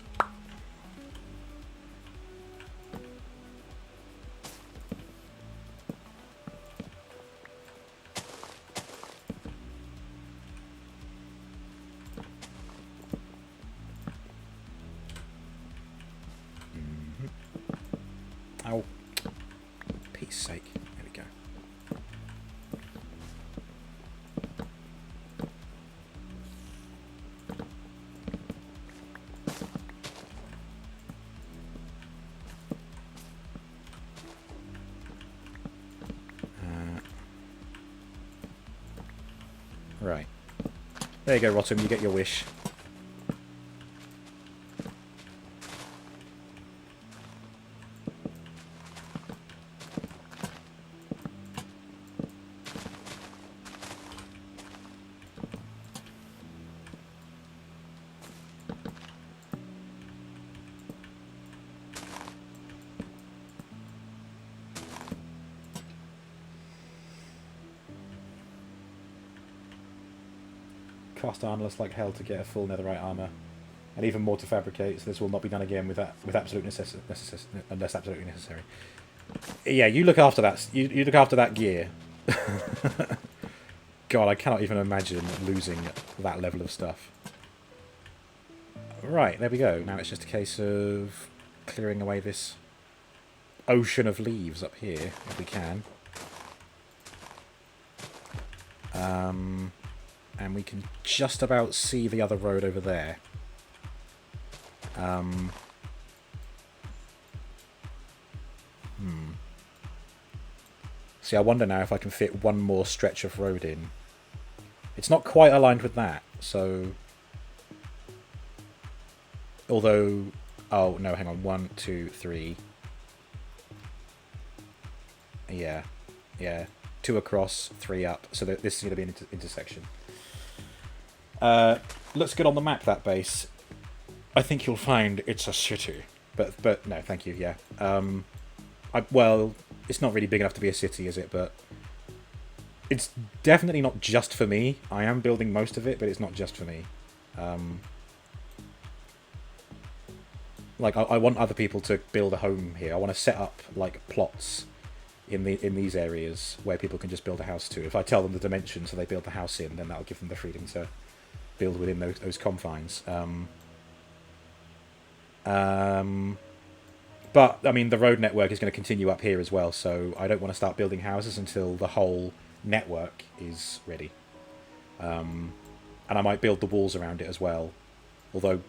Oh, peace sake. There we go. Right. There you go, Rotom. You get your wish. Cost armorless like hell to get a full netherite armor, and even more to fabricate. So this will not be done again with absolute unless absolutely necessary. Yeah, you look after that. You look after that gear. God, I cannot even imagine losing that level of stuff. Right, there we go. Now it's just a case of clearing away this ocean of leaves up here, if we can. And we can just about see the other road over there. See, I wonder now if I can fit one more stretch of road in. It's not quite aligned with that, so... Although... Oh, no, hang on. 1, 2, 3. Yeah. Yeah. 2 across, 3 up. So this is going to be an intersection. Looks good on the map, that base. I think you'll find it's a city. But no, thank you, yeah. Well, it's not really big enough to be a city, is it? But it's definitely not just for me. I am building most of it, but it's not just for me. Like, I want other people to build a home here. I want to set up, like, plots in these areas where people can just build a house to. If I tell them the dimensions so they build the house in, then that'll give them the freedom to build within those confines. But, I mean, the road network is going to continue up here as well, so I don't want to start building houses until the whole network is ready. And I might build the walls around it as well. Although,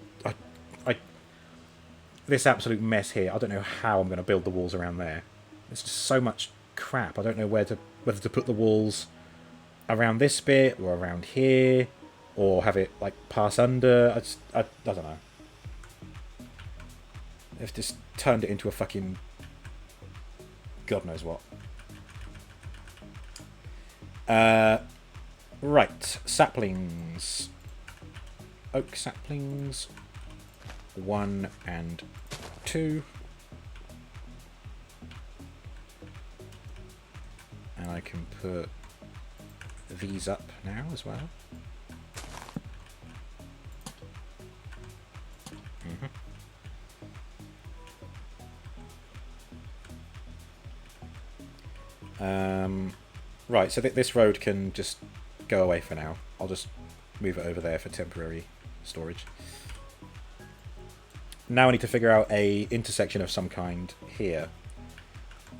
this absolute mess here, I don't know how I'm going to build the walls around there. There's just so much crap. I don't know whether to put the walls around this bit, or around here, or have it, like, pass under. I don't know. They've just turned it into a fucking... God knows what. Right. Saplings. Oak saplings. 1 and 2. And I can put these up now as well. Right, so this road can just go away for now. I'll just move it over there for temporary storage. Now I need to figure out a intersection of some kind here,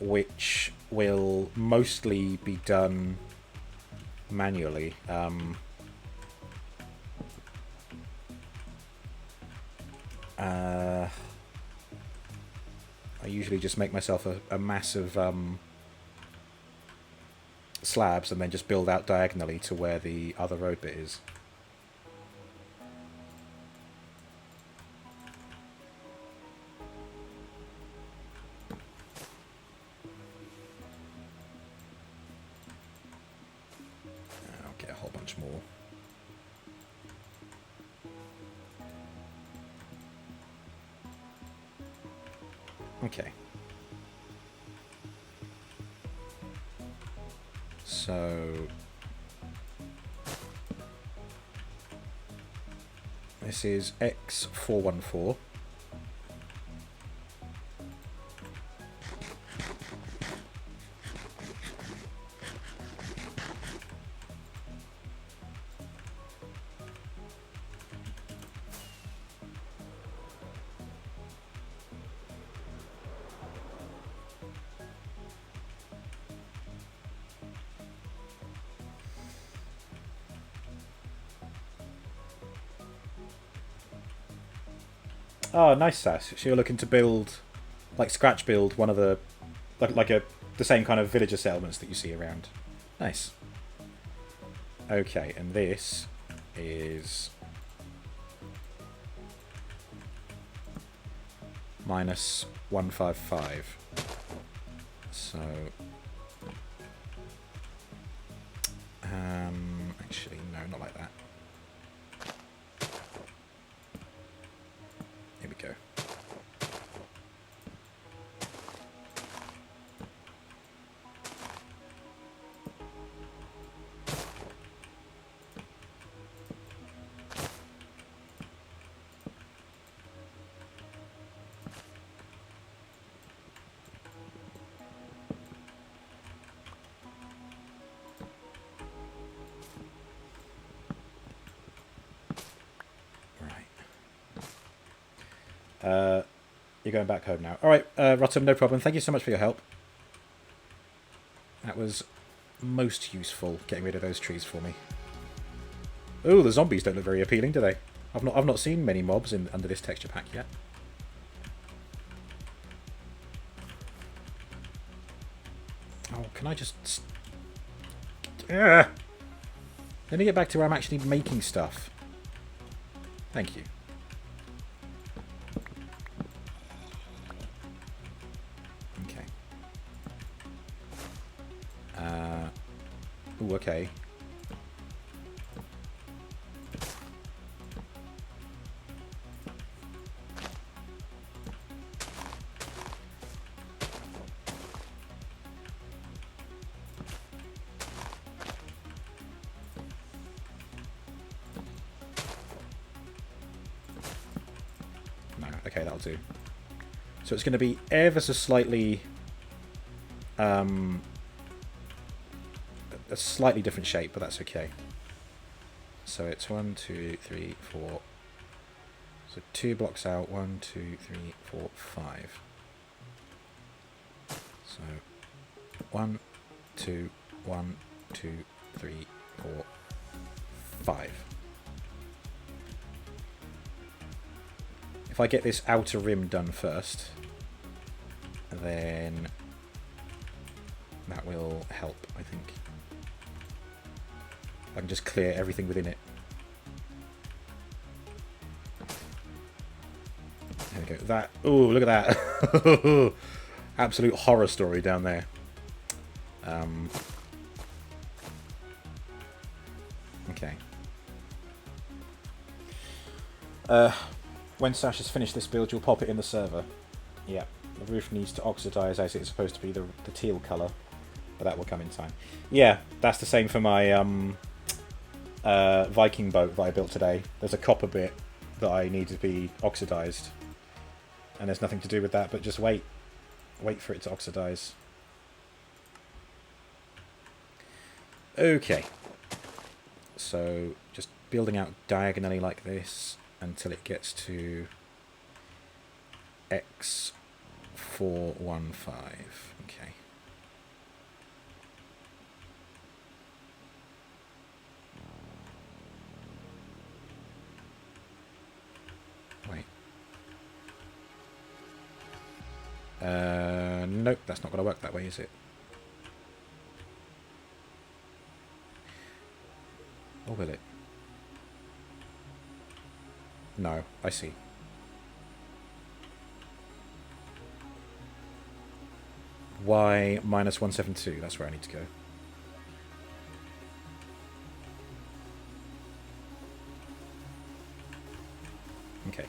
which will mostly be done manually. I usually just make myself a mass of slabs and then just build out diagonally to where the other road bit is. I'll get a whole bunch more. Okay. So this is X414. Oh, nice, Sass. So you're looking to build, like, scratch build one of the, the same kind of villager settlements that you see around. Nice. Okay, and this is -155. So, actually, no, not like that. Here we go. You're going back home now. Alright, Rotom, no problem. Thank you so much for your help. That was most useful, getting rid of those trees for me. Oh, the zombies don't look very appealing, do they? I've not seen many mobs under this texture pack yet. Oh, can I just... Let me get back to where I'm actually making stuff. Thank you. Okay. Ooh, okay. Okay, that'll do. So it's going to be ever so slightly... a slightly different shape, but that's okay. So it's 1, 2, 3, 4... So 2 blocks out. 1, 2, 3, 4, 5. So 1, 2, 1, 2, 3, 4, 5. If I get this outer rim done first, then that will help, I think. I can just clear everything within it. There we go. That. Oh, look at that. Absolute horror story down there. Okay. When Sash has finished this build, you'll pop it in the server. Yeah, the roof needs to oxidize as it's supposed to be the teal colour, but that will come in time. Yeah, that's the same for my Viking boat that I built today. There's a copper bit that I need to be oxidized, and there's nothing to do with that, but just wait for it to oxidize. Okay, so just building out diagonally like this until it gets to X415. Okay. Wait. Nope, that's not going to work that way, is it? Or will it? No, I see. Y minus 172, that's where I need to go. Okay.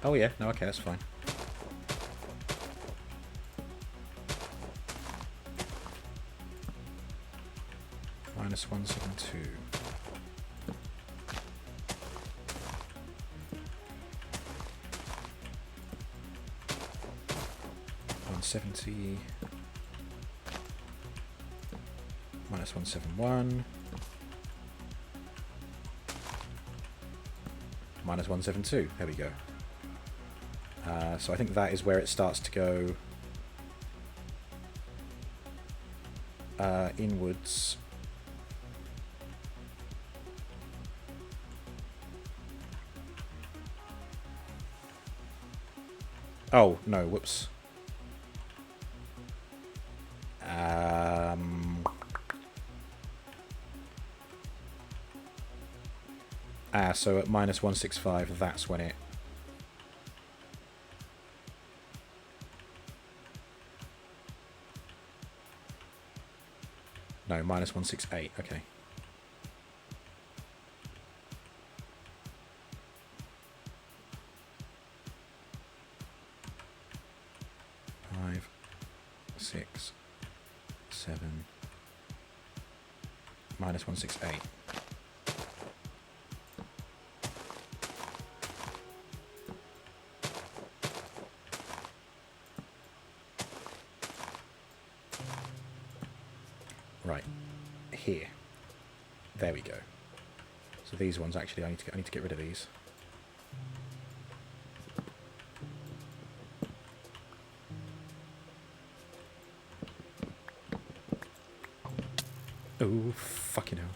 Oh yeah, no, okay, that's fine. Minus 172. $170. Minus 171. Minus 172. There we go. So I think that is where it starts to go inwards. Oh, no, whoops. So at minus 165, that's when it... No, minus 168, okay. Five, 6, 7, minus 168. Right, here. There we go. So these ones actually, I need to get rid of these. Oh, fucking hell.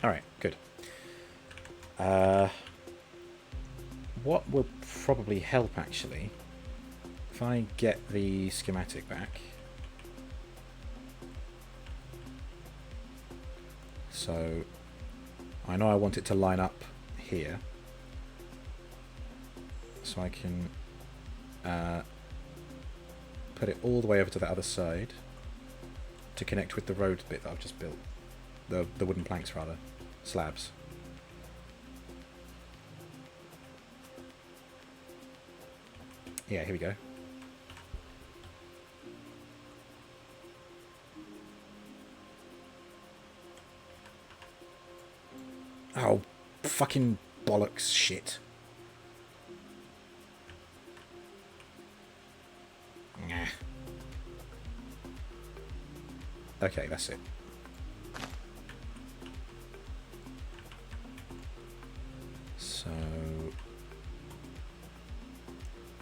Alright, good. What will probably help, actually, if I get the schematic back. So, I know I want it to line up here. So I can put it all the way over to the other side to connect with the road bit that I've just built. The wooden planks, rather. Slabs. Yeah, here we go. Oh, fucking bollocks shit. Nah. Okay, that's it. So...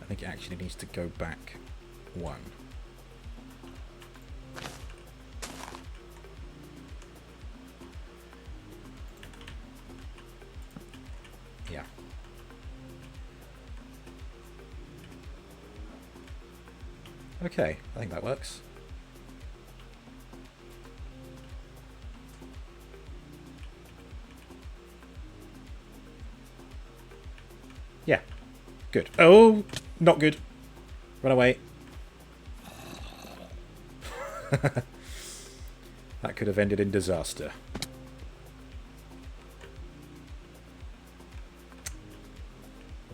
I think it actually needs to go back one. Yeah. Okay, I think that works. Yeah. Good. Oh, not good. Run away. That could have ended in disaster.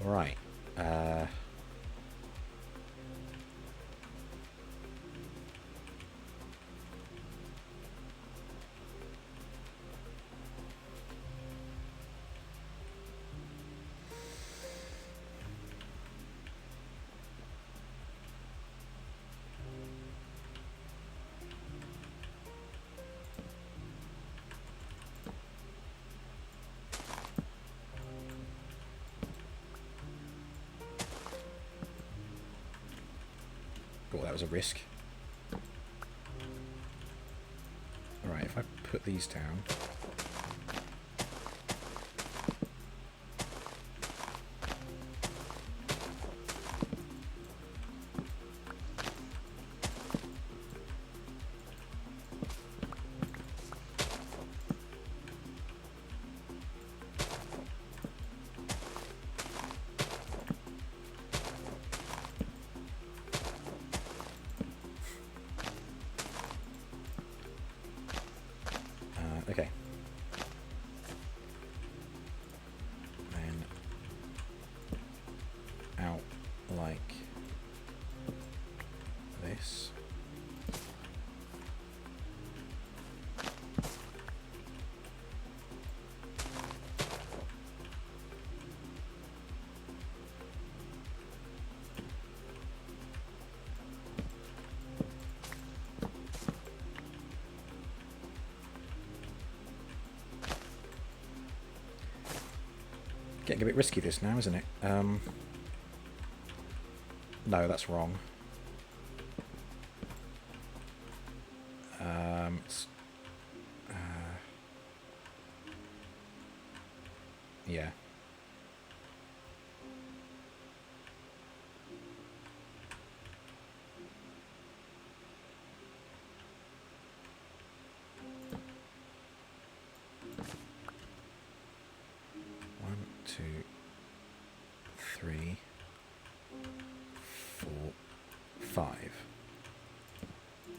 Right. Oh, that was a risk. Alright, if I put these down... okay. Then out like this. Getting a bit risky this now, isn't it? No, that's wrong. Yeah. One, two, three, 4, 5.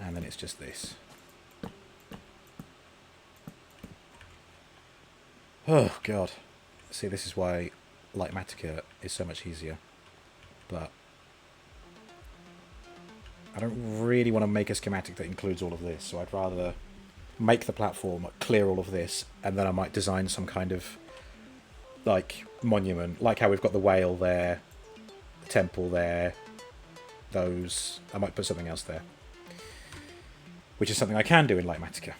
And then it's just this. Oh, God. See, this is why Lightmatica is so much easier. But I don't really want to make a schematic that includes all of this, so I'd rather make the platform, clear all of this, and then I might design some kind of, like, monument. Like how we've got the whale there, the temple there, those. I might put something else there. Which is something I can do in Lightmatica.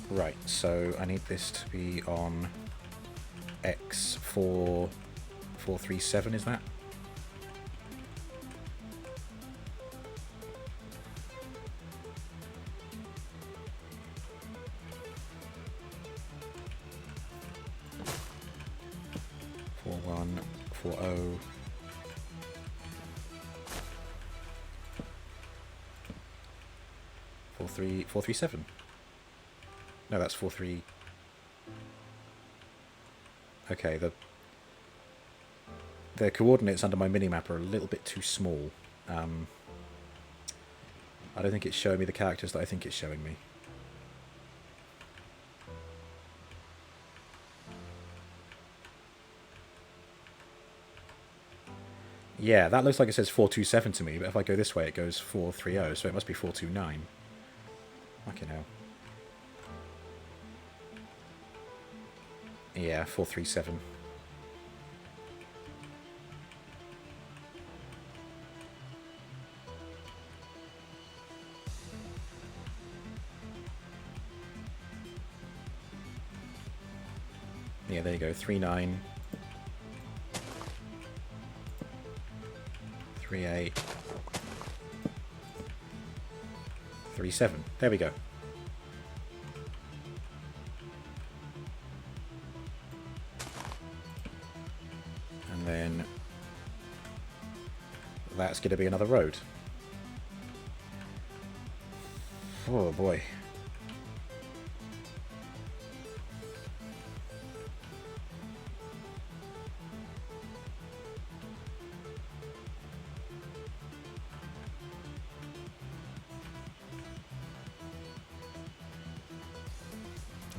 Right, so I need this to be on X4437, is that? Four one 40 437. No, that's 43. Okay, the coordinates under my minimap are a little bit too small. I don't think it's showing me the characters that I think it's showing me. Yeah, that looks like it says 427 to me, but if I go this way it goes 430, so it must be 429. Fucking hell. Yeah, 437. Yeah, there you go. 39. 38. 37. There we go. And then that's going to be another road. Oh boy.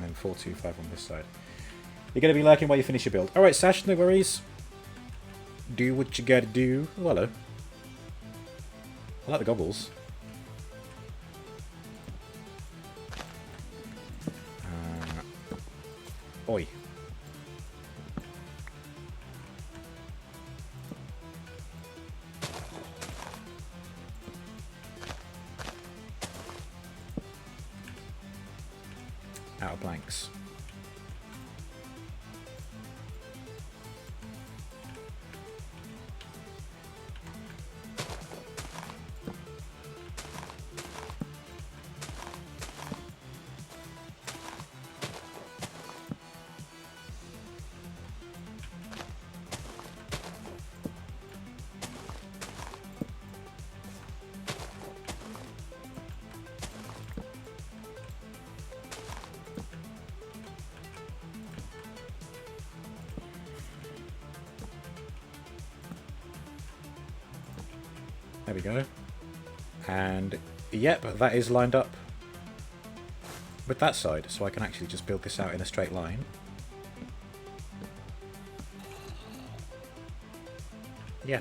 And 425 on this side. You're going to be lurking while you finish your build. Alright, Sash, no worries. Do what you gotta do. Oh, hello. I like the goggles. Oi. Out of blanks. There we go. And yep, that is lined up with that side, so I can actually just build this out in a straight line. Yeah.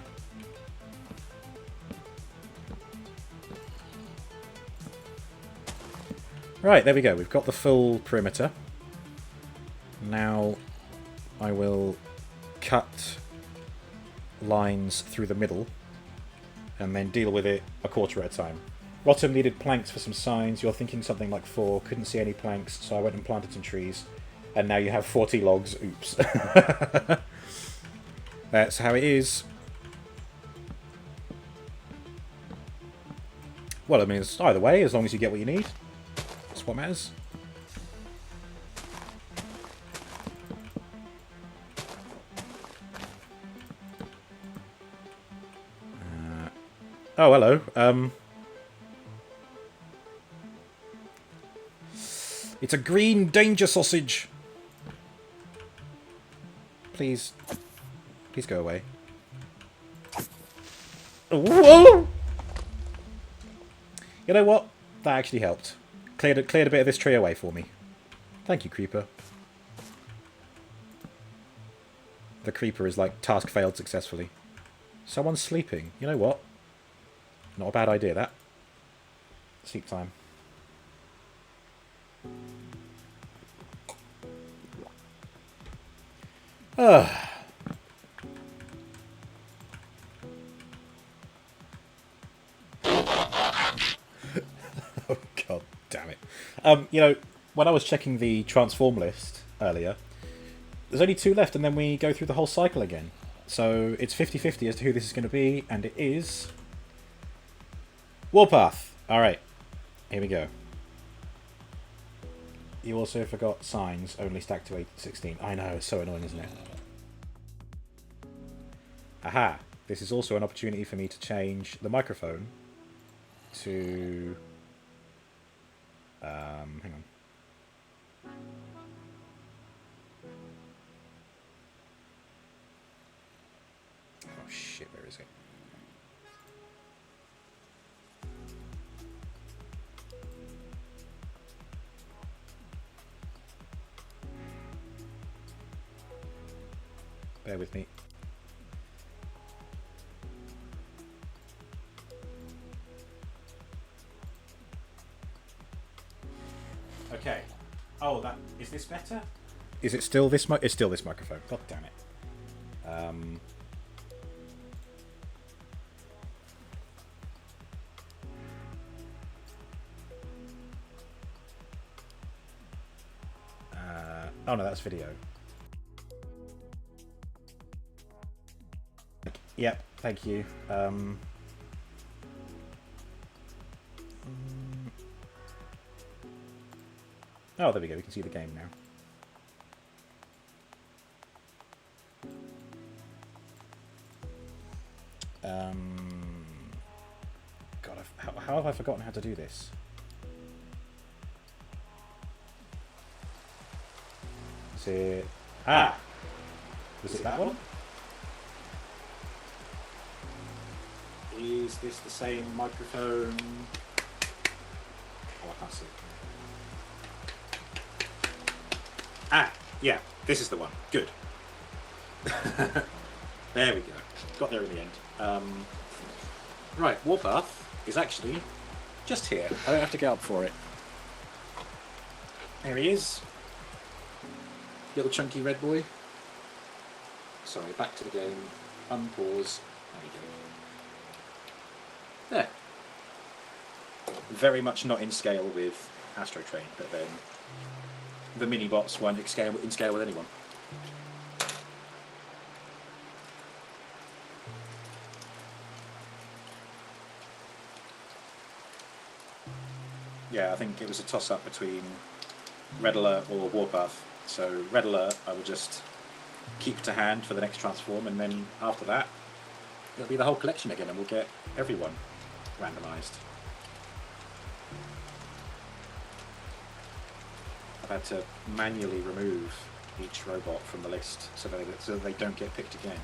Right, there we go. We've got the full perimeter. Now I will cut lines through the middle and then deal with it a quarter at a time. Rotom needed planks for some signs. You're thinking something like 4. Couldn't see any planks, so I went and planted some trees. And now you have 40 logs. Oops. That's how it is. Well, I mean, it's either way, as long as you get what you need. That's what matters. Oh, hello. It's a green danger sausage. Please. Please go away. Whoa! You know what? That actually helped. Cleared a bit of this tree away for me. Thank you, Creeper. The Creeper is like, task failed successfully. Someone's sleeping. You know what? Not a bad idea, that. Sleep time. Ugh. Oh, god damn it. You know, when I was checking the transform list earlier, there's only 2 left and then we go through the whole cycle again. So it's 50-50 as to who this is going to be, and it is... Warpath! Alright, here we go. You also forgot signs, only stacked to 16. I know, it's so annoying, isn't it? Aha! This is also an opportunity for me to change the microphone to... hang on. Oh shit, where is it? Bear with me. Okay. Oh, that is this better? Is it still this It's still this microphone. God damn it. Oh no, that's video. Yep, thank you. Oh, there we go. We can see the game now. God, how have I forgotten how to do this? Is it... Ah! Was it that one? Is this the same microphone? Oh, I can't see. Ah! Yeah, this is the one. Good. There we go. Got there in the end. Right, Warpath is actually just here. I don't have to get up for it. There he is. Little chunky red boy. Sorry, back to the game. Unpause. There we go. There. Very much not in scale with Astro Train, but then the mini bots weren't in scale with anyone. Yeah, I think it was a toss-up between Red Alert or Warpath. So Red Alert, I will just keep to hand for the next transform, and then after that, it'll be the whole collection again, and we'll get everyone randomised. I've had to manually remove each robot from the list so that they don't get picked again.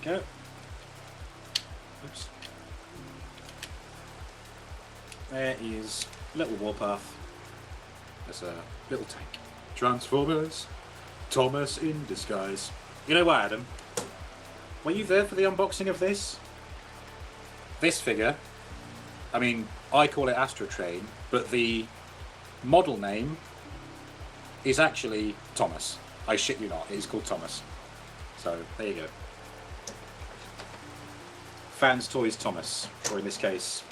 go. Oops. There is a little warpath. There's a little tank. Transformers. Thomas in disguise. You know what, Adam? Were you there for the unboxing of this? This figure, I mean, I call it Astro Train, but the model name is actually Thomas. I shit you not, it is called Thomas. So, there you go. Fans Toys Thomas, or in this case,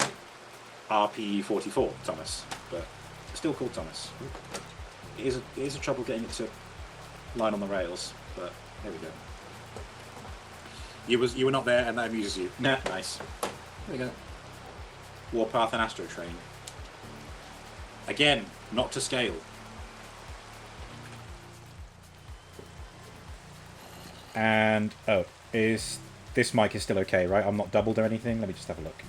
RPE44 Thomas, but still called Thomas. It is a trouble getting it to line on the rails, but there we go. You were not there, and that amuses you. Nah, nice. There we go. Warpath and Astro Train. Again, not to scale. And is this mic is still okay, right? I'm not doubled or anything. Let me just have a look.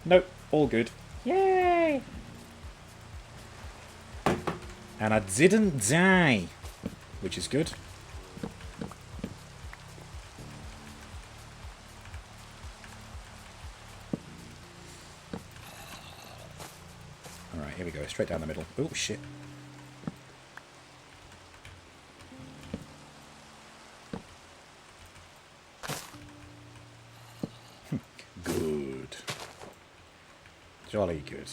Nope, all good. Yay! And I didn't die, which is good. Alright, here we go, straight down the middle. Oh, shit. Good. Jolly good.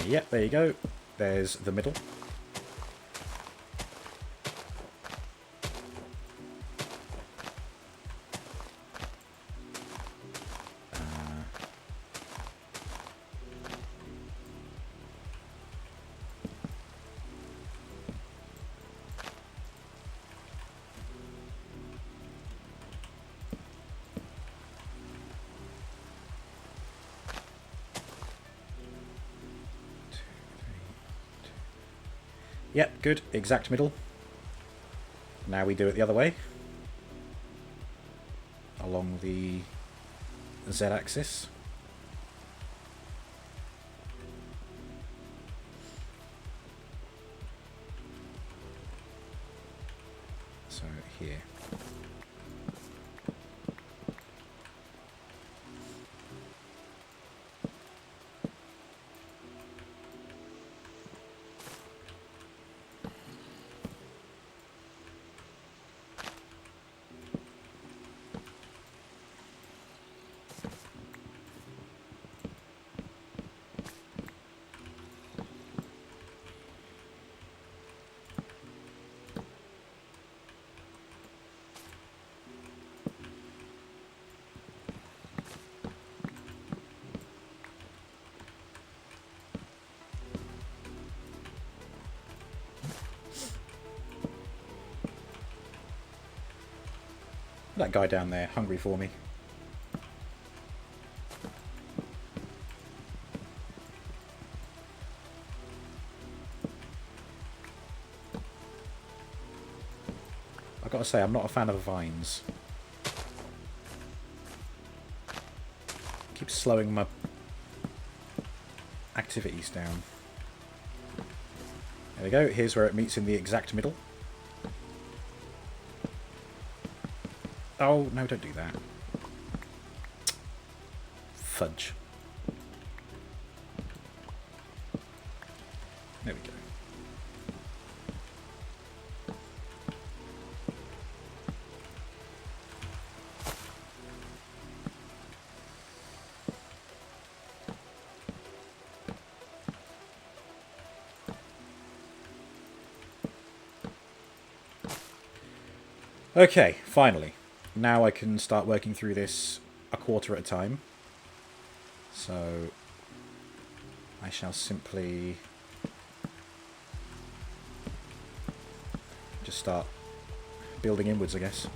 Yep, there you go. There's the middle. Yep, good. Exact middle. Now we do it the other way. Along the Z-axis. So here. That guy down there, hungry for me. I've got to say, I'm not a fan of vines. Keeps slowing my activities down. There we go, here's where it meets in the exact middle. Oh, no, don't do that. Fudge. There we go. Okay, finally. Now I can start working through this a quarter at a time. So I shall simply just start building inwards, I guess.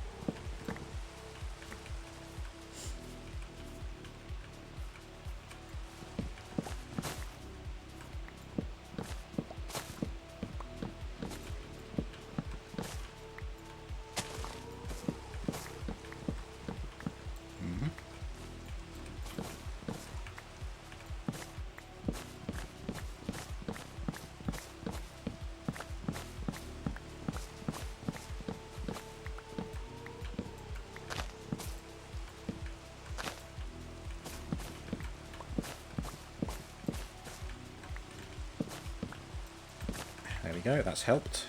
go, that's helped.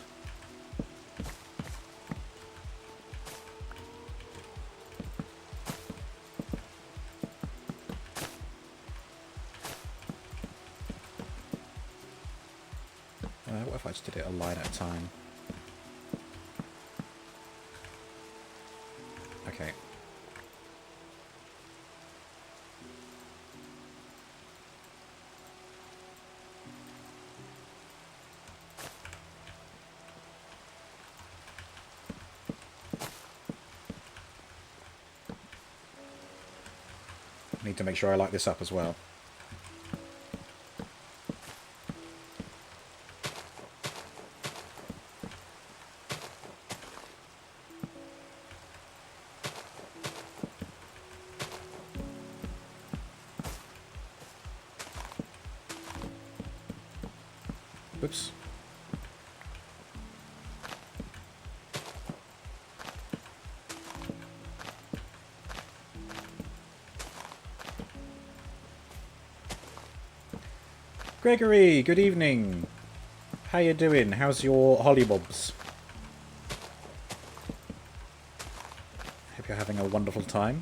What if I just did it a line at a time? Okay. Need to make sure I light this up as well. Oops. Gregory, good evening. How you doing? How's your hollybobs? Hope you're having a wonderful time.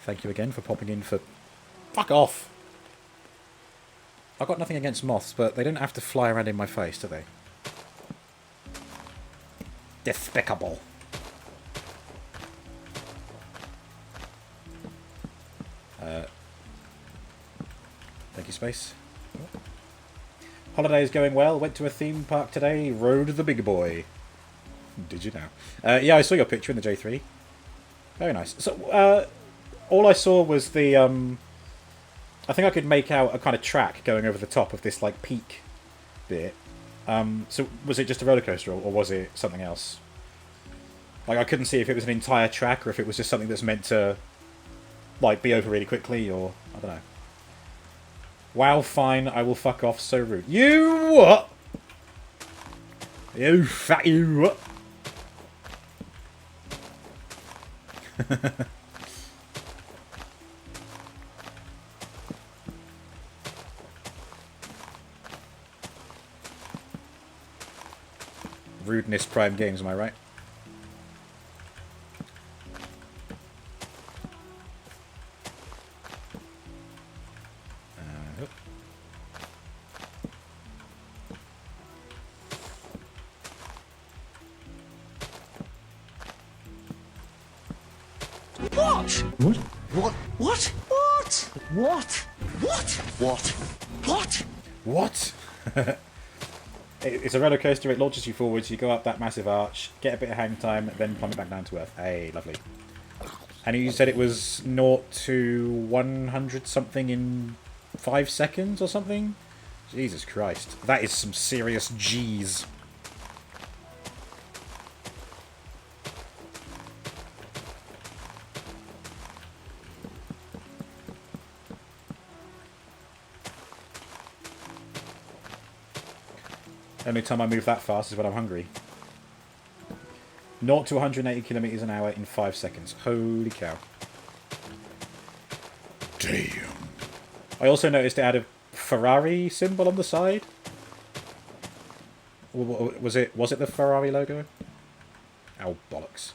Thank you again for popping in for... Fuck off! I've got nothing against moths, but they don't have to fly around in my face, do they? Despicable. Thank you, Space. Holiday's going well. Went to a theme park today. Rode the big boy. Did you know? Yeah, I saw your picture in the J3. Very nice. So, all I saw was the... I think I could make out a kind of track going over the top of this, like, peak bit. So, was it just a roller coaster, or was it something else? Like, I couldn't see if it was an entire track, or if it was just something that's meant to, like, be over really quickly, or... I don't know. Wow, fine, I will fuck off, so rude. You what? You fat you what? Rudeness Prime Games, am I right? What? What? What? What? What? What? What? What? What? What? It's a roller coaster, it launches you forwards, you go up that massive arch, get a bit of hang time, then plummet back down to earth. Hey, lovely. And you said it was 0 to 100 something in 5 seconds or something? Jesus Christ. That is some serious G's. The only time I move that fast is when I'm hungry. 0 to 180 kilometers an hour in 5 seconds. Holy cow. Damn. I also noticed it had a Ferrari symbol on the side. Was it the Ferrari logo? Oh, bollocks.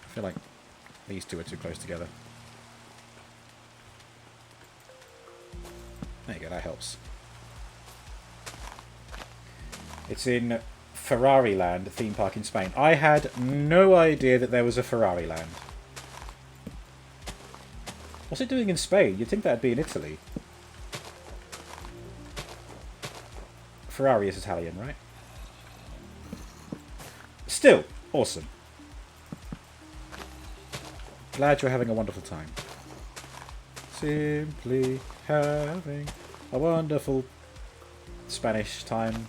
I feel like these two are too close together. There you go, that helps. It's in Ferrari Land, a theme park in Spain. I had no idea that there was a Ferrari Land. What's it doing in Spain? You'd think that'd be in Italy. Ferrari is Italian, right? Still, awesome. Glad you're having a wonderful time. Simply having a wonderful Spanish time.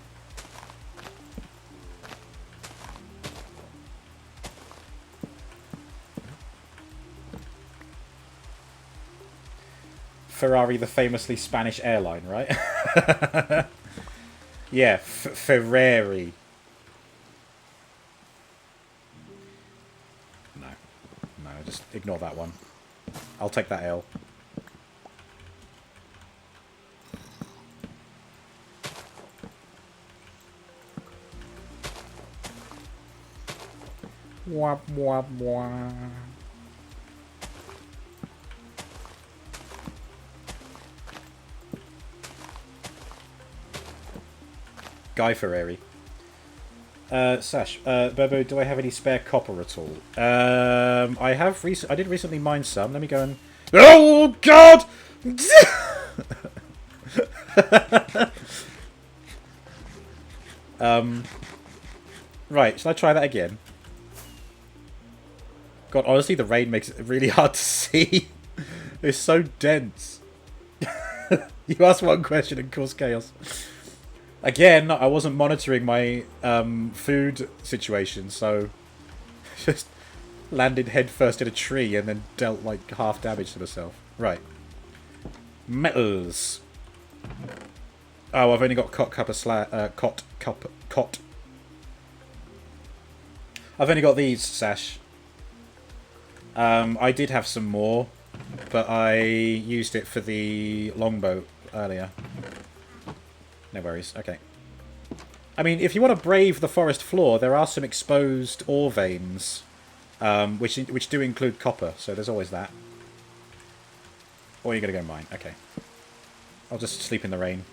Ferrari, the famously Spanish airline, right? Yeah, Ferrari. No. No, just ignore that one. I'll take that L. Wah, wah, wah. Guy Ferrari. Sash, Bobo, do I have any spare copper at all? I have. I did recently mine some. Let me go and. Oh God! Right. Shall I try that again? God, honestly, the rain makes it really hard to see. It's so dense. You ask one question and cause chaos. Again, I wasn't monitoring my food situation, so just landed headfirst in a tree and then dealt like half damage to myself. Right. Metals. Oh, I've only got cot. I've only got these, Sash. I did have some more, but I used it for the longboat earlier. No worries. Okay. I mean, if you want to brave the forest floor, there are some exposed ore veins, which do include copper, so there's always that. Or you're going to go mine. Okay. I'll just sleep in the rain.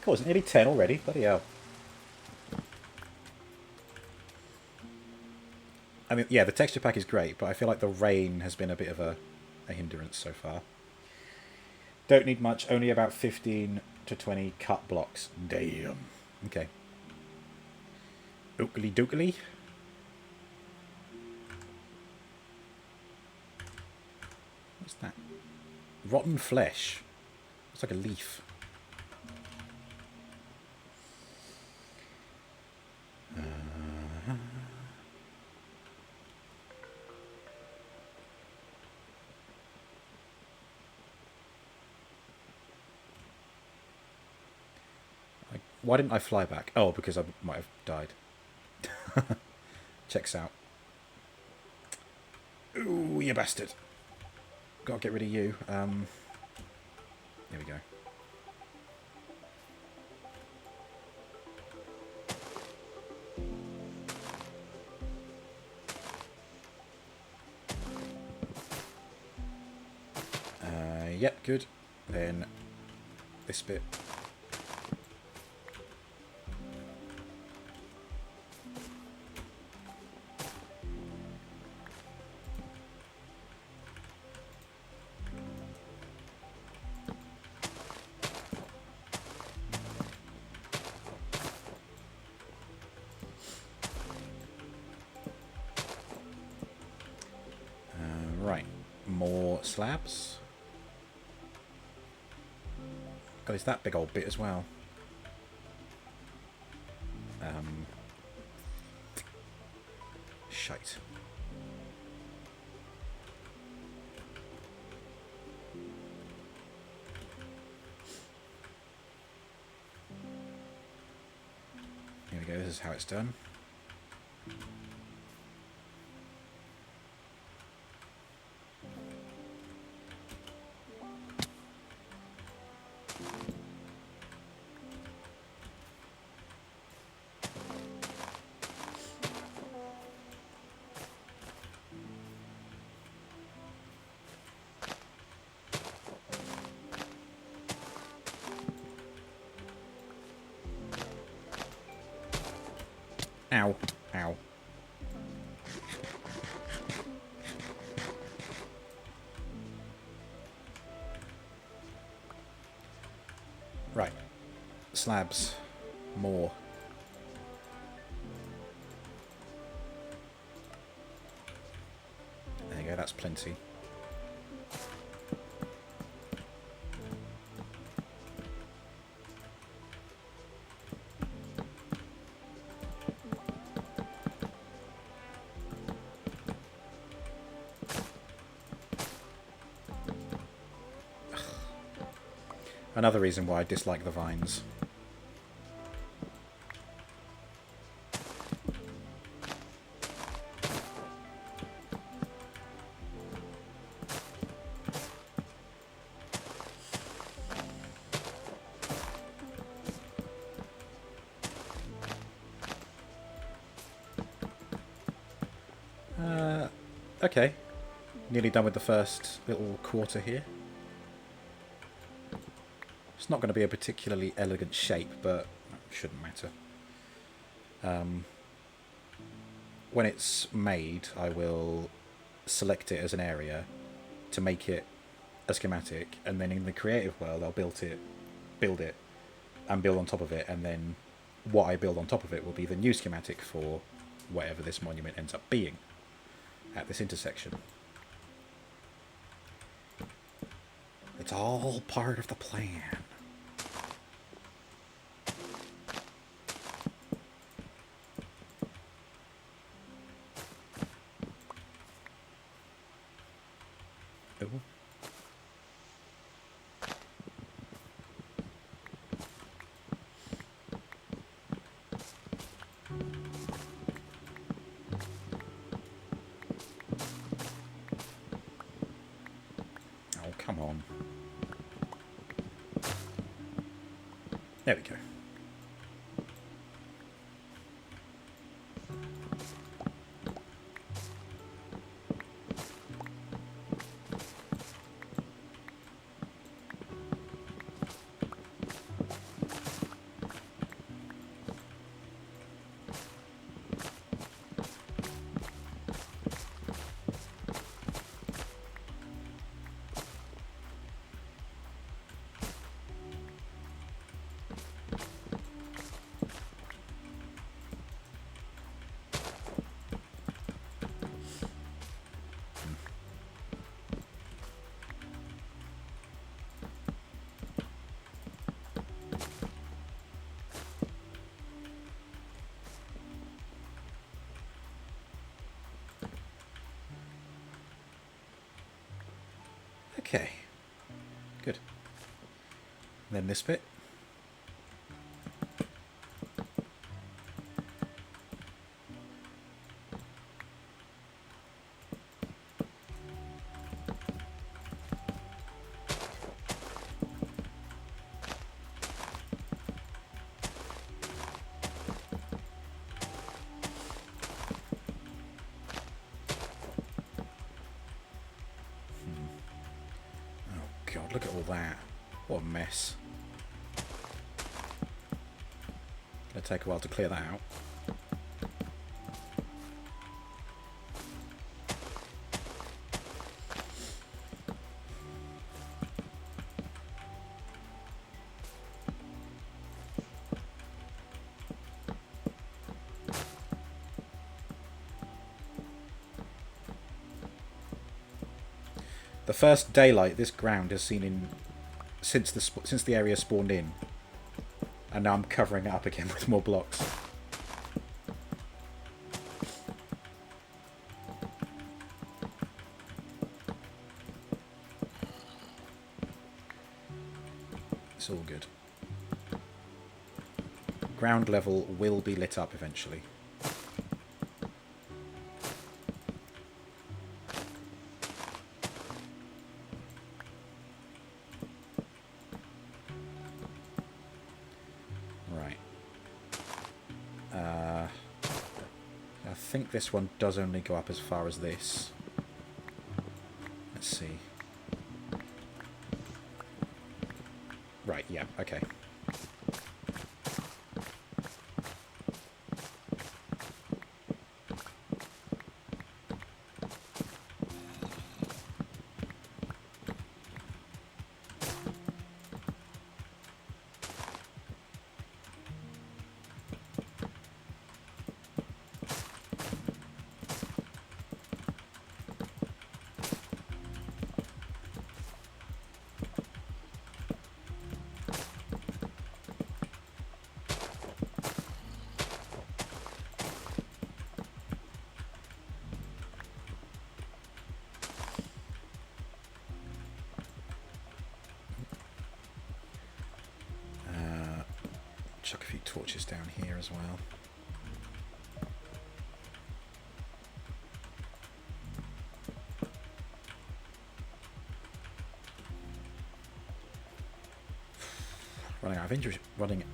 Cool, it's nearly 10 already. Bloody hell. I mean, yeah, the texture pack is great, but I feel like the rain has been a bit of a hindrance so far. Don't need much, only about 15 to 20 cut blocks. Damn. Okay. Ookly dookly. What's that? Rotten flesh. It's like a leaf. Why didn't I fly back? Oh, because I might have died. Checks out. Ooh, you bastard. Gotta get rid of you. There we go. Yep, good. Then this bit. Right, more slabs. God, it's that big old bit as well. Shite. Here we go, this is how it's done. Ow. Ow. Right. Slabs. More. There you go, that's plenty. Another reason why I dislike the vines. Okay. Nearly done with the first little quarter here. It's not going to be a particularly elegant shape, but it shouldn't matter. When it's made, I will select it as an area to make it a schematic, and then in the creative world I'll build it, and build on top of it, and then what I build on top of it will be the new schematic for whatever this monument ends up being at this intersection. It's all part of the plan. Ooh. Oh, come on. There we go. Okay, good. And then this bit. God, look at all that. What a mess. Gonna take a while to clear that out. The first daylight this ground has seen in since the area spawned in, and now I'm covering it up again with more blocks. It's all good. Ground level will be lit up eventually. I think this one does only go up as far as this. Let's see. Right, yeah, okay. chuck a few torches down here as well.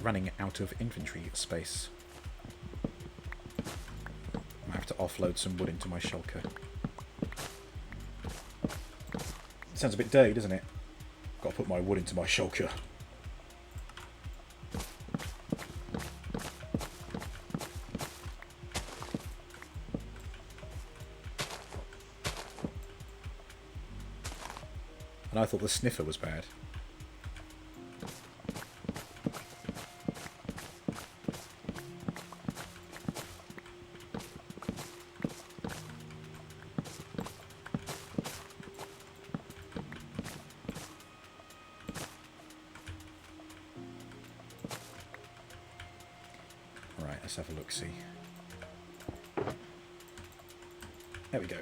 Running out of inventory space. I have to offload some wood into my shulker. Sounds a bit dirty, doesn't it? Got to put my wood into my shulker. And I thought the sniffer was bad. Right, let's have a look-see. There we go.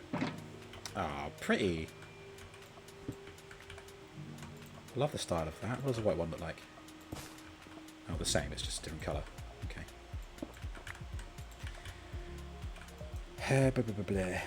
Ah, pretty. Love the style of that. What does the white one look like? Oh, the same. It's just a different colour. Okay. Blah, blah, blah, blah.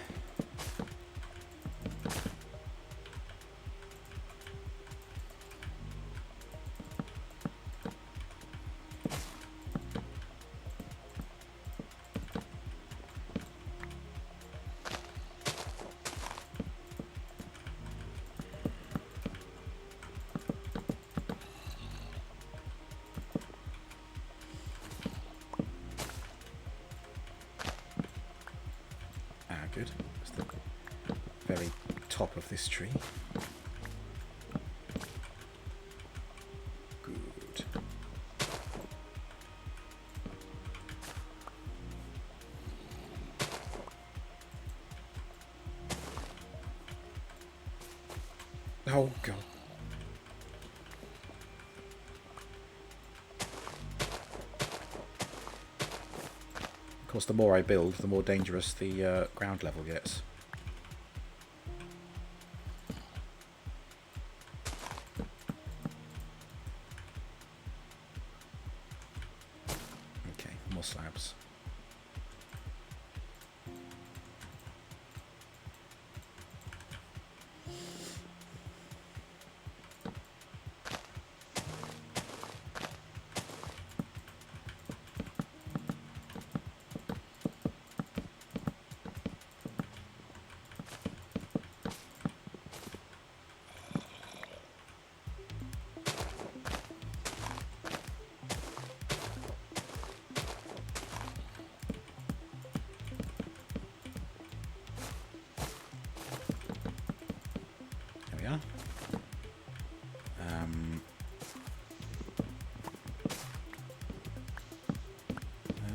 Good. It's the very top of this tree. Good. Oh god. Of course, the more I build, the more dangerous the ground level gets. Okay, more slabs.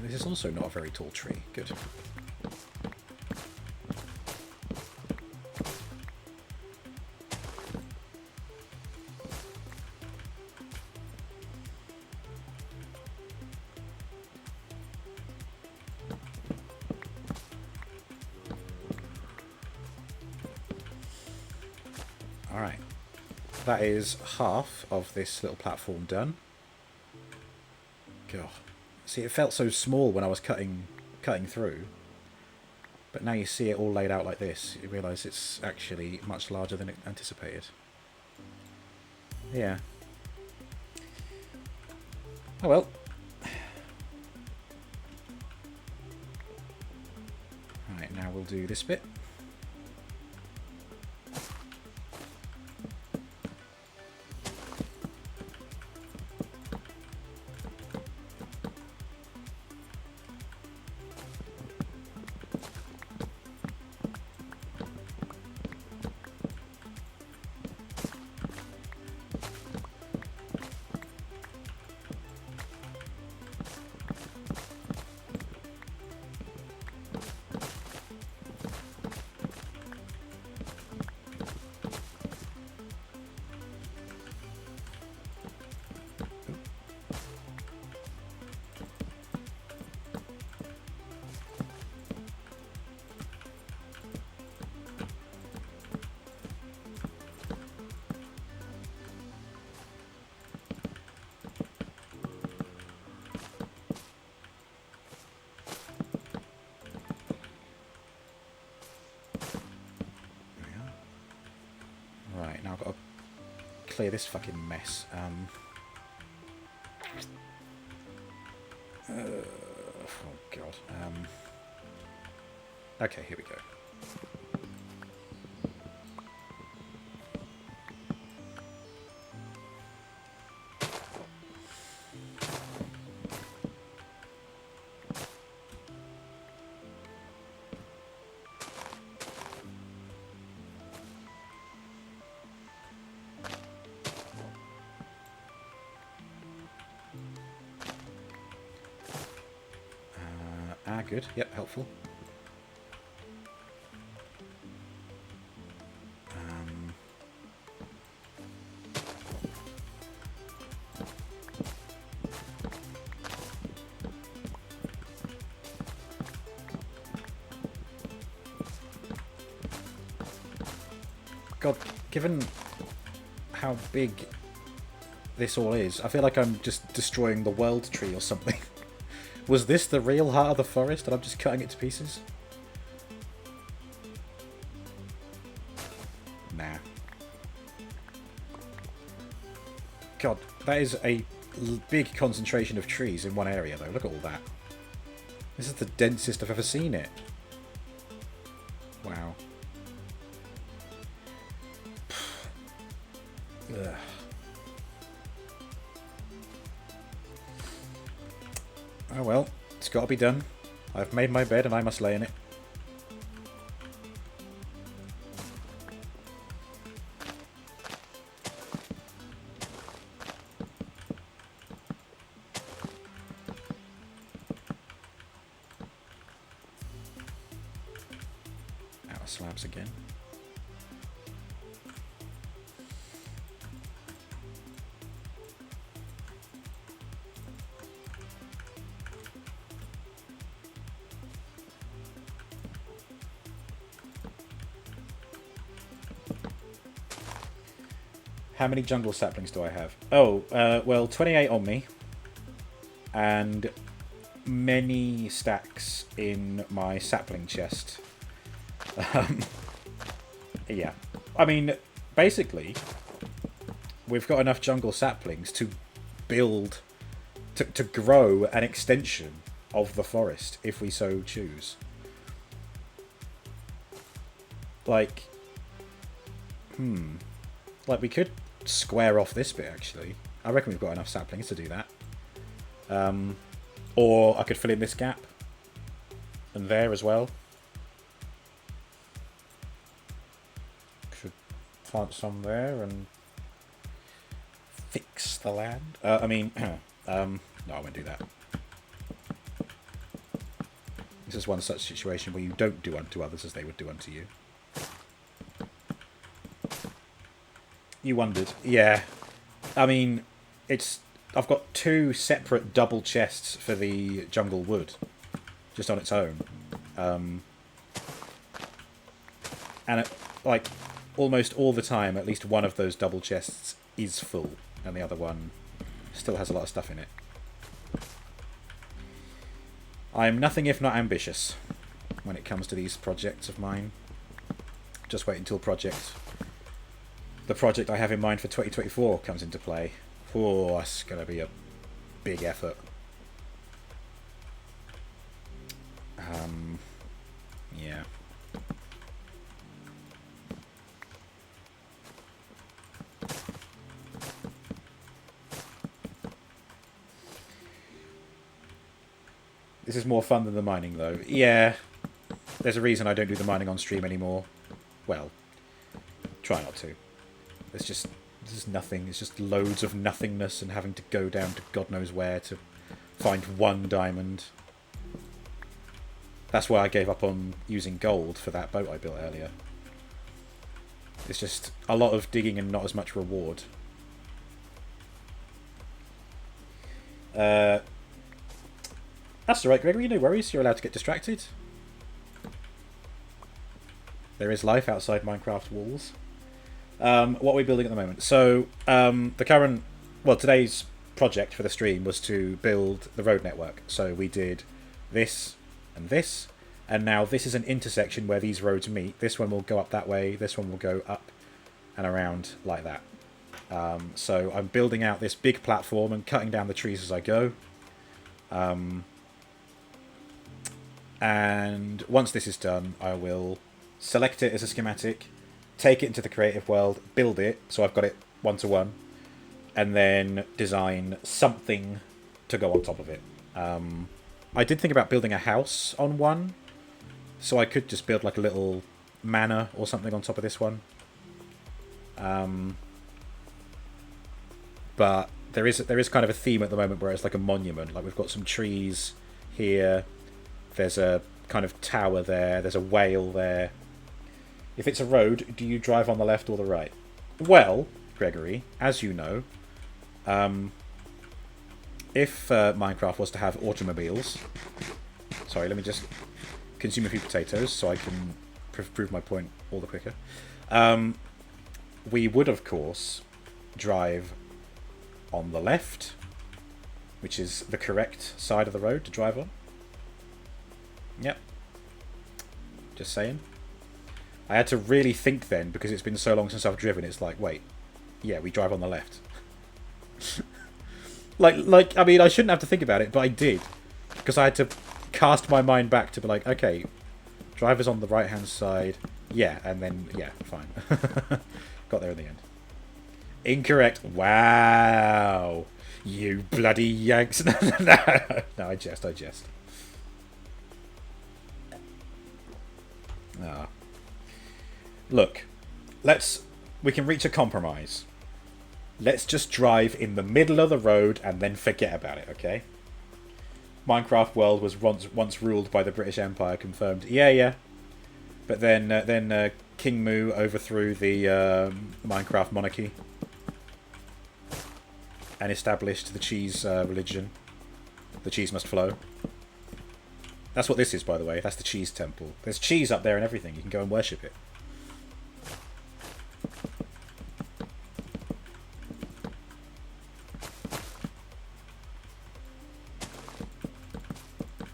This is also not a very tall tree. Good. Alright. That is half of this little platform done. God. See, it felt so small when I was cutting through, but now you see it all laid out like this, you realise it's actually much larger than anticipated. Yeah. Oh well. Right, now we'll do this bit. clear this fucking mess. Oh god. Okay, here we go. Good. Yep, helpful. God, given how big this all is, I feel like I'm just destroying the world tree or something. Was this the real heart of the forest and I'm just cutting it to pieces? Nah. God, that is a big concentration of trees in one area though. Look at all that. This is the densest I've ever seen it. Wow. Ugh. Oh well, it's got to be done. I've made my bed and I must lay in it. Out of slabs again. How many jungle saplings do I have? Oh, well, 28 on me. And many stacks in my sapling chest. Yeah. I mean, basically, we've got enough jungle saplings to build, to grow an extension of the forest, if we so choose. Like, like we could square off this bit, actually. I reckon we've got enough saplings to do that. Or I could fill in this gap. And there as well. Could plant some there and fix the land. I mean, no, I won't do that. This is one such situation where you don't do unto others as they would do unto you. You wondered. Yeah. I mean, I've got 2 separate double chests for the jungle wood. Just on its own. And like, almost all the time, at least one of those double chests is full. And the other one still has a lot of stuff in it. I'm nothing if not ambitious when it comes to these projects of mine. Just wait until the project I have in mind for 2024 comes into play. Oh, that's going to be a big effort. Yeah. This is more fun than the mining, though. Yeah. There's a reason I don't do the mining on stream anymore. Well, try not to. There's nothing. It's just loads of nothingness and having to go down to God knows where to find one diamond. That's why I gave up on using gold for that boat I built earlier. It's just a lot of digging and not as much reward. That's alright, Gregory. No worries. You're allowed to get distracted. There is life outside Minecraft walls. What are we building at the moment? So, today's project for the stream was to build the road network. So we did this, and now this is an intersection where these roads meet. This one will go up that way, this one will go up and around like that. So I'm building out this big platform and cutting down the trees as I go. And once this is done, I will select it as a schematic, take it into the creative world, build it, so I've got it one-to-one, and then design something to go on top of it. I did think about building a house on one, so I could just build like a little manor or something on top of this one. But there is kind of a theme at the moment where it's like a monument. Like we've got some trees here. There's a kind of tower there. There's a whale there. If it's a road, do you drive on the left or the right? Well, Gregory, as you know, if Minecraft was to have automobiles... Sorry, let me just consume a few potatoes so I can prove my point all the quicker. We would, of course, drive on the left, which is the correct side of the road to drive on. Yep. Just saying. I had to really think then, because it's been so long since I've driven, it's like, wait, yeah, we drive on the left. like, I mean, I shouldn't have to think about it, but I did. Because I had to cast my mind back to be like, okay, driver's on the right-hand side. Yeah, and then, yeah, fine. Got there in the end. Incorrect. Wow. You bloody Yanks. No, I jest. Ah. Look, we can reach a compromise. Let's just drive in the middle of the road and then forget about it, okay? Minecraft world was once ruled by the British Empire, confirmed. Yeah. But then King Mu overthrew the Minecraft monarchy and established the cheese religion. The cheese must flow. That's what this is, by the way. That's the cheese temple. There's cheese up there and everything. You can go and worship it.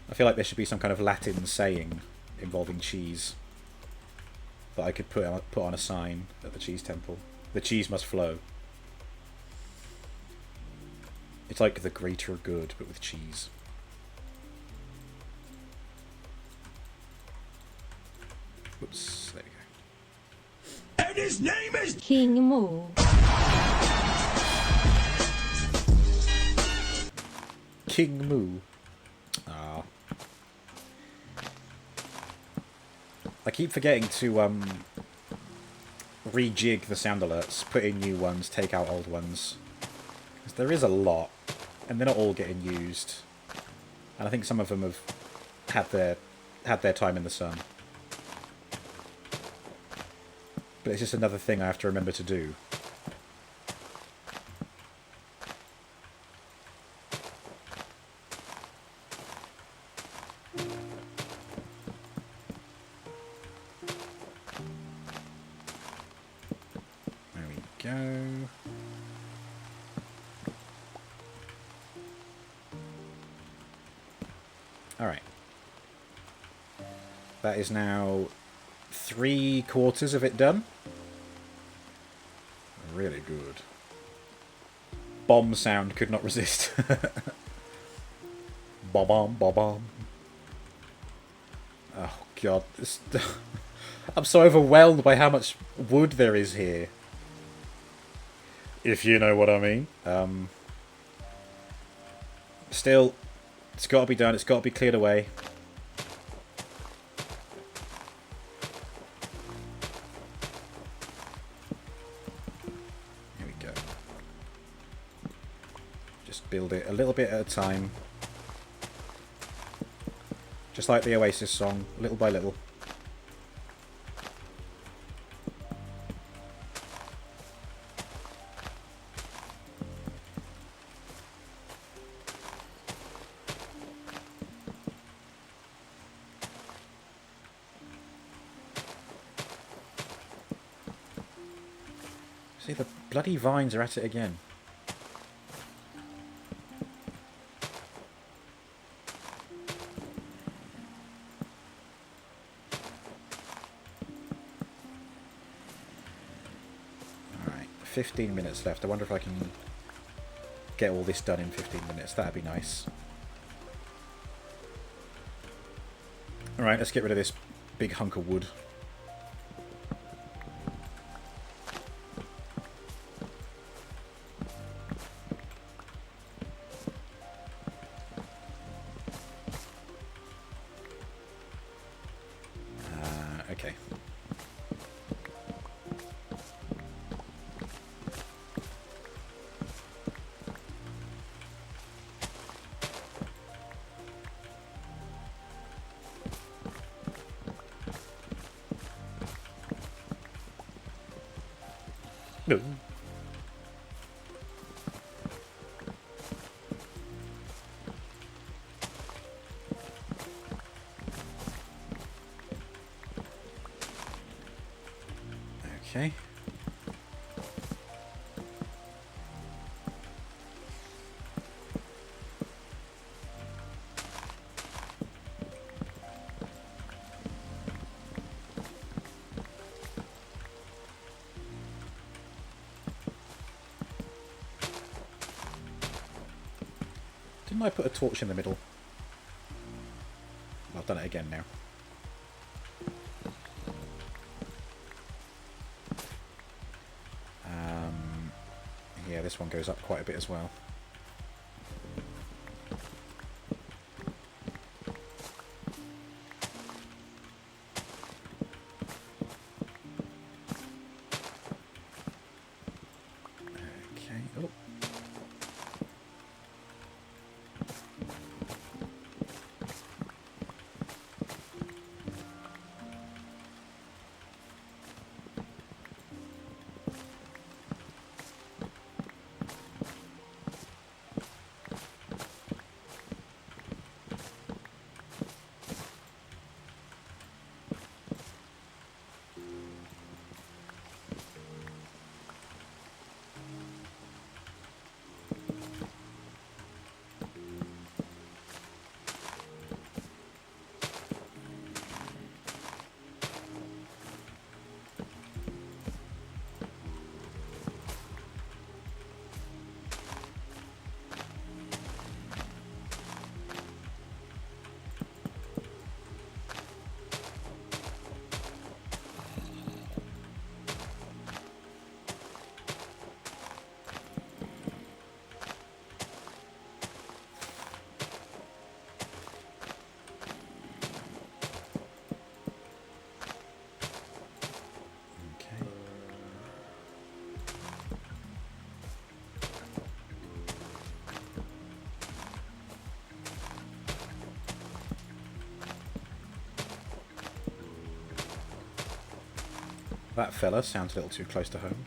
I feel like there should be some kind of Latin saying involving cheese that I could put on a sign at the cheese temple. The cheese must flow. It's like the greater good, but with cheese. Oops, there we go. And his name is King Mu. King Mu. Ah. I keep forgetting to rejig the sound alerts, put in new ones, take out old ones. Because there is a lot, and they're not all getting used. And I think some of them have had their time in the sun. But it's just another thing I have to remember to do. There we go. Alright. That is now 3/4 of it done. Really good. Bomb sound could not resist. Bomb. Oh god, I'm so overwhelmed by how much wood there is here. If you know what I mean. Still, it's got to be done. It's got to be cleared away. Build it a little bit at a time. Just like the Oasis song, little by little. See, the bloody vines are at it again. 15 minutes left. I wonder if I can get all this done in 15 minutes. That'd be nice. Alright, let's get rid of this big hunk of wood. Okay. No. Okay. Didn't I put a torch in the middle? I've done it again now. Yeah, this one goes up quite a bit as well. Okay. Oh. Okay. That fella sounds a little too close to home.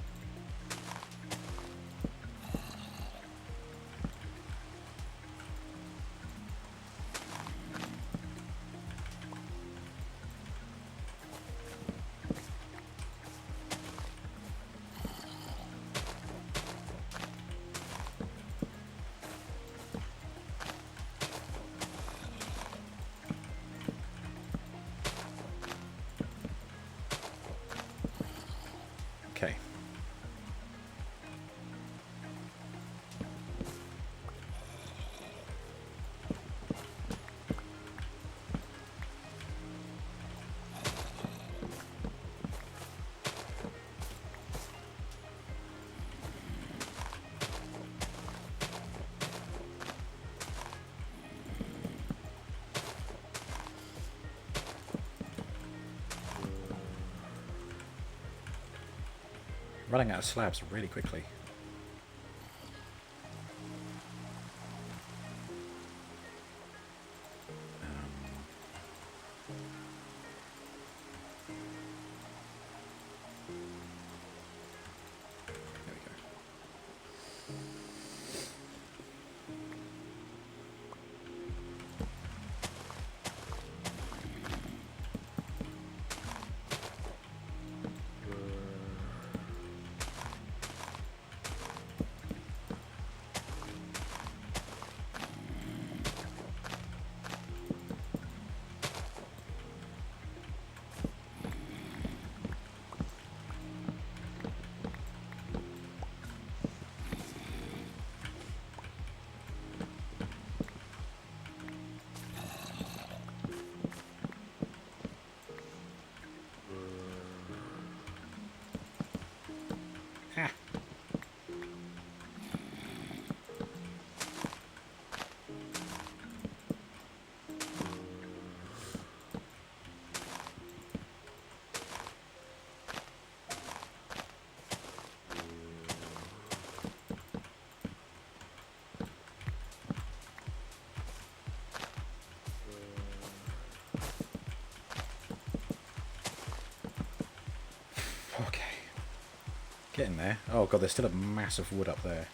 Okay. Running out of slabs really quickly. There we go. Getting there. Oh god, there's still a mass of wood up there.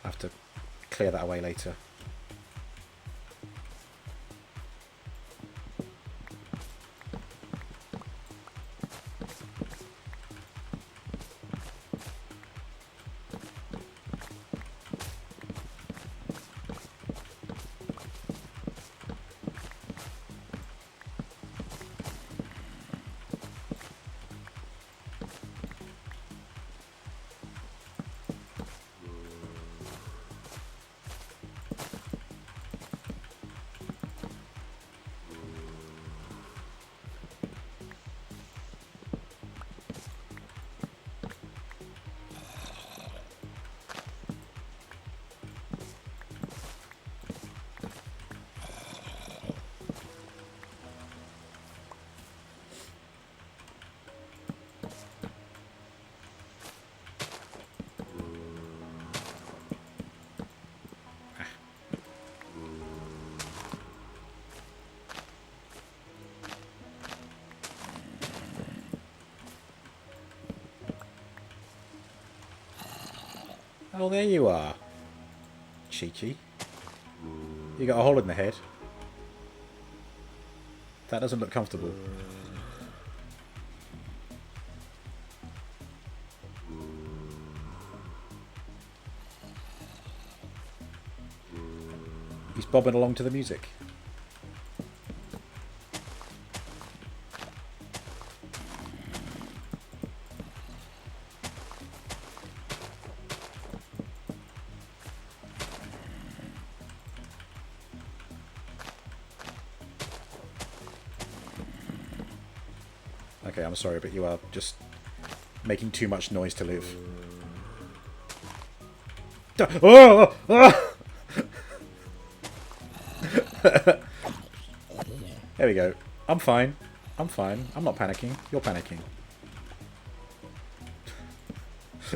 I have to clear that away later. Oh, there you are. Cheeky. You got a hole in the head. That doesn't look comfortable. He's bobbing along to the music. Okay, I'm sorry, but you are just making too much noise to live. Oh! Oh! There we go. I'm fine. I'm fine. I'm not panicking. You're panicking.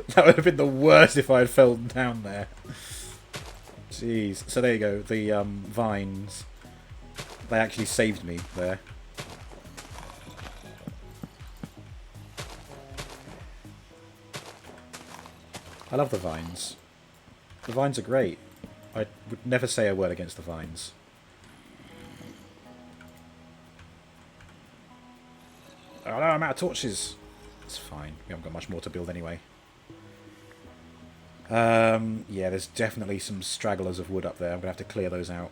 That would have been the worst if I had fallen down there. Jeez. So there you go. The vines. They actually saved me there. I love the vines. The vines are great. I would never say a word against the vines. Oh no, I'm out of torches. It's fine. We haven't got much more to build anyway. Yeah, there's definitely some stragglers of wood up there. I'm going to have to clear those out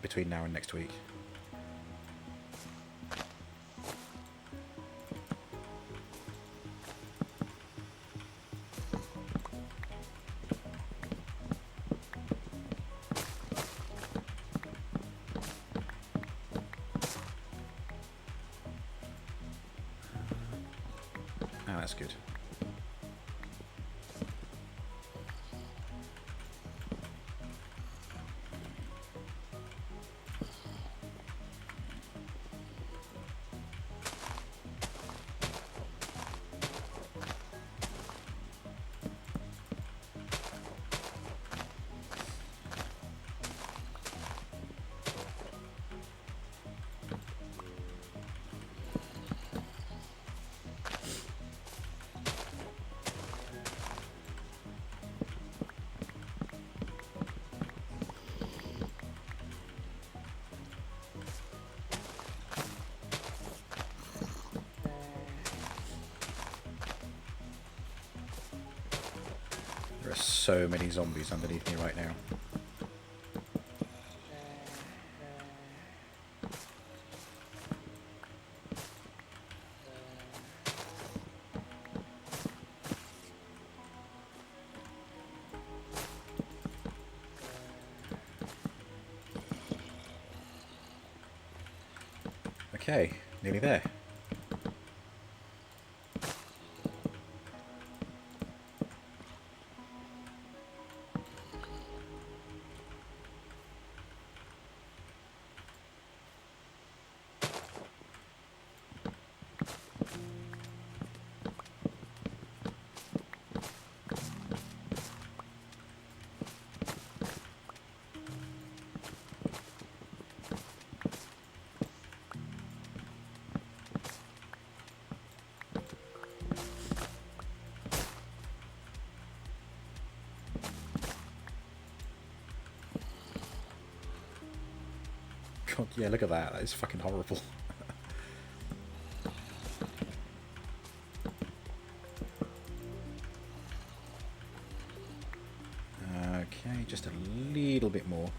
between now and next week. Ah, that's good. There are so many zombies underneath me right now. Okay, nearly there. God, yeah, look at that. That is fucking horrible. Okay, just a little bit more.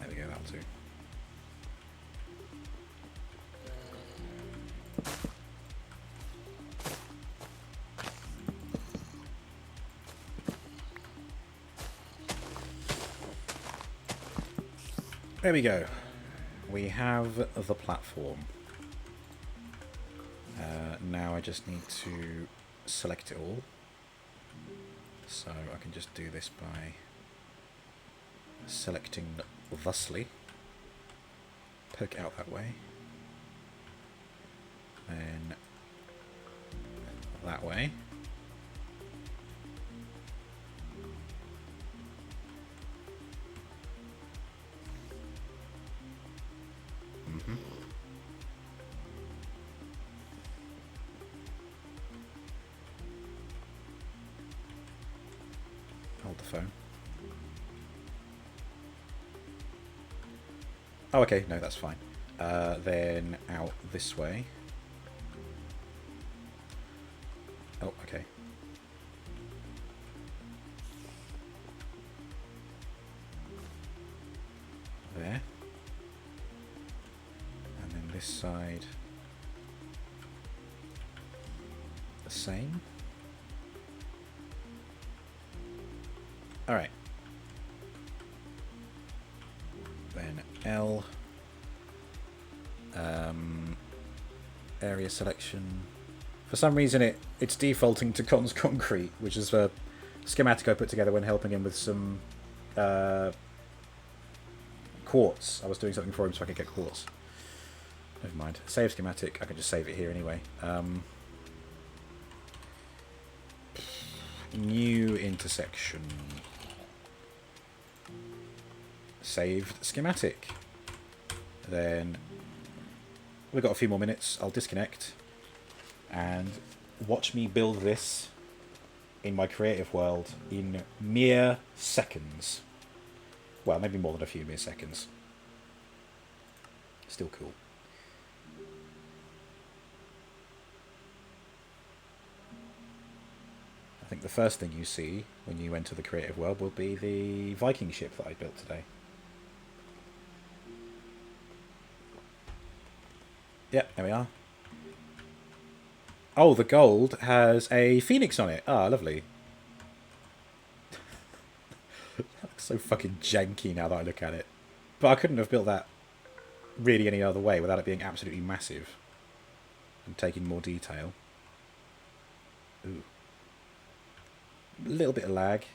There we go, that'll do. There we go. We have the platform. Now I just need to select it all. So I can just do this by selecting thusly. Poke it out that way. Then that way. Hold the phone. Oh, okay, no, that's fine. Then out this way. Oh, okay. There. And then this side. The same. Alright. Then L. Area selection. For some reason it's defaulting to Con's Concrete, which is a schematic I put together when helping him with some quartz. I was doing something for him so I could get quartz. Never mind. Save schematic. I can just save it here anyway. New intersection. Saved schematic. Then we've got a few more minutes. I'll disconnect and watch me build this in my creative world in mere seconds. Well, maybe more than a few mere seconds. Still cool. I think the first thing you see when you enter the creative world will be the Viking ship that I built today. Yep, there we are. Oh, the gold has a phoenix on it. Ah, lovely. That looks so fucking janky now that I look at it. But I couldn't have built that really any other way without it being absolutely massive and taking more detail. Ooh. A little bit of lag,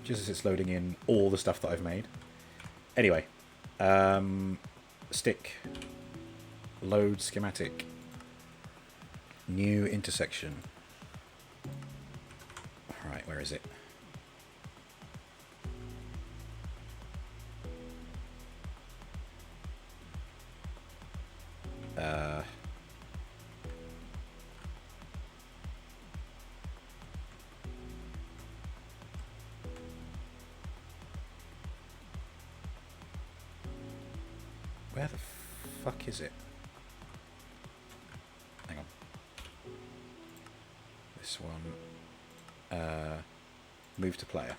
just as it's loading in all the stuff that I've made. Anyway, stick, load schematic, new intersection. Alright, where is it? Where the fuck is it? Hang on. This one. Move to player.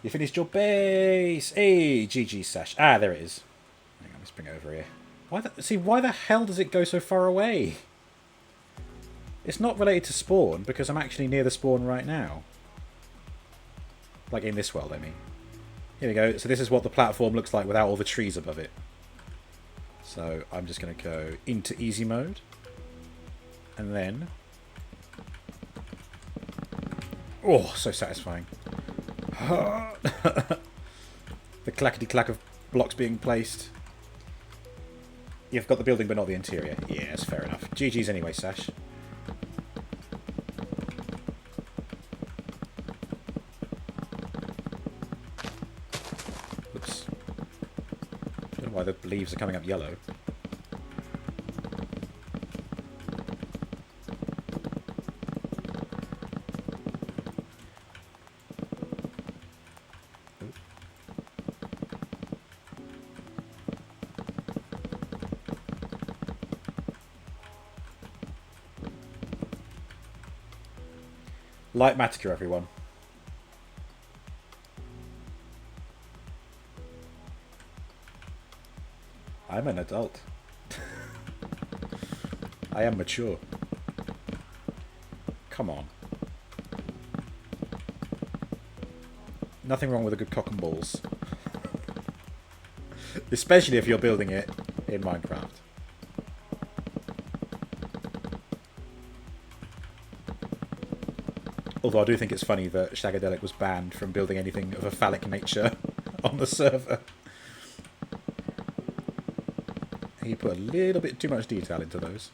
You finished your base! Hey, GG Sash. Ah, there it is. Hang on, let's bring it over here. Why the hell does it go so far away? It's not related to spawn, because I'm actually near the spawn right now. Like in this world, I mean. Here we go. So this is what the platform looks like without all the trees above it. So I'm just going to go into easy mode. And then... Oh, so satisfying. The clackety-clack of blocks being placed. You've got the building but not the interior. Yes, fair enough. GG's anyway, Sash. Oops. I don't know why the leaves are coming up yellow. Light Matica, everyone. I'm an adult. I am mature. Come on. Nothing wrong with a good cock and balls. Especially if you're building it in Minecraft. Although I do think it's funny that Shagadelic was banned from building anything of a phallic nature on the server. He put a little bit too much detail into those.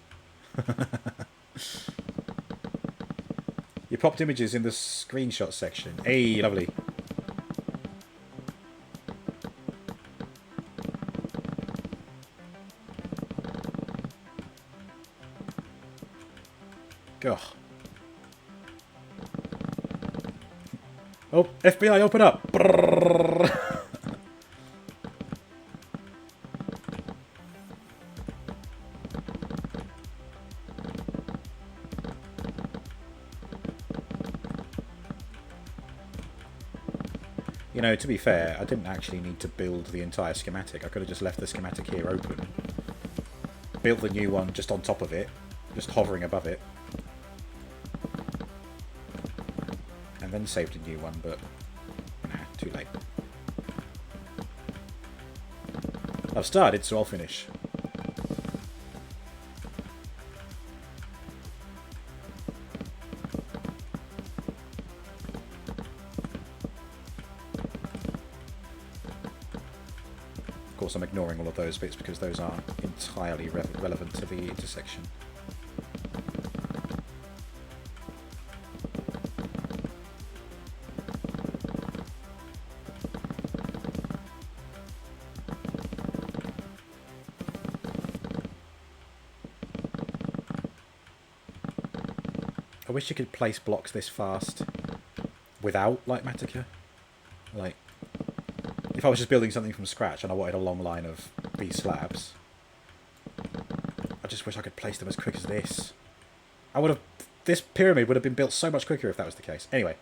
You popped images in the screenshot section. Hey, lovely. Ugh. Oh, FBI, open up! Brrr. You know, to be fair, I didn't actually need to build the entire schematic. I could have just left the schematic here open. Built the new one just on top of it, just hovering above it. And then saved a new one, but nah, too late. I've started, so I'll finish. Of course, I'm ignoring all of those bits because those aren't entirely relevant to the intersection. I wish you could place blocks this fast without Light Matica. Like, if I was just building something from scratch and I wanted a long line of these slabs, I just wish I could place them as quick as this. This pyramid would have been built so much quicker if that was the case. Anyway,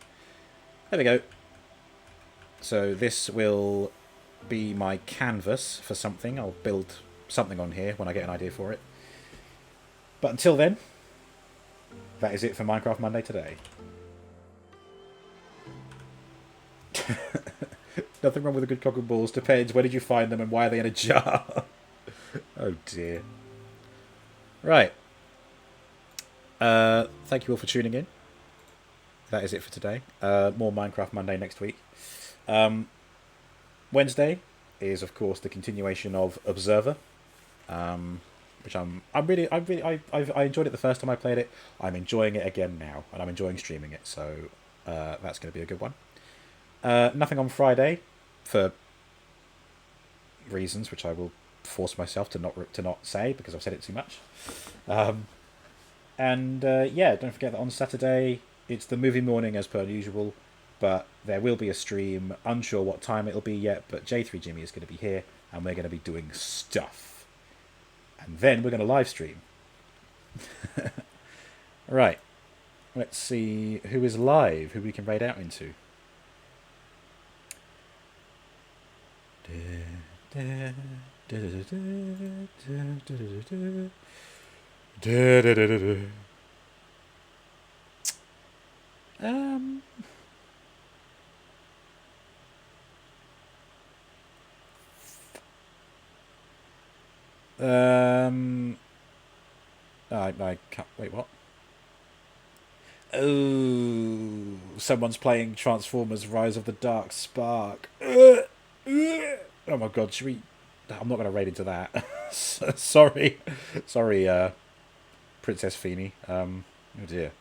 there we go. So this will be my canvas for something. I'll build something on here when I get an idea for it. But until then, that is it for Minecraft Monday today. Nothing wrong with a good cock and balls. Depends. Where did you find them and why are they in a jar? Oh dear. Right. Thank you all for tuning in. That is it for today. More Minecraft Monday next week. Wednesday is of course the continuation of Observer, which I enjoyed it the first time I played it. I'm enjoying it again now, and I'm enjoying streaming it. So that's going to be a good one. Nothing on Friday for reasons which I will force myself to not say because I've said it too much. Yeah, don't forget that on Saturday it's the movie morning as per usual, but there will be a stream. Unsure what time it'll be yet, but J3 Jimmy is going to be here and we're going to be doing stuff. And then we're going to live stream. Right. Let's see who is live, who we can raid out into. I can't wait. What? Oh, someone's playing Transformers: Rise of the Dark Spark. Oh my God, should we? I'm not going to raid into that. Sorry, Princess Feeny. Oh dear.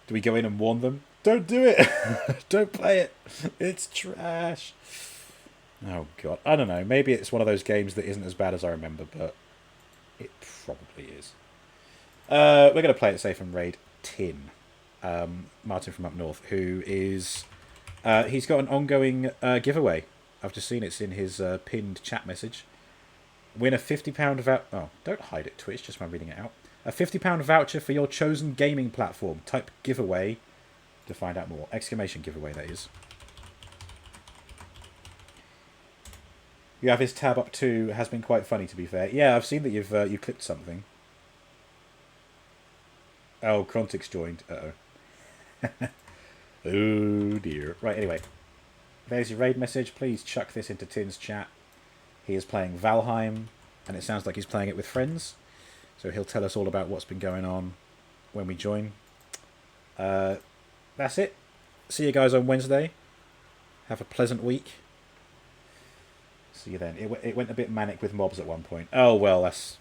Do we go in and warn them? Don't do it. Don't play it. It's trash. Oh God, I don't know. Maybe it's one of those games that isn't as bad as I remember, but it probably is. We're going to play it safe and raid Tin, Martin from up north, who is he's got an ongoing giveaway. I've just seen it's in his pinned chat message. Win a £50 voucher. Oh, don't hide it, Twitch, just by reading it out. A £50 voucher for your chosen gaming platform. Type giveaway to find out more. Exclamation giveaway, that is. You have his tab up too. Has been quite funny, to be fair. Yeah, I've seen that you've you clipped something. Oh, Krontix joined. Uh-oh. Oh, dear. Right, anyway. There's your raid message. Please chuck this into Tin's chat. He is playing Valheim, and it sounds like he's playing it with friends. So he'll tell us all about what's been going on when we join. That's it. See you guys on Wednesday. Have a pleasant week. See you then. It went a bit manic with mobs at one point. Oh, well, that's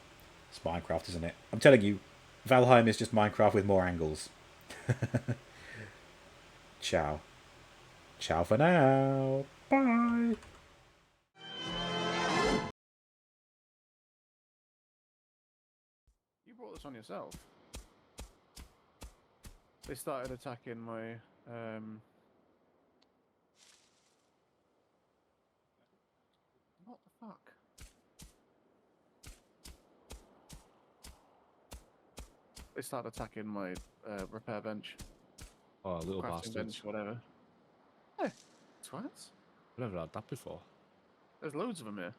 Minecraft, isn't it? I'm telling you, Valheim is just Minecraft with more angles. Ciao. Ciao for now. Bye. You brought this on yourself. They started attacking my what the fuck? They started attacking my repair bench. Oh, little Crafting bastards. bench, whatever. Hey, twats. I've never had that before. There's loads of them here.